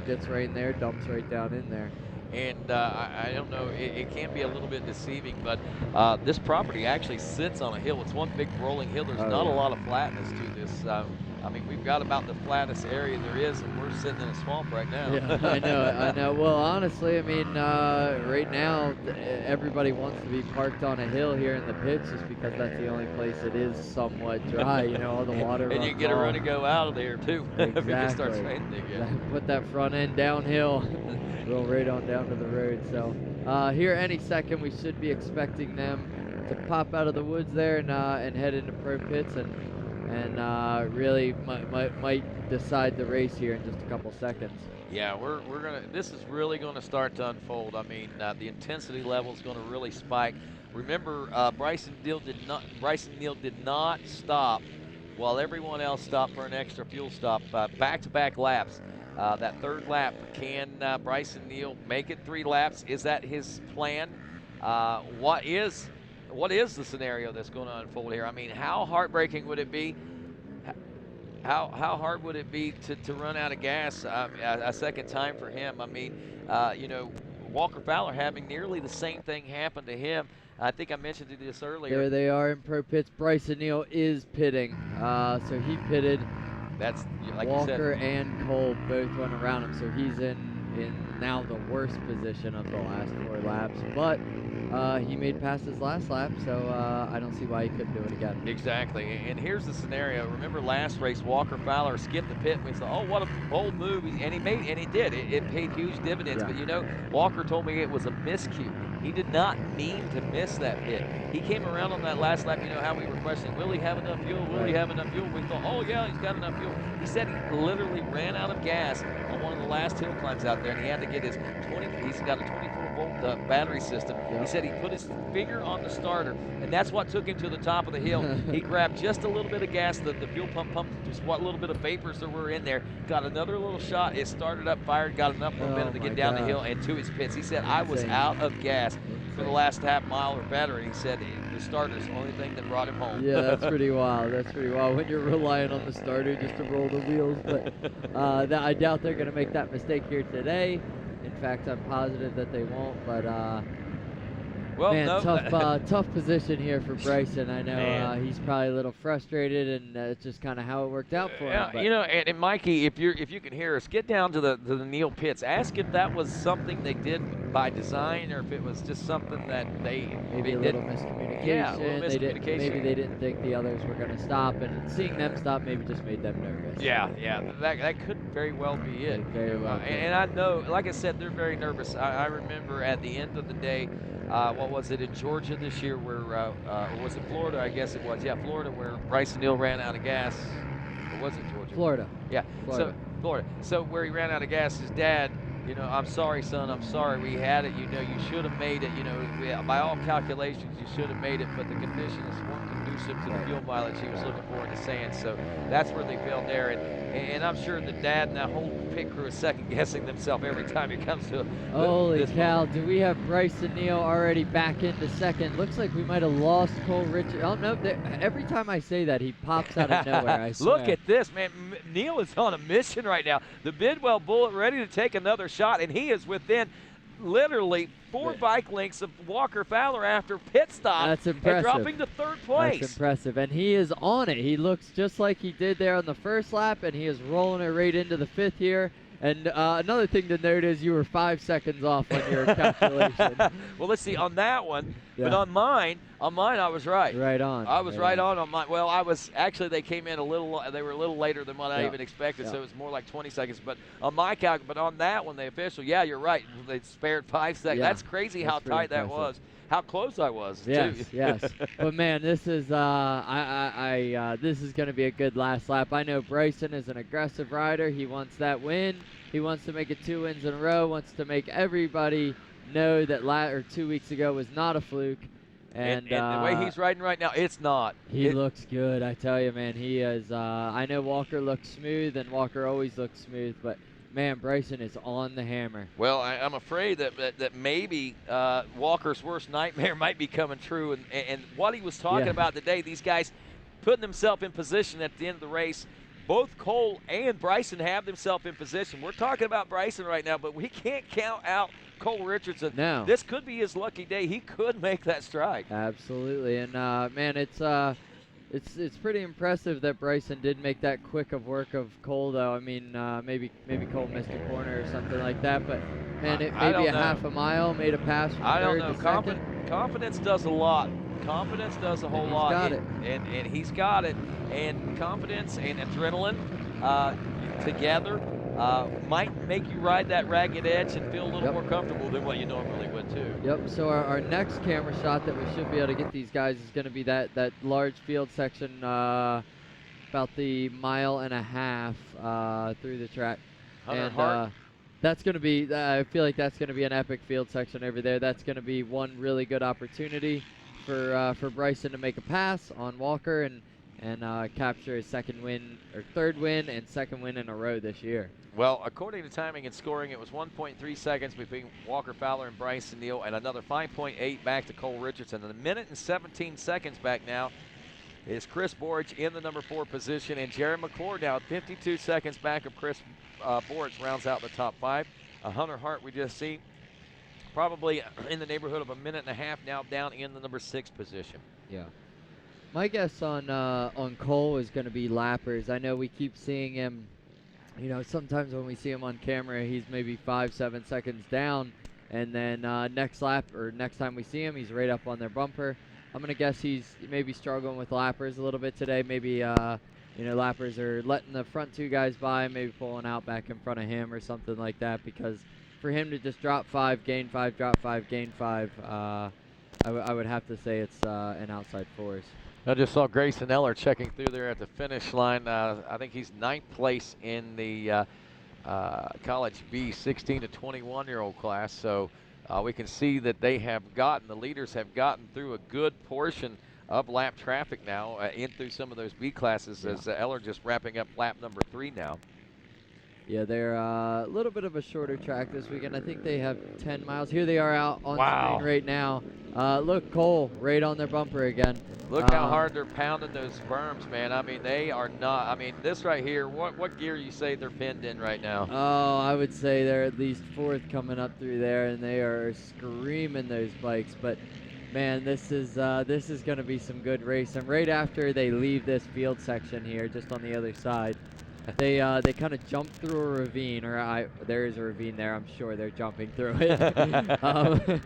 Speaker 20: gets right in there dumps right down in there.
Speaker 19: And I don't know, it can be a little bit deceiving, but this property actually sits on a hill. It's one big rolling hill. There's not a lot of flatness to this. I mean, we've got about the flattest area there is, and we're sitting in a swamp right now.
Speaker 20: Yeah, I know. Well, honestly, I mean, right now, everybody wants to be parked on a hill here in the pits just because that's the only place it is somewhat dry. You know, all the water
Speaker 19: and
Speaker 20: runs
Speaker 19: you get a
Speaker 20: off.
Speaker 19: run and go out of there, too,
Speaker 20: Exactly.
Speaker 19: if it starts raining again.
Speaker 20: Put that front end downhill, roll right on down to the road. So here any second, we should be expecting them to pop out of the woods there and head into pro pits and really might decide the race here in just a couple seconds.
Speaker 19: Yeah, this is really gonna start to unfold. I mean, the intensity level is gonna really spike. Remember, Bryson Neal did not stop while everyone else stopped for an extra fuel stop. Back-to-back laps. That third lap, can Bryson Neal make it 3 laps? Is that his plan? What is the scenario that's going to unfold here? I mean, how heartbreaking would it be? How hard would it be to run out of gas a second time for him? I mean, you know, Walker Fowler having nearly the same thing happen to him. I think I mentioned this earlier.
Speaker 20: There they are in pro pits. Bryson Neal is pitting, so he pitted.
Speaker 19: That's like
Speaker 20: Walker
Speaker 19: you said.
Speaker 20: and Cole both went around him, so he's in now the worst position of the last 4 laps. But he made past his last lap, so I don't see why he couldn't do it again.
Speaker 19: Exactly, and here's the scenario. Remember last race, Walker Fowler skipped the pit. We thought, oh, what a bold move, and he did. It paid huge dividends.
Speaker 20: Yeah.
Speaker 19: But you know, Walker told me it was a miscue. He did not mean to miss that pit. He came around on that last lap. You know how we were questioning, will he have enough fuel? Will he have enough fuel? We thought, oh yeah, he's got enough fuel. He said he literally ran out of gas on one of the last hill climbs out there, and he had to get his he's got a 24-volt battery system.
Speaker 20: Yep.
Speaker 19: He said he put his finger on the starter, and that's what took him to the top of the hill. He grabbed just a little bit of gas, the fuel pump pumped just what little bit of vapors there were in there, got another little shot, it started up, fired, got enough momentum to get down the hill and to his pits. He said, I was out of gas for the last half mile or better, and he said the starter's the only thing that brought him home.
Speaker 20: Yeah, that's pretty wild. That's pretty wild when you're relying on the starter just to roll the wheels. But I doubt they're going to make that mistake here today. In fact, I'm positive that they won't. But
Speaker 19: well,
Speaker 20: man,
Speaker 19: no.
Speaker 20: tough position here for Bryson. I know he's probably a little frustrated, and it's just kind of how it worked out for him. But
Speaker 19: You know, and Mikey, if you can hear us, get down to the Neal pits. Ask if that was something they did by design, or if it was just something that
Speaker 20: maybe a little miscommunication.
Speaker 19: Yeah, a little miscommunication.
Speaker 20: Maybe they didn't think the others were going to stop, and seeing them stop maybe just made them nervous.
Speaker 19: Yeah, that could very well be it.
Speaker 20: Very well.
Speaker 19: And I know, like I said, they're very nervous. I remember at the end of the day, what was it, in Georgia this year where, or was it Florida? I guess it was. Yeah, Florida, where Bryson Neal ran out of gas. Or was it Georgia?
Speaker 20: Florida.
Speaker 19: Yeah,
Speaker 20: Florida.
Speaker 19: So Florida. So where he ran out of gas, his dad, I'm sorry, son, I'm sorry. We had it, you should have made it, by all calculations, you should have made it, but the conditions weren't conducive to the fuel mileage he was looking for in the sand. So that's where they failed there. And I'm sure the dad and that whole pit crew is second guessing themselves every time it comes to
Speaker 20: Holy cow,
Speaker 19: moment.
Speaker 20: do we have Bryson Neal already back into second? Looks like we might have lost Cole Richards. Oh, no, every time I say that, he pops out of nowhere, I swear.
Speaker 19: Look at this, man. Neal is on a mission right now. The Bidwell Bullet ready to take another shot, and he is within literally 4 bike lengths of Walker Fowler after pit stop.
Speaker 20: That's impressive.
Speaker 19: And dropping to 3rd place.
Speaker 20: That's impressive, and he is on it. He looks just like he did there on the first lap, and he is rolling it right into the 5th here. And another thing to note is you were 5 seconds off on your calculation.
Speaker 19: Well, let's see, on that one,
Speaker 20: Yeah.
Speaker 19: but on mine I was right.
Speaker 20: Right on.
Speaker 19: I was right on mine. Well, I was, actually they came in they were a little later than what I
Speaker 20: Yeah.
Speaker 19: even expected,
Speaker 20: Yeah.
Speaker 19: so it was more like 20 seconds. But on my but on that one, the official, yeah, you're right. They spared 5 seconds.
Speaker 20: Yeah.
Speaker 19: That's crazy
Speaker 20: That's
Speaker 19: how
Speaker 20: pretty
Speaker 19: tight that
Speaker 20: impressive.
Speaker 19: was. How close I was,
Speaker 20: Yes,
Speaker 19: too.
Speaker 20: yes. But man, this is this is going to be a good last lap. I know Bryson is an aggressive rider. He wants that win. He wants to make it 2 wins in a row. Wants to make everybody know that 2 weeks ago was not a fluke. And
Speaker 19: the way he's riding right now, it's not.
Speaker 20: He looks good, I tell you, man. He is. I know Walker looks smooth, and Walker always looks smooth, but man, Bryson is on the hammer.
Speaker 19: Well, I'm afraid that maybe Walker's worst nightmare might be coming true. And what he was talking about today, these guys putting themselves in position at the end of the race. Both Cole and Bryson have themselves in position. We're talking about Bryson right now, but we can't count out Cole Richardson.
Speaker 20: No.
Speaker 19: This could be his lucky day. He could make that strike.
Speaker 20: Absolutely, and man, it's pretty impressive that Bryson did make that quick of work of Cole, though. I mean, maybe Cole missed a corner or something like that, but man, it maybe a half a mile made a pass from
Speaker 19: I don't
Speaker 20: third
Speaker 19: know.
Speaker 20: to second.
Speaker 19: Confidence does a lot. Confidence does a whole lot.
Speaker 20: Got it.
Speaker 19: And he's got it. And confidence and adrenaline together might make you ride that ragged edge and feel a little more comfortable than what you normally would, too.
Speaker 20: Yep, so our next camera shot that we should be able to get these guys is going to be that large field section about the 1.5 miles through the track. And that's going to be, I feel like that's going to be an epic field section over there. That's going to be one really good opportunity for Bryson to make a pass on Walker and capture his third win and second win in a row this year.
Speaker 19: Well, according to timing and scoring, it was 1.3 seconds between Walker Fowler and Bryson Neal, and another 5.8 back to Cole Richardson. And a minute and 17 seconds back now is Chris Borich in the number 4 position, and Jerry McClure now 52 seconds back of Chris Borich rounds out the top 5. Hunter Hart we just see probably in the neighborhood of a minute and a half now down in the number 6 position.
Speaker 20: Yeah. My guess on Cole is going to be lappers. I know we keep seeing him, sometimes when we see him on camera, he's maybe 5-7 seconds down, and then next lap or next time we see him, he's right up on their bumper. I'm going to guess he's maybe struggling with lappers a little bit today. Maybe, lappers are letting the front 2 guys by, maybe pulling out back in front of him or something like that, because for him to just drop 5, gain 5, drop 5, gain 5, I would have to say it's an outside force.
Speaker 19: I just saw Grayson Eller checking through there at the finish line. I think he's 9th place in the College B 16 to 21-year-old class. So we can see that the leaders have gotten through a good portion of lap traffic now in through some of those B classes as Eller just wrapping up lap number 3 now.
Speaker 20: Yeah, they're a little bit of a shorter track this weekend. I think they have 10 miles. Here they are out on screen right now. Look, Cole right on their bumper again.
Speaker 19: Look how hard they're pounding those berms, man. I mean, they are not. I mean, this right here, what gear you say they're pinned in right now?
Speaker 20: Oh, I would say they're at least 4th coming up through there, and they are screaming those bikes. But, man, this is going to be some good racing. Right after they leave this field section here, just on the other side, they kind of jump through a ravine, there is a ravine there. I'm sure they're jumping through it.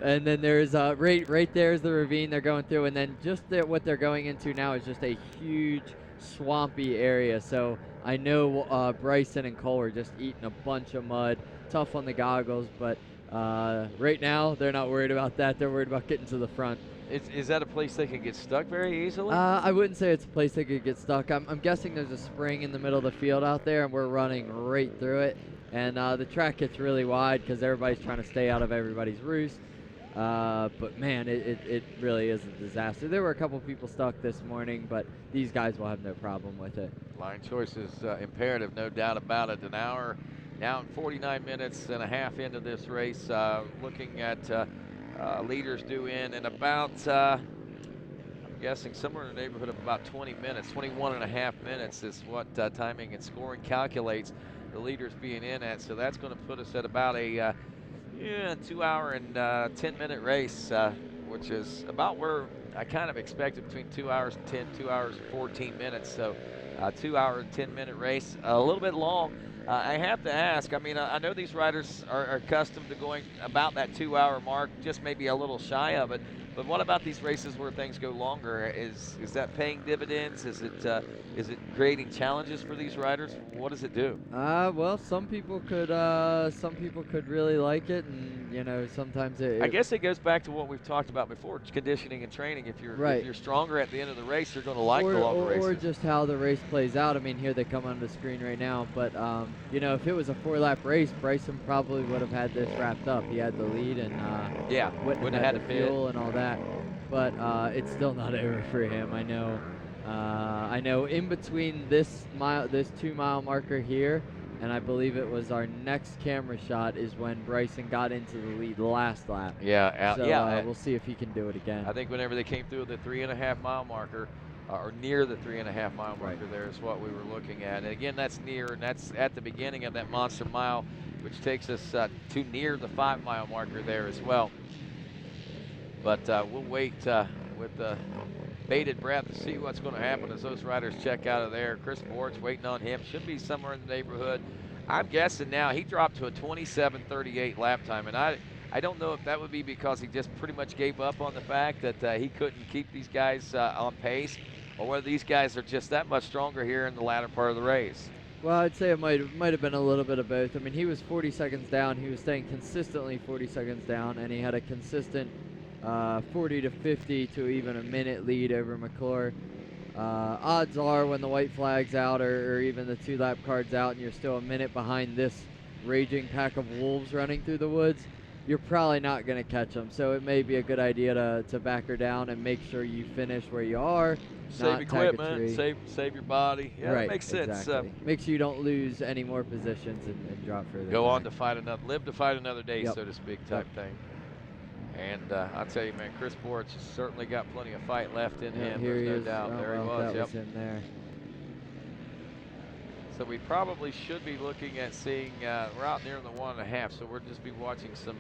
Speaker 20: And then there's right there's the ravine they're going through, and then just what they're going into now is just a huge swampy area. So I know Bryson and Cole are just eating a bunch of mud. Tough on the goggles, but Right now, they're not worried about that. They're worried about getting to the front.
Speaker 19: Is that a place they can get stuck very easily?
Speaker 20: I wouldn't say it's a place they could get stuck. I'm guessing there's a spring in the middle of the field out there, and we're running right through it. And the track gets really wide because everybody's trying to stay out of everybody's roost. But man, it really is a disaster. There were a couple people stuck this morning, but these guys will have no problem with it.
Speaker 19: Line choice is imperative, no doubt about it. An hour, now 49 minutes and a half into this race, looking at leaders due in about, I'm guessing somewhere in the neighborhood of about 20 minutes. 21 and a half minutes is what timing and scoring calculates the leaders being in at. So that's going to put us at about a 2 hour and 10-minute race, which is about where I kind of expected, between 2 hours and 10, 2 hours and 14 minutes. So 2 hour and 10-minute race, a little bit long. I have to ask, I mean, I know these riders are accustomed to going about that 2 hour mark, just maybe a little shy of it. But what about these races where things go longer? Is that paying dividends? Is it creating challenges for these riders? What does it do?
Speaker 20: Well, some people could really like it, and sometimes
Speaker 19: I guess it goes back to what we've talked about before: conditioning and training. If you're stronger at the end of the race, you're going to like the longer races.
Speaker 20: Or just how the race plays out. I mean, here they come on the screen right now, but if it was a 4-lap race, Bryson probably would have had this wrapped up. He had the lead, and wouldn't have had the fuel and all that. But it's still not over for him. I know in between this 2 mile marker here, and I believe it was our next camera shot, is when Bryson got into the lead last lap. We'll see if he can do it again.
Speaker 19: I think whenever they came through the 3.5 mile marker, or near the 3.5 mile marker, there is what we were looking at. And again, that's near, and that's at the beginning of that monster mile, which takes us to near the 5 mile marker there as well. But we'll wait with bated breath to see what's going to happen as those riders check out of there. Chris Bort's waiting on him. Should be somewhere in the neighborhood. I'm guessing now he dropped to a 27:38 lap time, and I don't know if that would be because he just pretty much gave up on the fact that he couldn't keep these guys on pace, or whether these guys are just that much stronger here in the latter part of the race.
Speaker 20: Well, I'd say it might have been a little bit of both. I mean, he was 40 seconds down. He was staying consistently 40 seconds down, and he had a consistent 40 to 50 to even a minute lead over McClure. Odds are when the white flag's out, or even the 2-lap card's out, and you're still a minute behind this raging pack of wolves running through the woods, you're probably not going to catch them. So it may be a good idea to back her down and make sure you finish where you are.
Speaker 19: Save equipment, save your body. Yeah,
Speaker 20: right,
Speaker 19: that makes sense.
Speaker 20: Exactly. Make sure you don't lose any more positions and drop further.
Speaker 19: Go on to fight live to fight another day, so to speak, type thing. And I'll tell you, man, Chris Bort's certainly got plenty of fight left in him. There's no doubt.
Speaker 20: Oh,
Speaker 19: there he
Speaker 20: well,
Speaker 19: was.
Speaker 20: that was him there.
Speaker 19: So we probably should be looking at seeing, we're out near the 1.5, so we'll just be watching some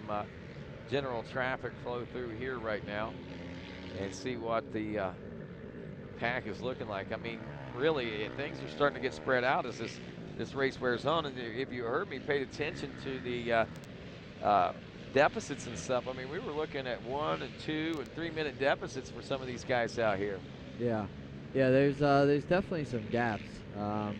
Speaker 19: general traffic flow through here right now and see what the pack is looking like. I mean, really, things are starting to get spread out as this race wears on. And if you heard me, paid attention to the deficits and stuff. I mean, we were looking at 1 and 2 and 3 minute deficits for some of these guys out here.
Speaker 20: Yeah, there's definitely some gaps. I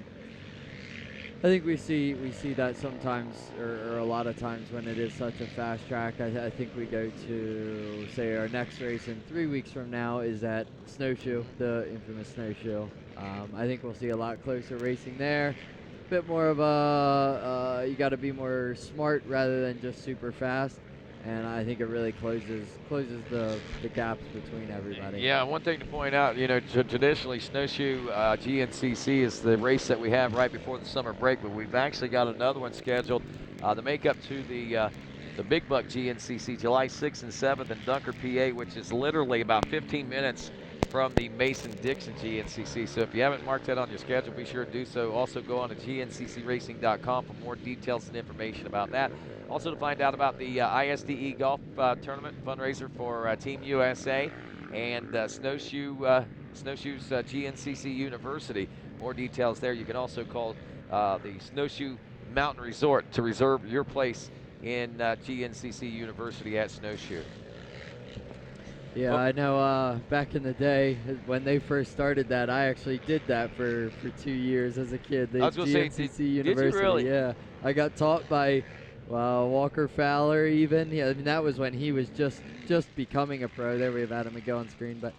Speaker 20: think we see that sometimes, or a lot of times when it is such a fast track. I think we go to, say, our next race in 3 weeks from now is at Snowshoe, the infamous Snowshoe. I think we'll see a lot closer racing there. Bit more of a, you got to be more smart rather than just super fast. And I think it really closes the gaps between everybody.
Speaker 19: Yeah, one thing to point out, traditionally Snowshoe GNCC is the race that we have right before the summer break, but we've actually got another one scheduled to make up to the Big Buck GNCC, July 6th and 7th in Dunker, PA, which is literally about 15 minutes from the Mason-Dixon GNCC. So if you haven't marked that on your schedule, be sure to do so. Also go on to GNCCRacing.com for more details and information about that. Also to find out about the ISDE Golf Tournament fundraiser for Team USA and Snowshoes GNCC University. More details there. You can also call the Snowshoe Mountain Resort to reserve your place in GNCC University at Snowshoe.
Speaker 20: Yeah, I know back in the day when they first started that, I actually did that for 2 years as a kid.
Speaker 19: I was going to say,
Speaker 20: GNCC University.
Speaker 19: did you really?
Speaker 20: Yeah, I got taught by Well, Walker Fowler even. Yeah, I mean, that was when he was just becoming a pro. There we have Adam go on screen, but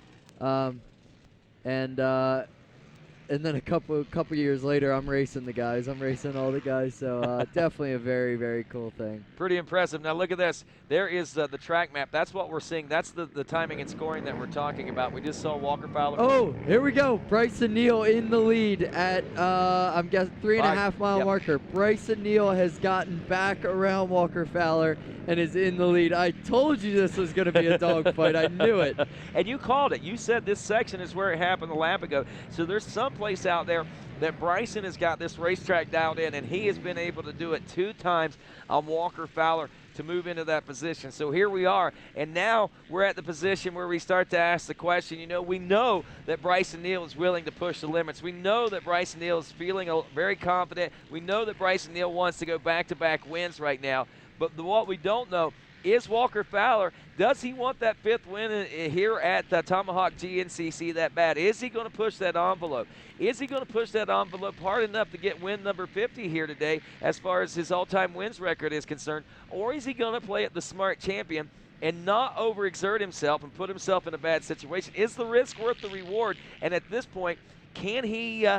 Speaker 20: and then a couple years later, I'm racing the guys. I'm racing all the guys. So definitely a very, very cool thing.
Speaker 19: Pretty impressive. Now look at this. There is the track map. That's what we're seeing. That's the timing and scoring that we're talking about. We just saw Walker Fowler.
Speaker 20: Oh, here we go. Bryson Neal in the lead at, I'm guessing, 3.5 mile marker. Bryson Neal has gotten back around Walker Fowler and is in the lead. I told you this was going to be a dogfight. I knew it.
Speaker 19: And you called it. You said this section is where it happened a lap ago. So there's some place out there that Bryson has got this racetrack dialed in, and he has been able to do it 2 times on Walker Fowler to move into that position. So here we are, and now we're at the position where we start to ask the question, you know, we know that Bryson Neal is willing to push the limits. We know that Bryson Neal is feeling very confident. We know that Bryson Neal wants to go back-to-back wins right now. But what we don't know is Walker Fowler, does he want that 5th win here at Tomahawk GNCC that bad? Is he going to push that envelope? Is he going to push that envelope hard enough to get win number 50 here today as far as his all-time wins record is concerned? Or is he going to play it the smart champion and not overexert himself and put himself in a bad situation? Is the risk worth the reward? And at this point, can he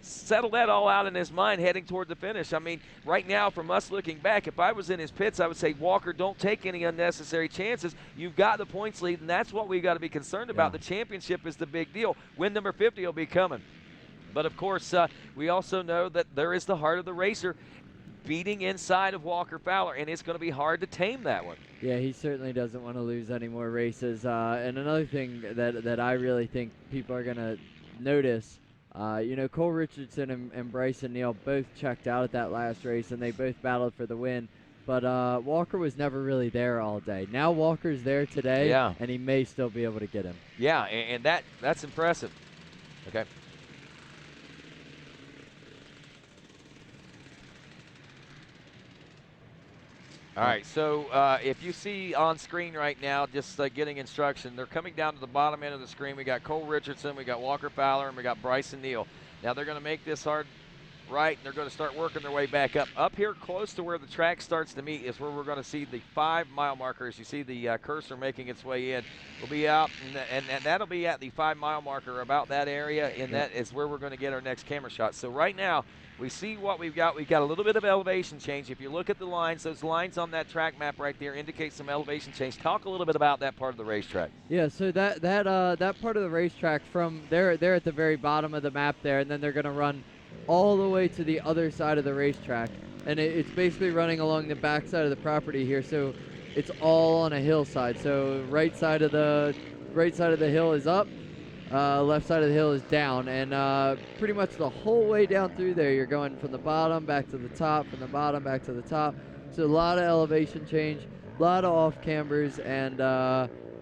Speaker 19: settle that all out in his mind heading toward the finish? I mean, right now, from us looking back, if I was in his pits, I would say, Walker, don't take any unnecessary chances. You've got the points lead, and that's what we got to be concerned about. The championship is the big deal. Win number 50 will be coming. But, of course, we also know that there is the heart of the racer beating inside of Walker Fowler, and it's going to be hard to tame that one.
Speaker 20: Yeah, he certainly doesn't want to lose any more races. And another thing that I really think people are going to notice, you know, Cole Richardson and Bryson Neal both checked out at that last race, and they both battled for the win. But Walker was never really there all day. Now Walker's there today, and he may still be able to get him.
Speaker 19: Yeah, and that's impressive. Okay. All right, so if you see on screen right now, just getting instruction, they're coming down to the bottom end of the screen. We got Cole Richardson, we got Walker Fowler, and we got Bryson Neal. Now they're going to make this hard right, and they're going to start working their way back up. Up here close to where the track starts to meet is where we're going to see the 5-mile markers. You see the cursor making its way in. We'll be out, and that'll be at the 5-mile marker, about that area, and that is where we're going to get our next camera shot. So right now, we see what we've got. We've got a little bit of elevation change. If you look at the lines, those lines on that track map right there indicate some elevation change. Talk a little bit about that part of the racetrack.
Speaker 20: Yeah, so that part of the racetrack, from they're at the very bottom of the map there, and then they're going to run all the way to the other side of the racetrack, and it's basically running along the back side of the property here. So it's all on a hillside. So right side of the hill is up. Left side of the hill is down, and pretty much the whole way down through there, you're going from the bottom back to the top, from the bottom back to the top. So a lot of elevation change, a lot of off cambers, and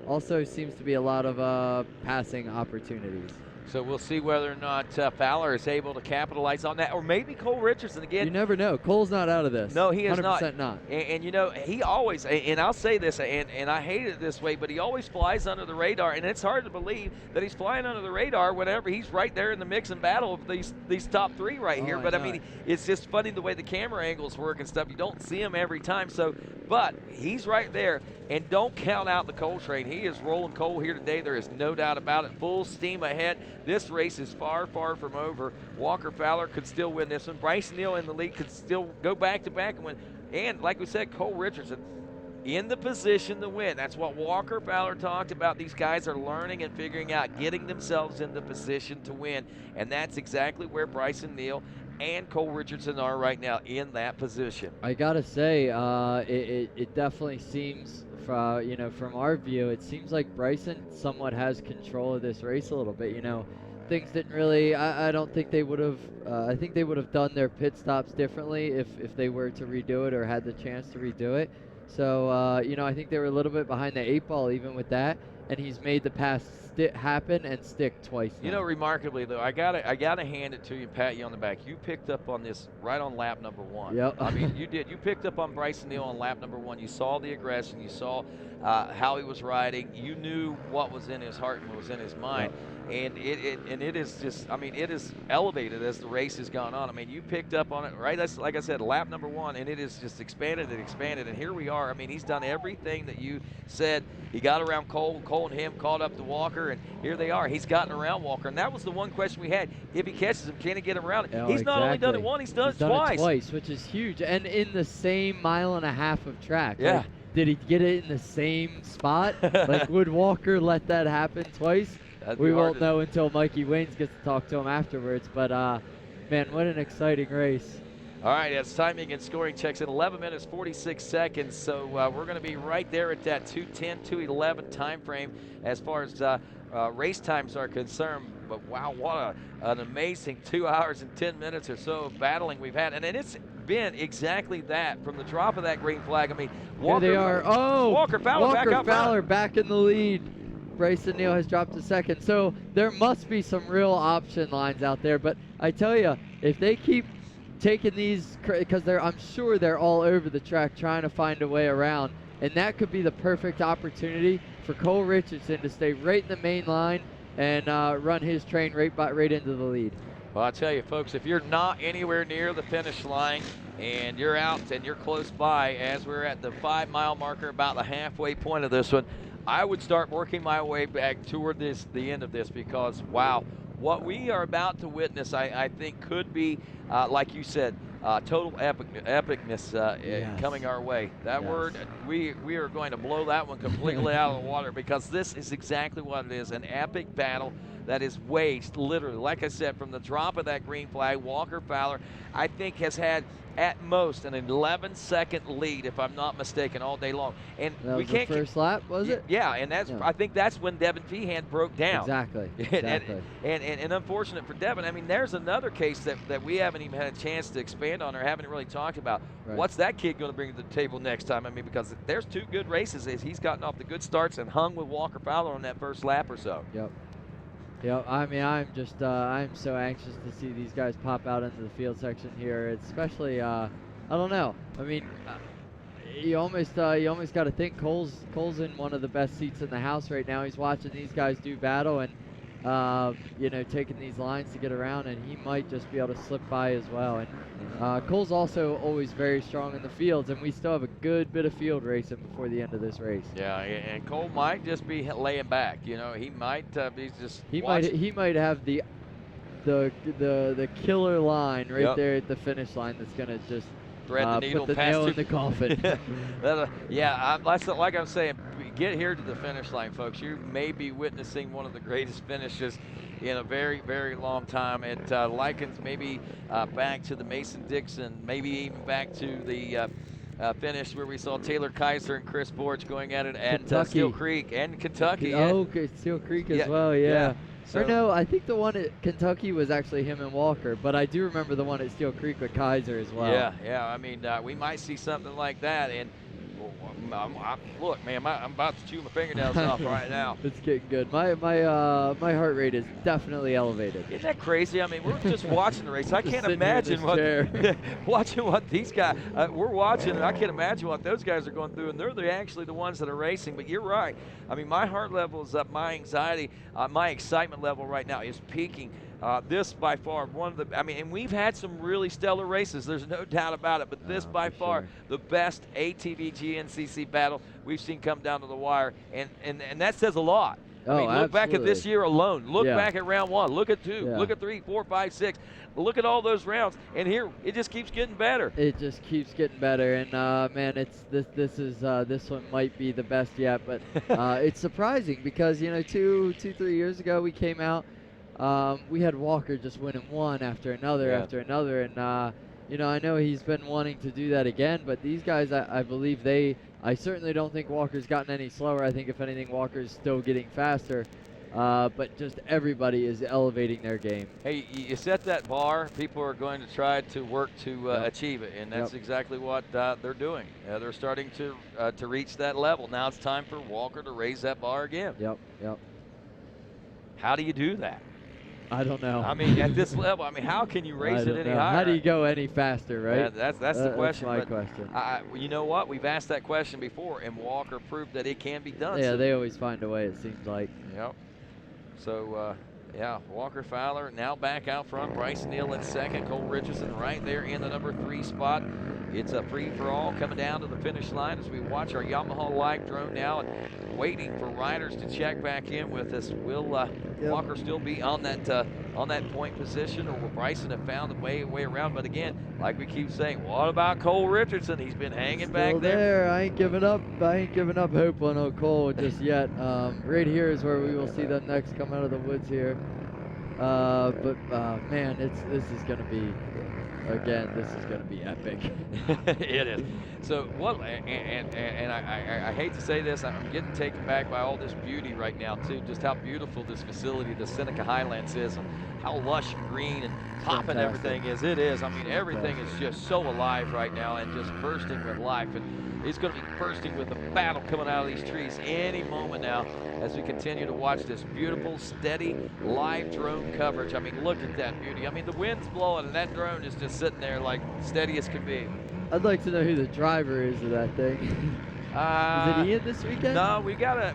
Speaker 20: also seems to be a lot of passing opportunities.
Speaker 19: So we'll see whether or not Fowler is able to capitalize on that, or maybe Cole Richardson again.
Speaker 20: You never know. Cole's not out of this.
Speaker 19: No, he is
Speaker 20: 100% not.
Speaker 19: And you know, he always, and I'll say this, and I hate it this way, but he always flies under the radar, and it's hard to believe that he's flying under the radar whenever he's right there in the mix and battle of these top 3 right here. But I mean, it's just funny the way the camera angles work and stuff. You don't see him every time. So, but he's right there. And don't count out the Cole train. He is rolling Cole here today. There is no doubt about it. Full steam ahead. This race is far, far from over. Walker Fowler could still win this one. Bryson Neal in the lead could still go back-to-back and win. And like we said, Cole Richardson in the position to win. That's what Walker Fowler talked about. These guys are learning and figuring out, getting themselves in the position to win. And that's exactly where Bryson Neal and Cole Richardson are right now, in that position.
Speaker 20: I gotta say, it definitely seems, from our view, it seems like Bryson somewhat has control of this race a little bit. You know, things didn't really. I don't think they would have. I think they would have done their pit stops differently if they were to redo it or had the chance to redo it. So I think they were a little bit behind the 8 ball even with that, and he's made the past happen and stick twice now.
Speaker 19: You know, remarkably though, I gotta hand it to you and pat you on the back. You picked up on this right on lap number 1.
Speaker 20: Yep.
Speaker 19: I mean, you did. You picked up on Bryson Neal on lap number 1. You saw the aggression. You saw how he was riding. You knew what was in his heart and what was in his mind.
Speaker 20: Yep.
Speaker 19: And it is just, I mean, it is elevated as the race has gone on. I mean, you picked up on it, right? That's, like I said, lap number 1, and it is just expanded and expanded. And here we are. I mean, he's done everything that you said. He got around Cole and him caught up to Walker, and here they are. He's gotten around Walker, and that was the one question we had. If he catches him, can he get him around?
Speaker 20: Oh,
Speaker 19: He's not only done it once, he's done it twice.
Speaker 20: Which is huge, and in the same 1.5 miles of track.
Speaker 19: Yeah.
Speaker 20: Like, did he get it in the same spot? Like, would Walker let that happen twice? We won't know until Mikey Waynes gets to talk to him afterwards. But, man, what an exciting race.
Speaker 19: All right, as timing and scoring checks in 11 minutes, 46 seconds. So we're going to be right there at that 2:10, 2:11 time frame as far as race times are concerned. But, wow, what an amazing 2 hours and 10 minutes or so of battling we've had. And it's been exactly that from the drop of that green flag. I mean, Walker,
Speaker 20: Here they are. Oh,
Speaker 19: Walker Fowler
Speaker 20: back in the lead. Bryson Neal has dropped to second. So there must be some real option lines out there. But I tell you, if they keep taking these, because I'm sure they're all over the track trying to find a way around, and that could be the perfect opportunity for Cole Richardson to stay right in the main line and run his train right into the lead.
Speaker 19: Well, I'll tell you, folks, if you're not anywhere near the finish line and you're out and you're close by, as we're at the 5 mile marker, about the halfway point of this one, I would start working my way back toward the end of this, because, wow, what we are about to witness, I think, could be, like you said, total epicness coming our way. That word, we are going to blow that one completely out of the water, because this is exactly what it is, an epic battle that is waged, literally, like I said, from the drop of that green flag. Walker Fowler, I think, has had at most an 11-second lead, if I'm not mistaken, all day long. And
Speaker 20: that
Speaker 19: we
Speaker 20: was
Speaker 19: can't
Speaker 20: the first lap, was it?
Speaker 19: Yeah, and that's I think that's when Devin Feehan broke down.
Speaker 20: Exactly.
Speaker 19: And unfortunate for Devin. I mean, there's another case that we haven't even had a chance to expand on or haven't really talked about.
Speaker 20: Right.
Speaker 19: What's that kid going to bring to the table next time? I mean, because there's 2 good races. He's gotten off the good starts and hung with Walker Fowler on that first lap or so.
Speaker 20: Yep. Yeah, I mean, I'm so anxious to see these guys pop out into the field section here. Especially, I don't know. I mean, you almost got to think Cole's in one of the best seats in the house right now. He's watching these guys do battle and taking these lines to get around, and he might just be able to slip by as well. And Cole's also always very strong in the fields, and we still have a good bit of field racing before the end of this race.
Speaker 19: Yeah, and Cole might just be laying back. You know, he might be just.
Speaker 20: He might have the killer line right there at the finish line that's gonna just
Speaker 19: thread the needle,
Speaker 20: put the nail in the coffin.
Speaker 19: That's like I'm saying. Get here to the finish line, folks. You may be witnessing one of the greatest finishes in a very, very long time. It likens maybe back to the Mason-Dixon, maybe even back to the finish where we saw Taylor Kaiser and Chris Borch going at it at Steel Creek and Kentucky.
Speaker 20: Oh, Steel Creek as well, yeah.
Speaker 19: So,
Speaker 20: or no, I think the one at Kentucky was actually him and Walker, but I do remember the one at Steel Creek with Kaiser as well.
Speaker 19: Yeah. I mean, we might see something like that. And look, man, I'm about to chew my fingernails off right now.
Speaker 20: It's getting good. My heart rate is definitely elevated.
Speaker 19: Isn't that crazy? I mean, we're just watching the race. I can't imagine watching what these guys we're watching, and I can't imagine what those guys are going through. And they're actually the ones that are racing. But you're right. I mean, my heart level is up. My anxiety, my excitement level right now is peaking. This by far and we've had some really stellar races, there's no doubt about it, but this by far the best ATV GNCC battle we've seen come down to the wire, and that says a lot. I mean, look back at this year alone. Look back at round 1. Look at 2. Look at 3, 4, 5, 6. Look at all those rounds, and here it just keeps getting better.
Speaker 20: It just keeps getting better, and man, this one might be the best yet. But it's surprising because 2-3 years ago we came out. We had Walker just winning one after another after another, and I know he's been wanting to do that again, but these guys, I believe I certainly don't think Walker's gotten any slower. I think if anything, Walker's still getting faster, but just everybody is elevating their game.
Speaker 19: Hey, you set that bar, people are going to try to work to achieve it, and that's exactly what they're doing. They're starting to reach that level. Now it's time for Walker to raise that bar again.
Speaker 20: Yep.
Speaker 19: How do you do that?
Speaker 20: I don't know.
Speaker 19: I mean, at this level, I mean, how can you race it any higher?
Speaker 20: How do you go any faster, right?
Speaker 19: Yeah, that's the question.
Speaker 20: That's my question.
Speaker 19: You know what? We've asked that question before, and Walker proved that it can be done.
Speaker 20: Yeah,
Speaker 19: so,
Speaker 20: they always find a way, it seems like.
Speaker 19: Yep. So, yeah, Walker Fowler now back out front. Bryce Neal in second. Cole Richardson right there in the number 3 spot. It's a free-for-all coming down to the finish line as we watch our Yamaha live drone now and waiting for riders to check back in with us. Will Walker still be on that point position, or will Bryson have found a way around? But again, like we keep saying, what about Cole Richardson? He's been hanging back there.
Speaker 20: I ain't giving up. I ain't giving up hope on Cole just yet. Right here is where we will see them next come out of the woods here. But man, this is going to be. Again, this is going to be epic.
Speaker 19: It is. So what? And I hate to say this, I'm getting taken back by all this beauty right now too. Just how beautiful this facility, the Seneca Highlands, is, and how lush and green and popping everything is. It is. I mean, everything is just so alive right now and just bursting with life. And it's going to be bursting with a battle coming out of these trees any moment now as we continue to watch this beautiful, steady, live drone coverage. I mean, look at that beauty. I mean, the wind's blowing and that drone is just sitting there like steady as can be.
Speaker 20: I'd like to know who the driver is of that thing. Is it Ian this weekend?
Speaker 19: No, we got a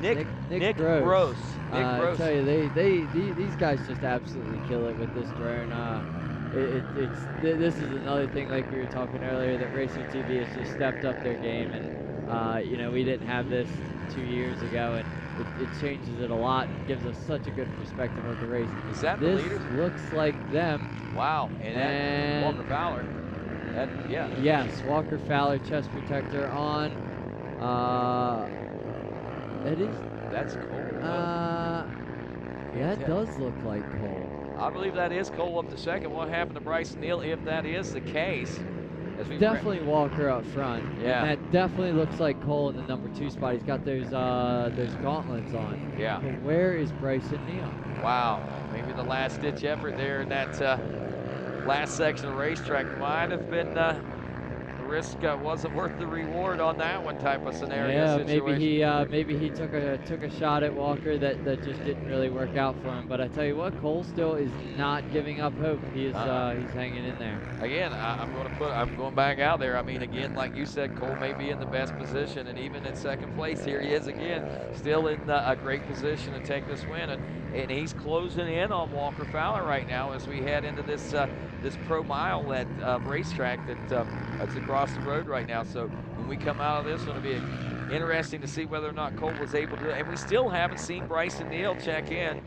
Speaker 19: Nick
Speaker 20: Gross.
Speaker 19: Gross.
Speaker 20: I tell you, these guys just absolutely kill it with this drone. This is another thing, like we were talking earlier, that Racing TV has just stepped up their game, and you know, we didn't have this 2 years ago, and it changes it a lot and gives us such a good perspective of the race.
Speaker 19: Is that
Speaker 20: this
Speaker 19: the leaders?
Speaker 20: Looks like them.
Speaker 19: Wow, and Walker Fowler. Yeah.
Speaker 20: Yes, Walker Fowler, chest protector on.
Speaker 19: That's Cole.
Speaker 20: Yeah, it does look like Cole.
Speaker 19: I believe that is Cole up to second. What happened to Bryce Neal if that is the case?
Speaker 20: Definitely Walker up front.
Speaker 19: Yeah.
Speaker 20: And that definitely looks like Cole in the number 2 spot. He's got those gauntlets on.
Speaker 19: Yeah.
Speaker 20: But where is Bryson Neal?
Speaker 19: Wow. Maybe the last ditch effort there in that last section of the racetrack might have been the risk wasn't worth the reward on that one type of scenario.
Speaker 20: Yeah, maybe he took a shot at Walker that just didn't really work out for him. But I tell you what, Cole still is not giving up hope. He is he's hanging in there.
Speaker 19: Again, I'm going back out there. I mean, again, like you said, Cole may be in the best position, and even in second place, here he is again, still in a great position to take this win, and he's closing in on Walker Fowler right now as we head into this this pro mile at racetrack that's across the road right now. So when we come out of this, it's going to be interesting to see whether or not Cole was able to, and we still haven't seen Bryson Neal check in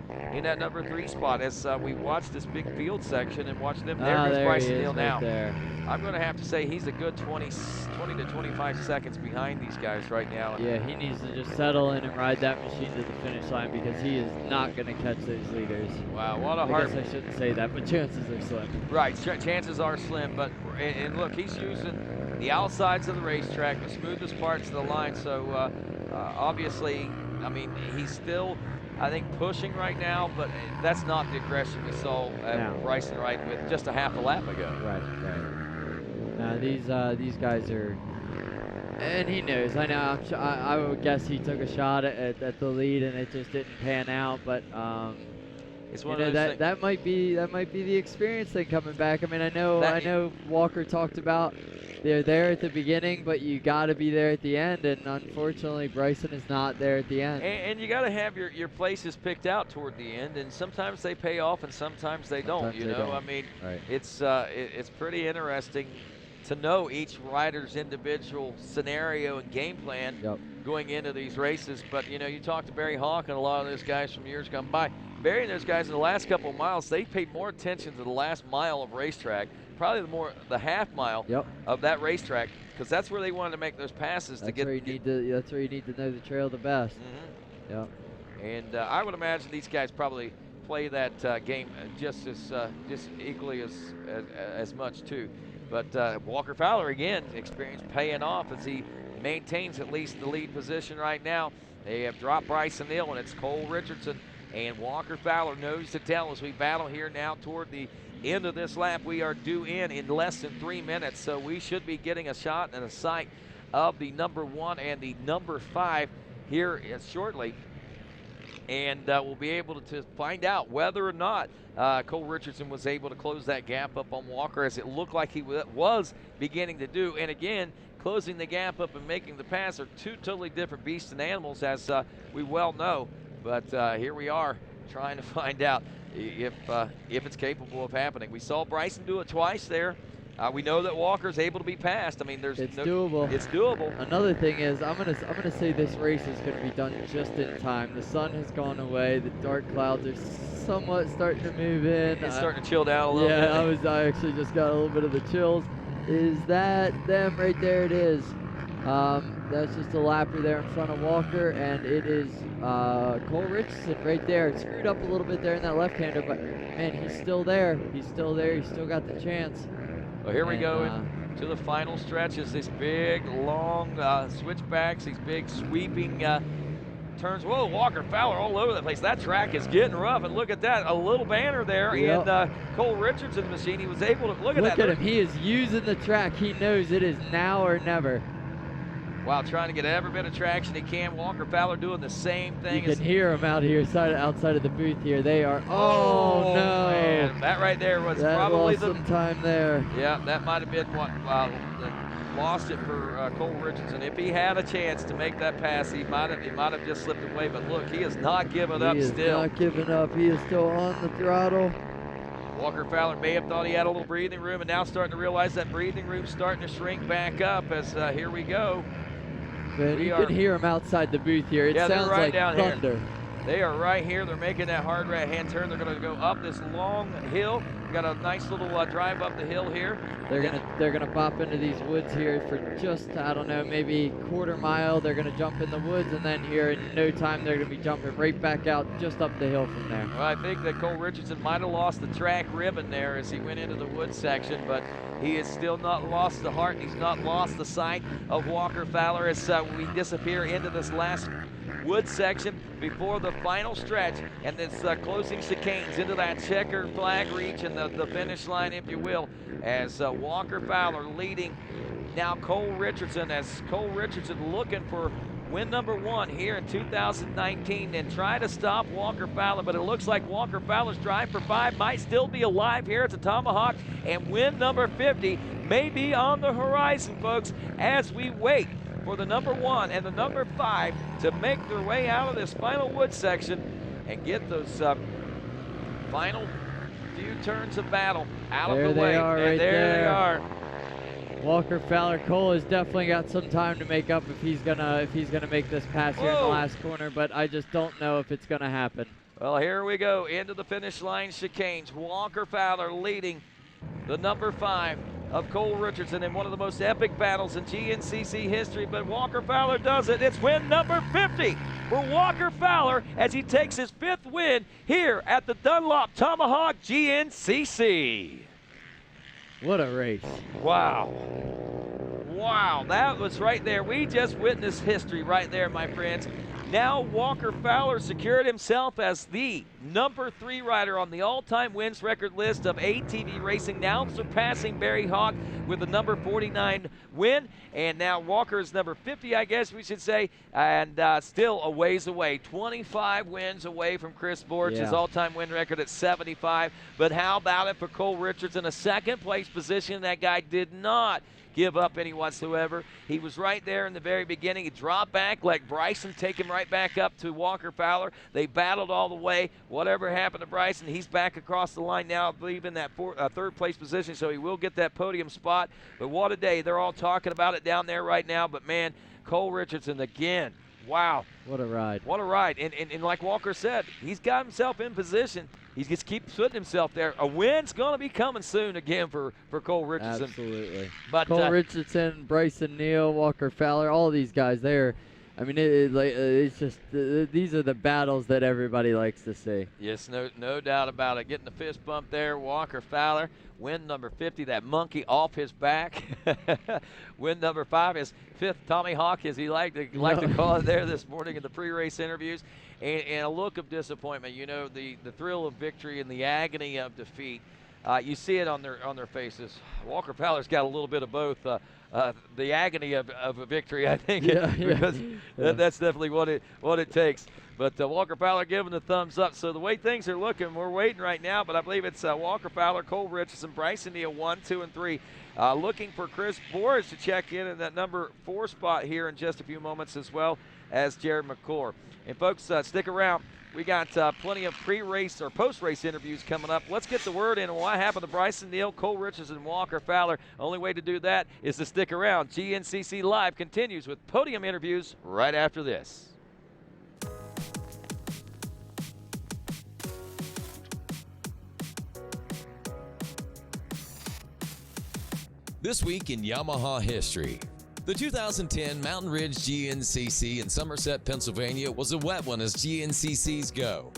Speaker 19: that number 3 spot as we watch this big field section and watch them. There goes Bryson Neal now.
Speaker 20: There.
Speaker 19: I'm going to have to say he's a good 20 to 25 seconds behind these guys right now.
Speaker 20: Yeah, he needs to just settle in and ride that machine to the finish line because he is not going to catch those leaders.
Speaker 19: Wow, what a
Speaker 20: I guess I shouldn't say that, but chances are slim.
Speaker 19: Right, chances are slim, but and look, he's using the outsides of the racetrack, the smoothest parts of the line, so obviously, I mean, he's still, I think, pushing right now, but that's not the aggression we saw Bryson right with just a half a lap ago.
Speaker 20: Right. Now these guys are, and he knows. I know. I would guess he took a shot at the lead and it just didn't pan out. But
Speaker 19: it's one of those things.
Speaker 20: that might be the experience thing coming back. I mean, I know Walker talked about they're there at the beginning, but you got to be there at the end, and unfortunately Bryson is not there at the end.
Speaker 19: And you got to have your places picked out toward the end, and sometimes they pay off and sometimes they don't. I mean, it's pretty interesting to know each rider's individual scenario and game plan going into these races. But you talk to Barry Hawk and a lot of those guys from years gone by. Barry and those guys in the last couple of miles, they paid more attention to the last mile of racetrack, probably the half mile of that racetrack, because that's where they wanted to make those passes
Speaker 20: that's where you need to know the trail the best.
Speaker 19: And I would imagine these guys probably play that game just equally as much too. But Walker Fowler, again, experience paying off as he maintains at least the lead position right now. They have dropped Bryson Neal, and it's Cole Richardson and Walker Fowler nose to tail as we battle here now toward the end of this lap. We are due in less than 3 minutes, so we should be getting a shot and a sight of the number 1 and the number 5 here shortly. And we'll be able to find out whether or not Cole Richardson was able to close that gap up on Walker, as it looked like he was beginning to do. And again, closing the gap up and making the pass are two totally different beasts and animals, as we well know. But here we are trying to find out if it's capable of happening. We saw Bryson do it twice there. We know that Walker's able to be passed. I mean,
Speaker 20: it's doable.
Speaker 19: It's doable.
Speaker 20: Another thing is, I'm gonna say this race is gonna be done just in time. The sun has gone away. The dark clouds are somewhat starting to move in.
Speaker 19: It's starting to chill down a little bit.
Speaker 20: Yeah, I actually just got a little bit of the chills. Is that them right there? It is. That's just a lapper there in front of Walker, and it is Cole Richardson right there. It screwed up a little bit there in that left-hander, but man, he's still there. He's still there. He's still got the chance.
Speaker 19: Well, here we go to the final stretch. Is these big, long switchbacks, these big sweeping turns. Whoa, Walker Fowler all over the place. That track is getting rough, and look at that, a little banner there in Cole Richardson's machine. He was able to look at that.
Speaker 20: Look at him. He is using the track. He knows it is now or never.
Speaker 19: Wow, trying to get every bit of traction he can. Walker Fowler doing the same thing.
Speaker 20: You can hear him out here, outside of the booth here. They are. Oh no!
Speaker 19: Man, that right there was probably
Speaker 20: some time there.
Speaker 19: Yeah, that might have been what lost it for Cole Richardson. If he had a chance to make that pass, he might have just slipped away. But look, he is not giving up.
Speaker 20: He is not giving up. He is still on the throttle.
Speaker 19: Walker Fowler may have thought he had a little breathing room, and now starting to realize that breathing room's starting to shrink back up. As here we go.
Speaker 20: Man, you can hear them outside the booth here. It sounds
Speaker 19: right
Speaker 20: like
Speaker 19: down
Speaker 20: thunder.
Speaker 19: Here. They are right here. They're making that hard right-hand turn. They're going to go up this long hill. Got a nice little drive up the hill here.
Speaker 20: They're gonna pop into these woods here for just, I don't know, maybe quarter mile. They're gonna jump in the woods, and then here in no time they're gonna be jumping right back out just up the hill from there.
Speaker 19: Well, I think that Cole Richardson might have lost the track ribbon there as he went into the woods section, but he has still not lost the heart. He's not lost the sight of Walker Fowler as we disappear into this last wood section before the final stretch and this closing chicanes into that checkered flag reach and the finish line, if you will, as Walker Fowler leading now Cole Richardson, as Cole Richardson looking for win number 1 here in 2019 and try to stop Walker Fowler, but it looks like Walker Fowler's drive for 5 might still be alive here at the Tomahawk, and win number 50 may be on the horizon, folks, as we wait for the number 1 and the number 5 to make their way out of this final wood section and get those final few turns of battle out of the way.
Speaker 20: They are right
Speaker 19: there. They are.
Speaker 20: Walker Fowler. Cole has definitely got some time to make up if he's gonna make this pass here in the last corner, but I just don't know if it's gonna happen.
Speaker 19: Well, here we go into the finish line chicanes. Walker Fowler leading the number 5 of Cole Richardson in one of the most epic battles in GNCC history, but Walker Fowler does it. It's win number 50 for Walker Fowler as he takes his 5th win here at the Dunlop Tomahawk GNCC.
Speaker 20: What a race.
Speaker 19: Wow. Wow, that was right there. We just witnessed history right there, my friends. Now Walker Fowler secured himself as the number 3 rider on the all-time wins record list of ATV racing, now surpassing Barry Hawk with the number 49 win. And now Walker is number 50, I guess we should say, and still a ways away. 25 wins away from Chris Borch's all-time win record at 75. But how about it for Cole Richardson, a second-place position? That guy did not give up any whatsoever. He was right there in the very beginning. He dropped back, let Bryson take him right back up to Walker Fowler. They battled all the way. Whatever happened to Bryson, he's back across the line now, I believe, in that 3rd place position, so he will get that podium spot. But what a day. They're all talking about it down there right now. But, man, Cole Richardson again. Wow.
Speaker 20: What a ride.
Speaker 19: What a ride. And like Walker said, he's got himself in position. He just keeps putting himself there. A win's going to be coming soon again for Cole Richardson.
Speaker 20: Absolutely.
Speaker 19: But
Speaker 20: Cole Richardson, Bryson Neal, Walker Fowler, all these guys there. I mean, it's just these are the battles that everybody likes to see.
Speaker 19: Yes, no doubt about it. Getting the fist bump there, Walker Fowler. Win number 50, that monkey off his back. Win number 5, his 5th Tomahawk, as he liked to call it there this morning in the pre-race interviews. And a look of disappointment. You know, the thrill of victory and the agony of defeat. You see it on their faces. Walker Fowler's got a little bit of both. The agony of a victory, I think, because that's definitely what it takes. But Walker Fowler giving the thumbs up. So the way things are looking, we're waiting right now, but I believe it's Walker Fowler, Cole Richardson, Bryson Neal 1, 2, and 3. Looking for Chris Boris to check in that number 4 spot here in just a few moments, as well as Jared McClure. And folks, stick around. We got plenty of pre-race or post-race interviews coming up. Let's get the word in on what happened to Bryson Neal, Cole Richardson, and Walker Fowler. Only way to do that is to stick around. GNCC Live continues with podium interviews right after this.
Speaker 3: This week in Yamaha history. The 2010 Mountain Ridge GNCC in Somerset, Pennsylvania was a wet one as GNCCs go.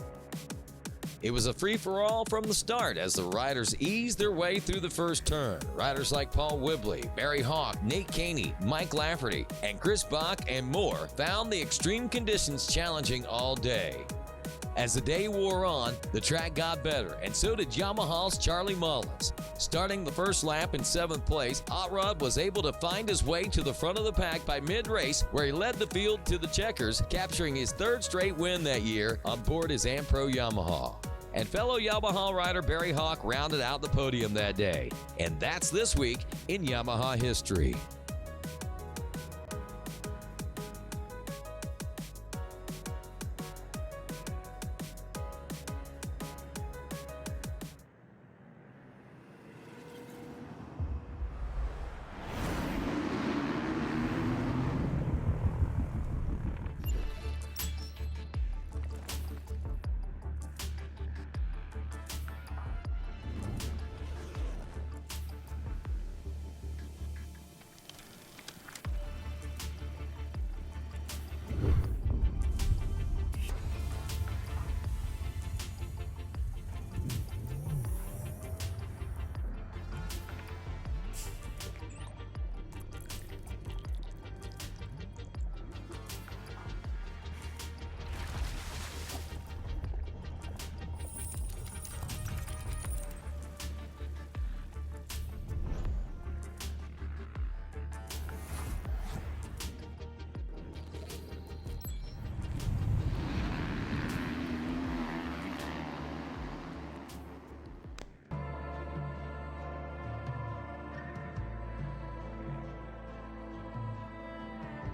Speaker 3: It was a free-for-all from the start as the riders eased their way through the first turn. Riders like Paul Whibley, Barry Hawk, Nate Caney, Mike Lafferty, and Chris Bach and more found the extreme conditions challenging all day. As the day wore on, the track got better, and so did Yamaha's Charlie Mullins. Starting the first lap in 7th place, Hot Rod was able to find his way to the front of the pack by mid-race, where he led the field to the Checkers, capturing his 3rd straight win that year on board his Ampro Yamaha. And fellow Yamaha rider Barry Hawk rounded out the podium that day. And that's this week in Yamaha history.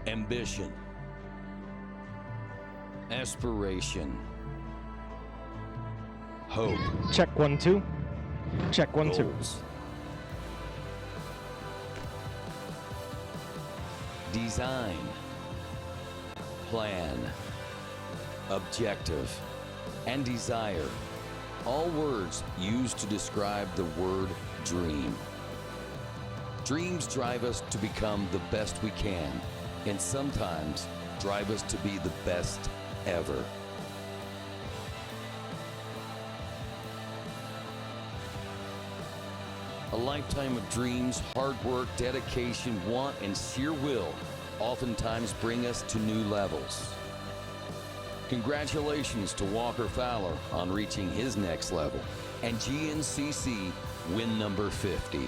Speaker 3: Ambition, aspiration, hope.
Speaker 6: Check 1, 2. Check 1, 2.
Speaker 3: Design, plan, objective, and desire. All words used to describe the word dream. Dreams drive us to become the best we can, and sometimes drive us to be the best ever. A lifetime of dreams, hard work, dedication, want, and sheer will oftentimes bring us to new levels. Congratulations to Walker Fowler on reaching his next level, and GNCC win number 50.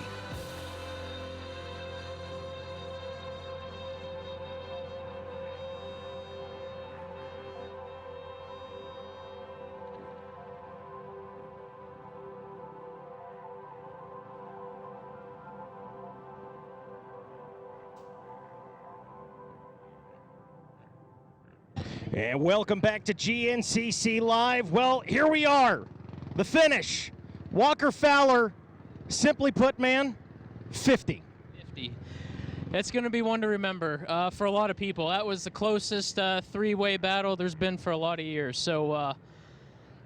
Speaker 6: And welcome back to GNCC Live. Well, here we are, the finish. Walker Fowler, simply put, man, 50.
Speaker 18: 50. It's going to be one to remember for a lot of people. That was the closest three-way battle there's been for a lot of years. So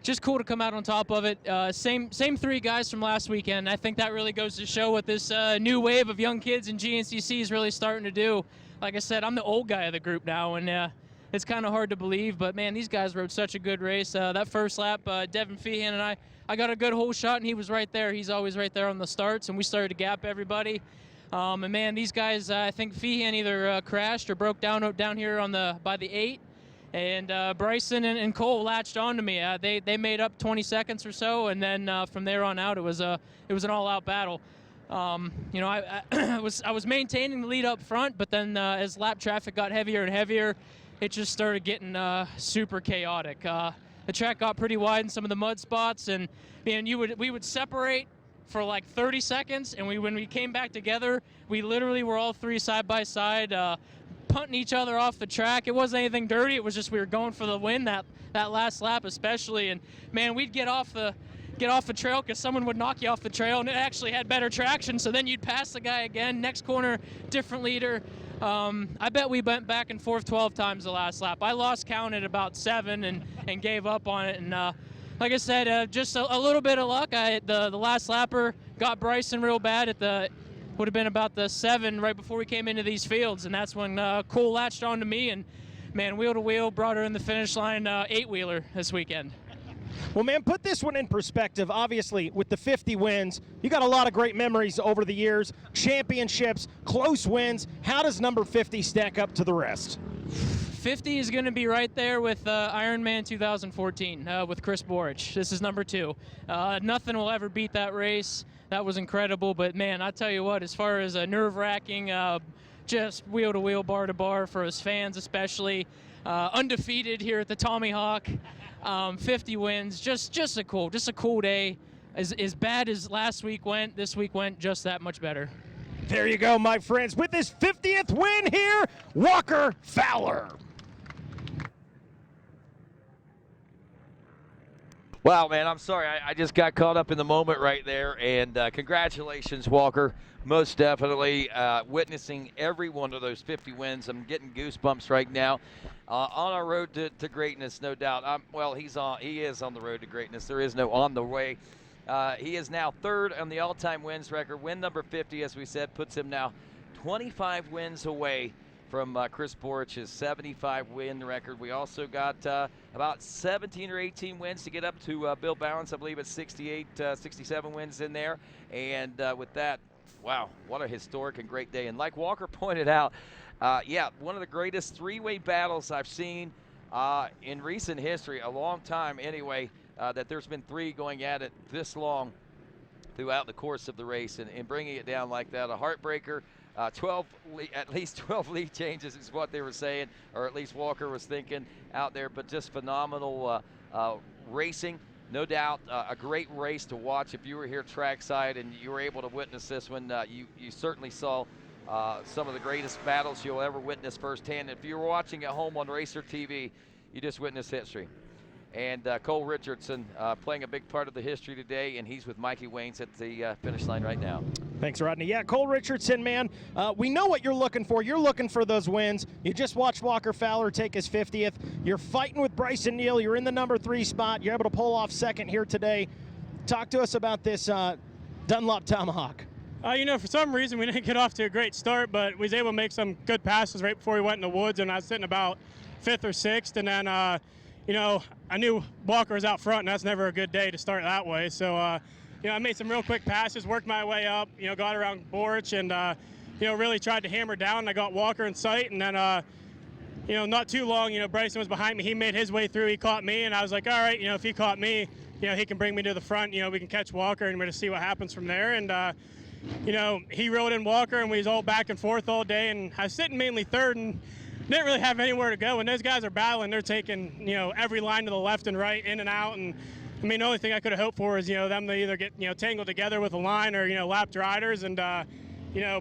Speaker 18: just cool to come out on top of it. Same three guys from last weekend. I think that really goes to show what this new wave of young kids in GNCC is really starting to do. Like I said, I'm the old guy of the group now, and it's kind of hard to believe, but man, these guys rode such a good race. That first lap, Devin Feehan and I got a good hole shot, and he was right there. He's always right there on the starts, and we started to gap everybody. And man, these guys, I think Feehan either crashed or broke down here by the 8, And Bryson and Cole latched onto me. They made up 20 seconds or so, and then from there on out, it was an all-out battle. You know, I was maintaining the lead up front, but then as lap traffic got heavier and heavier, it just started getting super chaotic. The track got pretty wide in some of the mud spots, and man, we would separate for like 30 seconds, and when we came back together, we literally were all three side by side, punting each other off the track. It wasn't anything dirty. It was just we were going for the win that last lap especially. And man, we'd get off the trail because someone would knock you off the trail, and it actually had better traction. So then you'd pass the guy again. Next corner, different leader. I bet we went back and forth 12 times the last lap. I lost count at about 7 and gave up on it. And like I said, just a little bit of luck. The last lapper got Bryson real bad would have been about the 7 right before we came into these fields, and that's when Cole latched onto me, and man, wheel to wheel, brought her in the finish line, 8-wheeler this weekend.
Speaker 6: Well, man, put this one in perspective. Obviously, with the 50 wins, you got a lot of great memories over the years, championships, close wins. How does number 50 stack up to the rest?
Speaker 18: 50 is going to be right there with Ironman 2014 with Chris Borich. This is number 2. Nothing will ever beat that race. That was incredible, but man, I tell you what, as far as a nerve-wracking, just wheel-to-wheel, bar-to-bar for us fans especially, undefeated here at the Tomahawk, 50 wins, just a cool day. As bad as last week went, this week went just that much better.
Speaker 6: There you go, my friends. With his 50th win here, Walker Fowler.
Speaker 19: Wow, man, I'm sorry. I just got caught up in the moment right there. And congratulations, Walker. Most definitely witnessing every one of those 50 wins. I'm getting goosebumps right now. On our road to greatness, no doubt. He is on the road to greatness. There is no on the way. He is now 3rd on the all-time wins record. Win number 50, as we said, puts him now 25 wins away from Chris Borich's 75 win record. We also got about 17 or 18 wins to get up to Bill Balance. I believe it's 68, 67 wins in there. And with that, wow, what a historic and great day. And like Walker pointed out, one of the greatest three-way battles I've seen in recent history, a long time anyway, that there's been 3 going at it this long throughout the course of the race, and bringing it down like that, a heartbreaker. At least 12 lead changes is what they were saying, or at least Walker was thinking out there, but just phenomenal racing. No doubt a great race to watch. If you were here trackside and you were able to witness this one, you certainly saw some of the greatest battles you'll ever witness firsthand. If you were watching at home on Racer TV, you just witnessed history. And Cole Richardson playing a big part of the history today, and he's with Mikey Waynes at the finish line right now.
Speaker 6: Thanks, Rodney. Yeah, Cole Richardson, man, we know what you're looking for. You're looking for those wins. You just watched Walker Fowler take his 50th. You're fighting with Bryson Neal. You're in the number 3 spot. You're able to pull off 2nd here today. Talk to us about this Dunlop Tomahawk.
Speaker 4: For some reason we didn't get off to a great start, but we was able to make some good passes right before we went in the woods, and I was sitting about 5th or 6th, and then I knew Walker was out front, and that's never a good day to start that way. So, I made some real quick passes, worked my way up, got around Borich, and, really tried to hammer down. And I got Walker in sight, and then, not too long, Bryson was behind me. He made his way through. He caught me, and I was like, all right, if he caught me, he can bring me to the front. We can catch Walker, and we're going to see what happens from there. And, he rode in Walker, and we was all back and forth all day. And I was sitting mainly 3rd, and didn't really have anywhere to go. When those guys are battling, they're taking, every line to the left and right, in and out. And the only thing I could have hoped for is, them to either get, tangled together with a line or, lapped riders. And,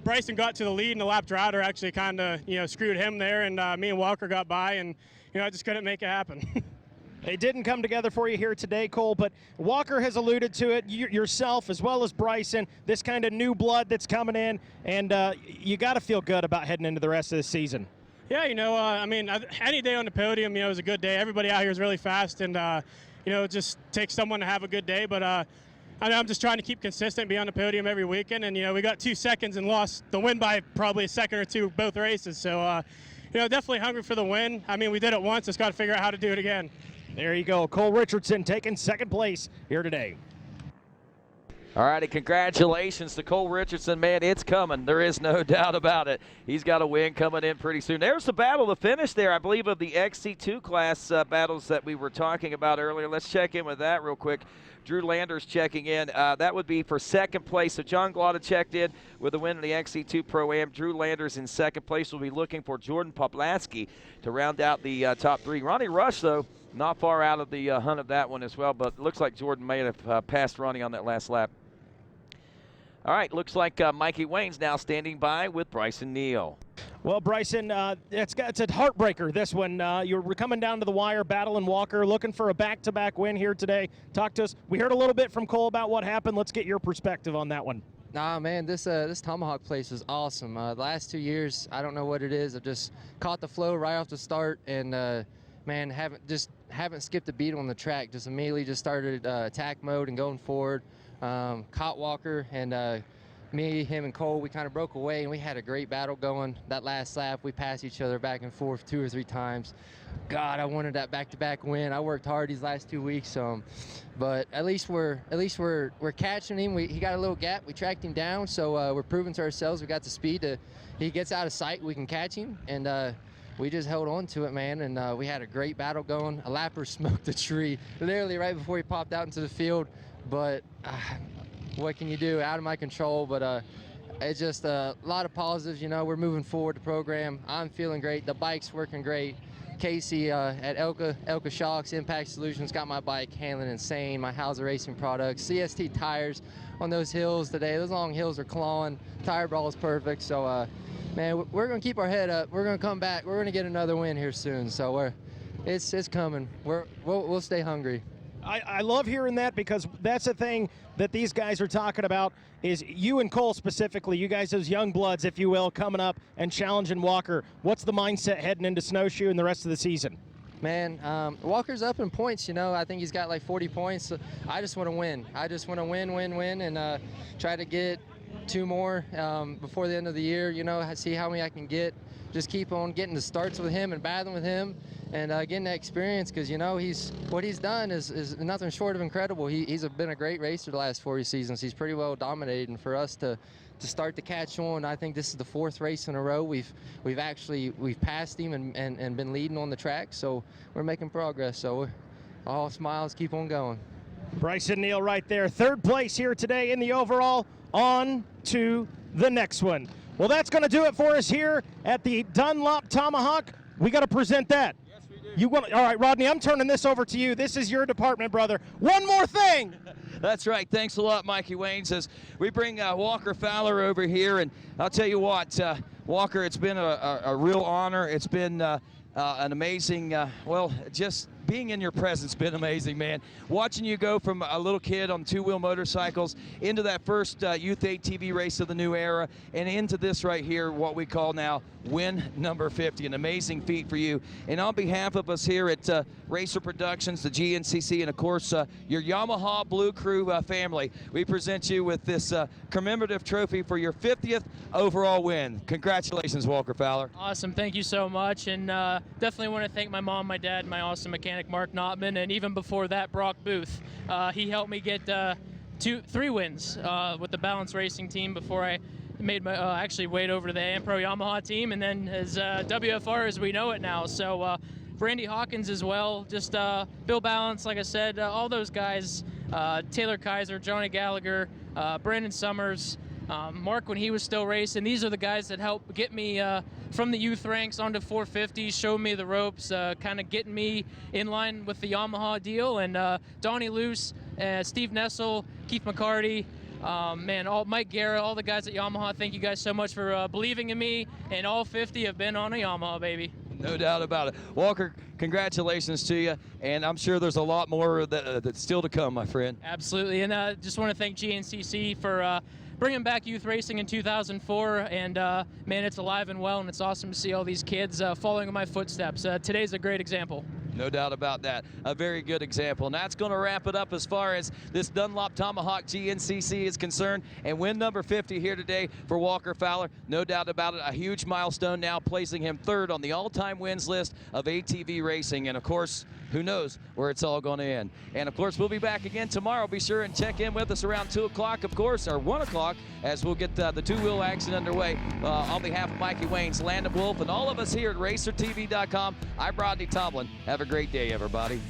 Speaker 4: Bryson got to the lead, and the lapped rider actually kind of, screwed him there. And me and Walker got by, and, I just couldn't make it happen.
Speaker 6: They didn't come together for you here today, Cole, but Walker has alluded to it, yourself as well as Bryson, this kind of new blood that's coming in, and you got to feel good about heading into the rest of the season.
Speaker 4: Yeah, any day on the podium, is a good day. Everybody out here is really fast, and, it just takes someone to have a good day. But I'm just trying to keep consistent, be on the podium every weekend. And, we got 2 seconds and lost the win by probably a second or 2 both races. So, definitely hungry for the win. We did it once. Just got to figure out how to do it again.
Speaker 6: There you go. Cole Richardson taking 2nd place here today.
Speaker 19: All righty, congratulations to Cole Richardson. Man, it's coming. There is no doubt about it. He's got a win coming in pretty soon. There's the battle to finish there, I believe, of the XC2 class battles that we were talking about earlier. Let's check in with that real quick. Drew Landers checking in. That would be for second place. So John Glada checked in with a win in the XC2 Pro-Am. Drew Landers in second place. Will be looking for Jordan Poplaski to round out the top 3. Ronnie Rush, though, not far out of the hunt of that one as well, but looks like Jordan may have passed Ronnie on that last lap. All right, looks like Mikey Wayne's now standing by with Bryson Neal.
Speaker 6: Well, Bryson, it's a heartbreaker, this one. You're coming down to the wire, battling Walker, looking for a back-to-back win here today. Talk to us. We heard a little bit from Cole about what happened. Let's get your perspective on that one.
Speaker 5: Nah, man, this Tomahawk place is awesome. The last 2 years, I don't know what it is. I've just caught the flow right off the start, and man, haven't skipped a beat on the track. Just immediately just started attack mode and going forward. Caught Walker, and me, him, and Cole, we kind of broke away, and we had a great battle going. That last lap, we passed each other back and forth 2 or 3 times. God, I wanted that back-to-back win. I worked hard these last 2 weeks, but at least we're catching him. He got a little gap. We tracked him down, so we're proving to ourselves we got the speed. He gets out of sight, we can catch him, and we just held on to it, man, and we had a great battle going. A lapper smoked a tree literally right before he popped out into the field. But what can you do? Out of my control. But it's just a lot of positives. You know, we're moving forward the program. I'm feeling great. The bike's working great. Casey at Elka Shocks Impact Solutions got my bike handling insane. My Hauser Racing products, CST tires on those hills today. Those long hills are clawing. Tire ball is perfect. So, man, we're gonna keep our head up. We're gonna come back. We're gonna get another win here soon. So it's coming. We'll stay hungry.
Speaker 6: I love hearing that, because that's the thing that these guys are talking about, is you and Cole specifically, you guys as young bloods, if you will, coming up and challenging Walker. What's the mindset heading into Snowshoe and the rest of the season?
Speaker 5: Man, Walker's up in points, you know. I think he's got like 40 points. So I just want to win. I just want to win, and try to get 2 more before the end of the year, you know, see how many I can get. Just keep on getting the starts with him and battling with him, and getting that experience, because, you know, what he's done is nothing short of incredible. He's been a great racer the last 40 seasons. He's pretty well dominated, and for us to start to catch on, I think this is the 4th race in a row we've passed him and been leading on the track, so we're making progress. So all smiles, keep on going.
Speaker 6: Bryson Neal right there, 3rd place here today in the overall. On to the next one. Well, that's going to do it for us here at the Dunlop Tomahawk. We got to present that. Yes, we do. All right, Rodney, I'm turning this over to you. This is your department, brother. One more thing.
Speaker 2: That's right. Thanks a lot, Mikey Wayne. Says we bring Walker Fowler over here, and I'll tell you what, Walker, it's been a real honor. It's been an amazing, just being in your presence been amazing, man. Watching you go from a little kid on 2-wheel motorcycles into that first youth ATV race of the new era, and into this right here, what we call now win number 50, an amazing feat for you. And on behalf of us here at Racer Productions, the GNCC, and of course your Yamaha Blue Crew family, we present you with this commemorative trophy for your 50th overall win. Congratulations, Walker Fowler.
Speaker 18: Awesome, thank you so much, and definitely want to thank my mom, my dad, my awesome mechanic Mark Notman, and even before that, Brock Booth. He helped me get 3 wins with the Balance Racing team before I made my actually wait over to the AM Pro Yamaha team, and then as WFR as we know it now. So Randy Hawkins as well, just Bill Balance, like I said, all those guys, Taylor Kaiser, Johnny Gallagher, Brandon Summers, Mark when he was still racing. These are the guys that helped get me from the youth ranks onto 450s, showed me the ropes, kind of getting me in line with the Yamaha deal. And Donnie Luce, Steve Nessel, Keith McCarty, man, Mike Guerra, all the guys at Yamaha, thank you guys so much for believing in me, and all 50 have been on a Yamaha, baby.
Speaker 2: No doubt about it. Walker, congratulations to you, and I'm sure there's a lot more that's still to come, my friend.
Speaker 18: Absolutely, and just want to thank GNCC for bringing back youth racing in 2004, and man, it's alive and well, and it's awesome to see all these kids following in my footsteps. Today's a great example.
Speaker 2: No doubt about that. A very good example. And that's going to wrap it up as far as this Dunlop Tomahawk GNCC is concerned. And win number 50 here today for Walker Fowler. No doubt about it. A huge milestone now, placing him 3rd on the all-time wins list of ATV racing. And, of course, who knows where it's all going to end. And, of course, we'll be back again tomorrow. Be sure and check in with us around 2 o'clock, of course, or 1 o'clock, as we'll get the two-wheel action underway. On behalf of Mikey Waynes, Landon Wolfe, and all of us here at RacerTV.com, I'm Rodney Tomlin. Have a great day, everybody.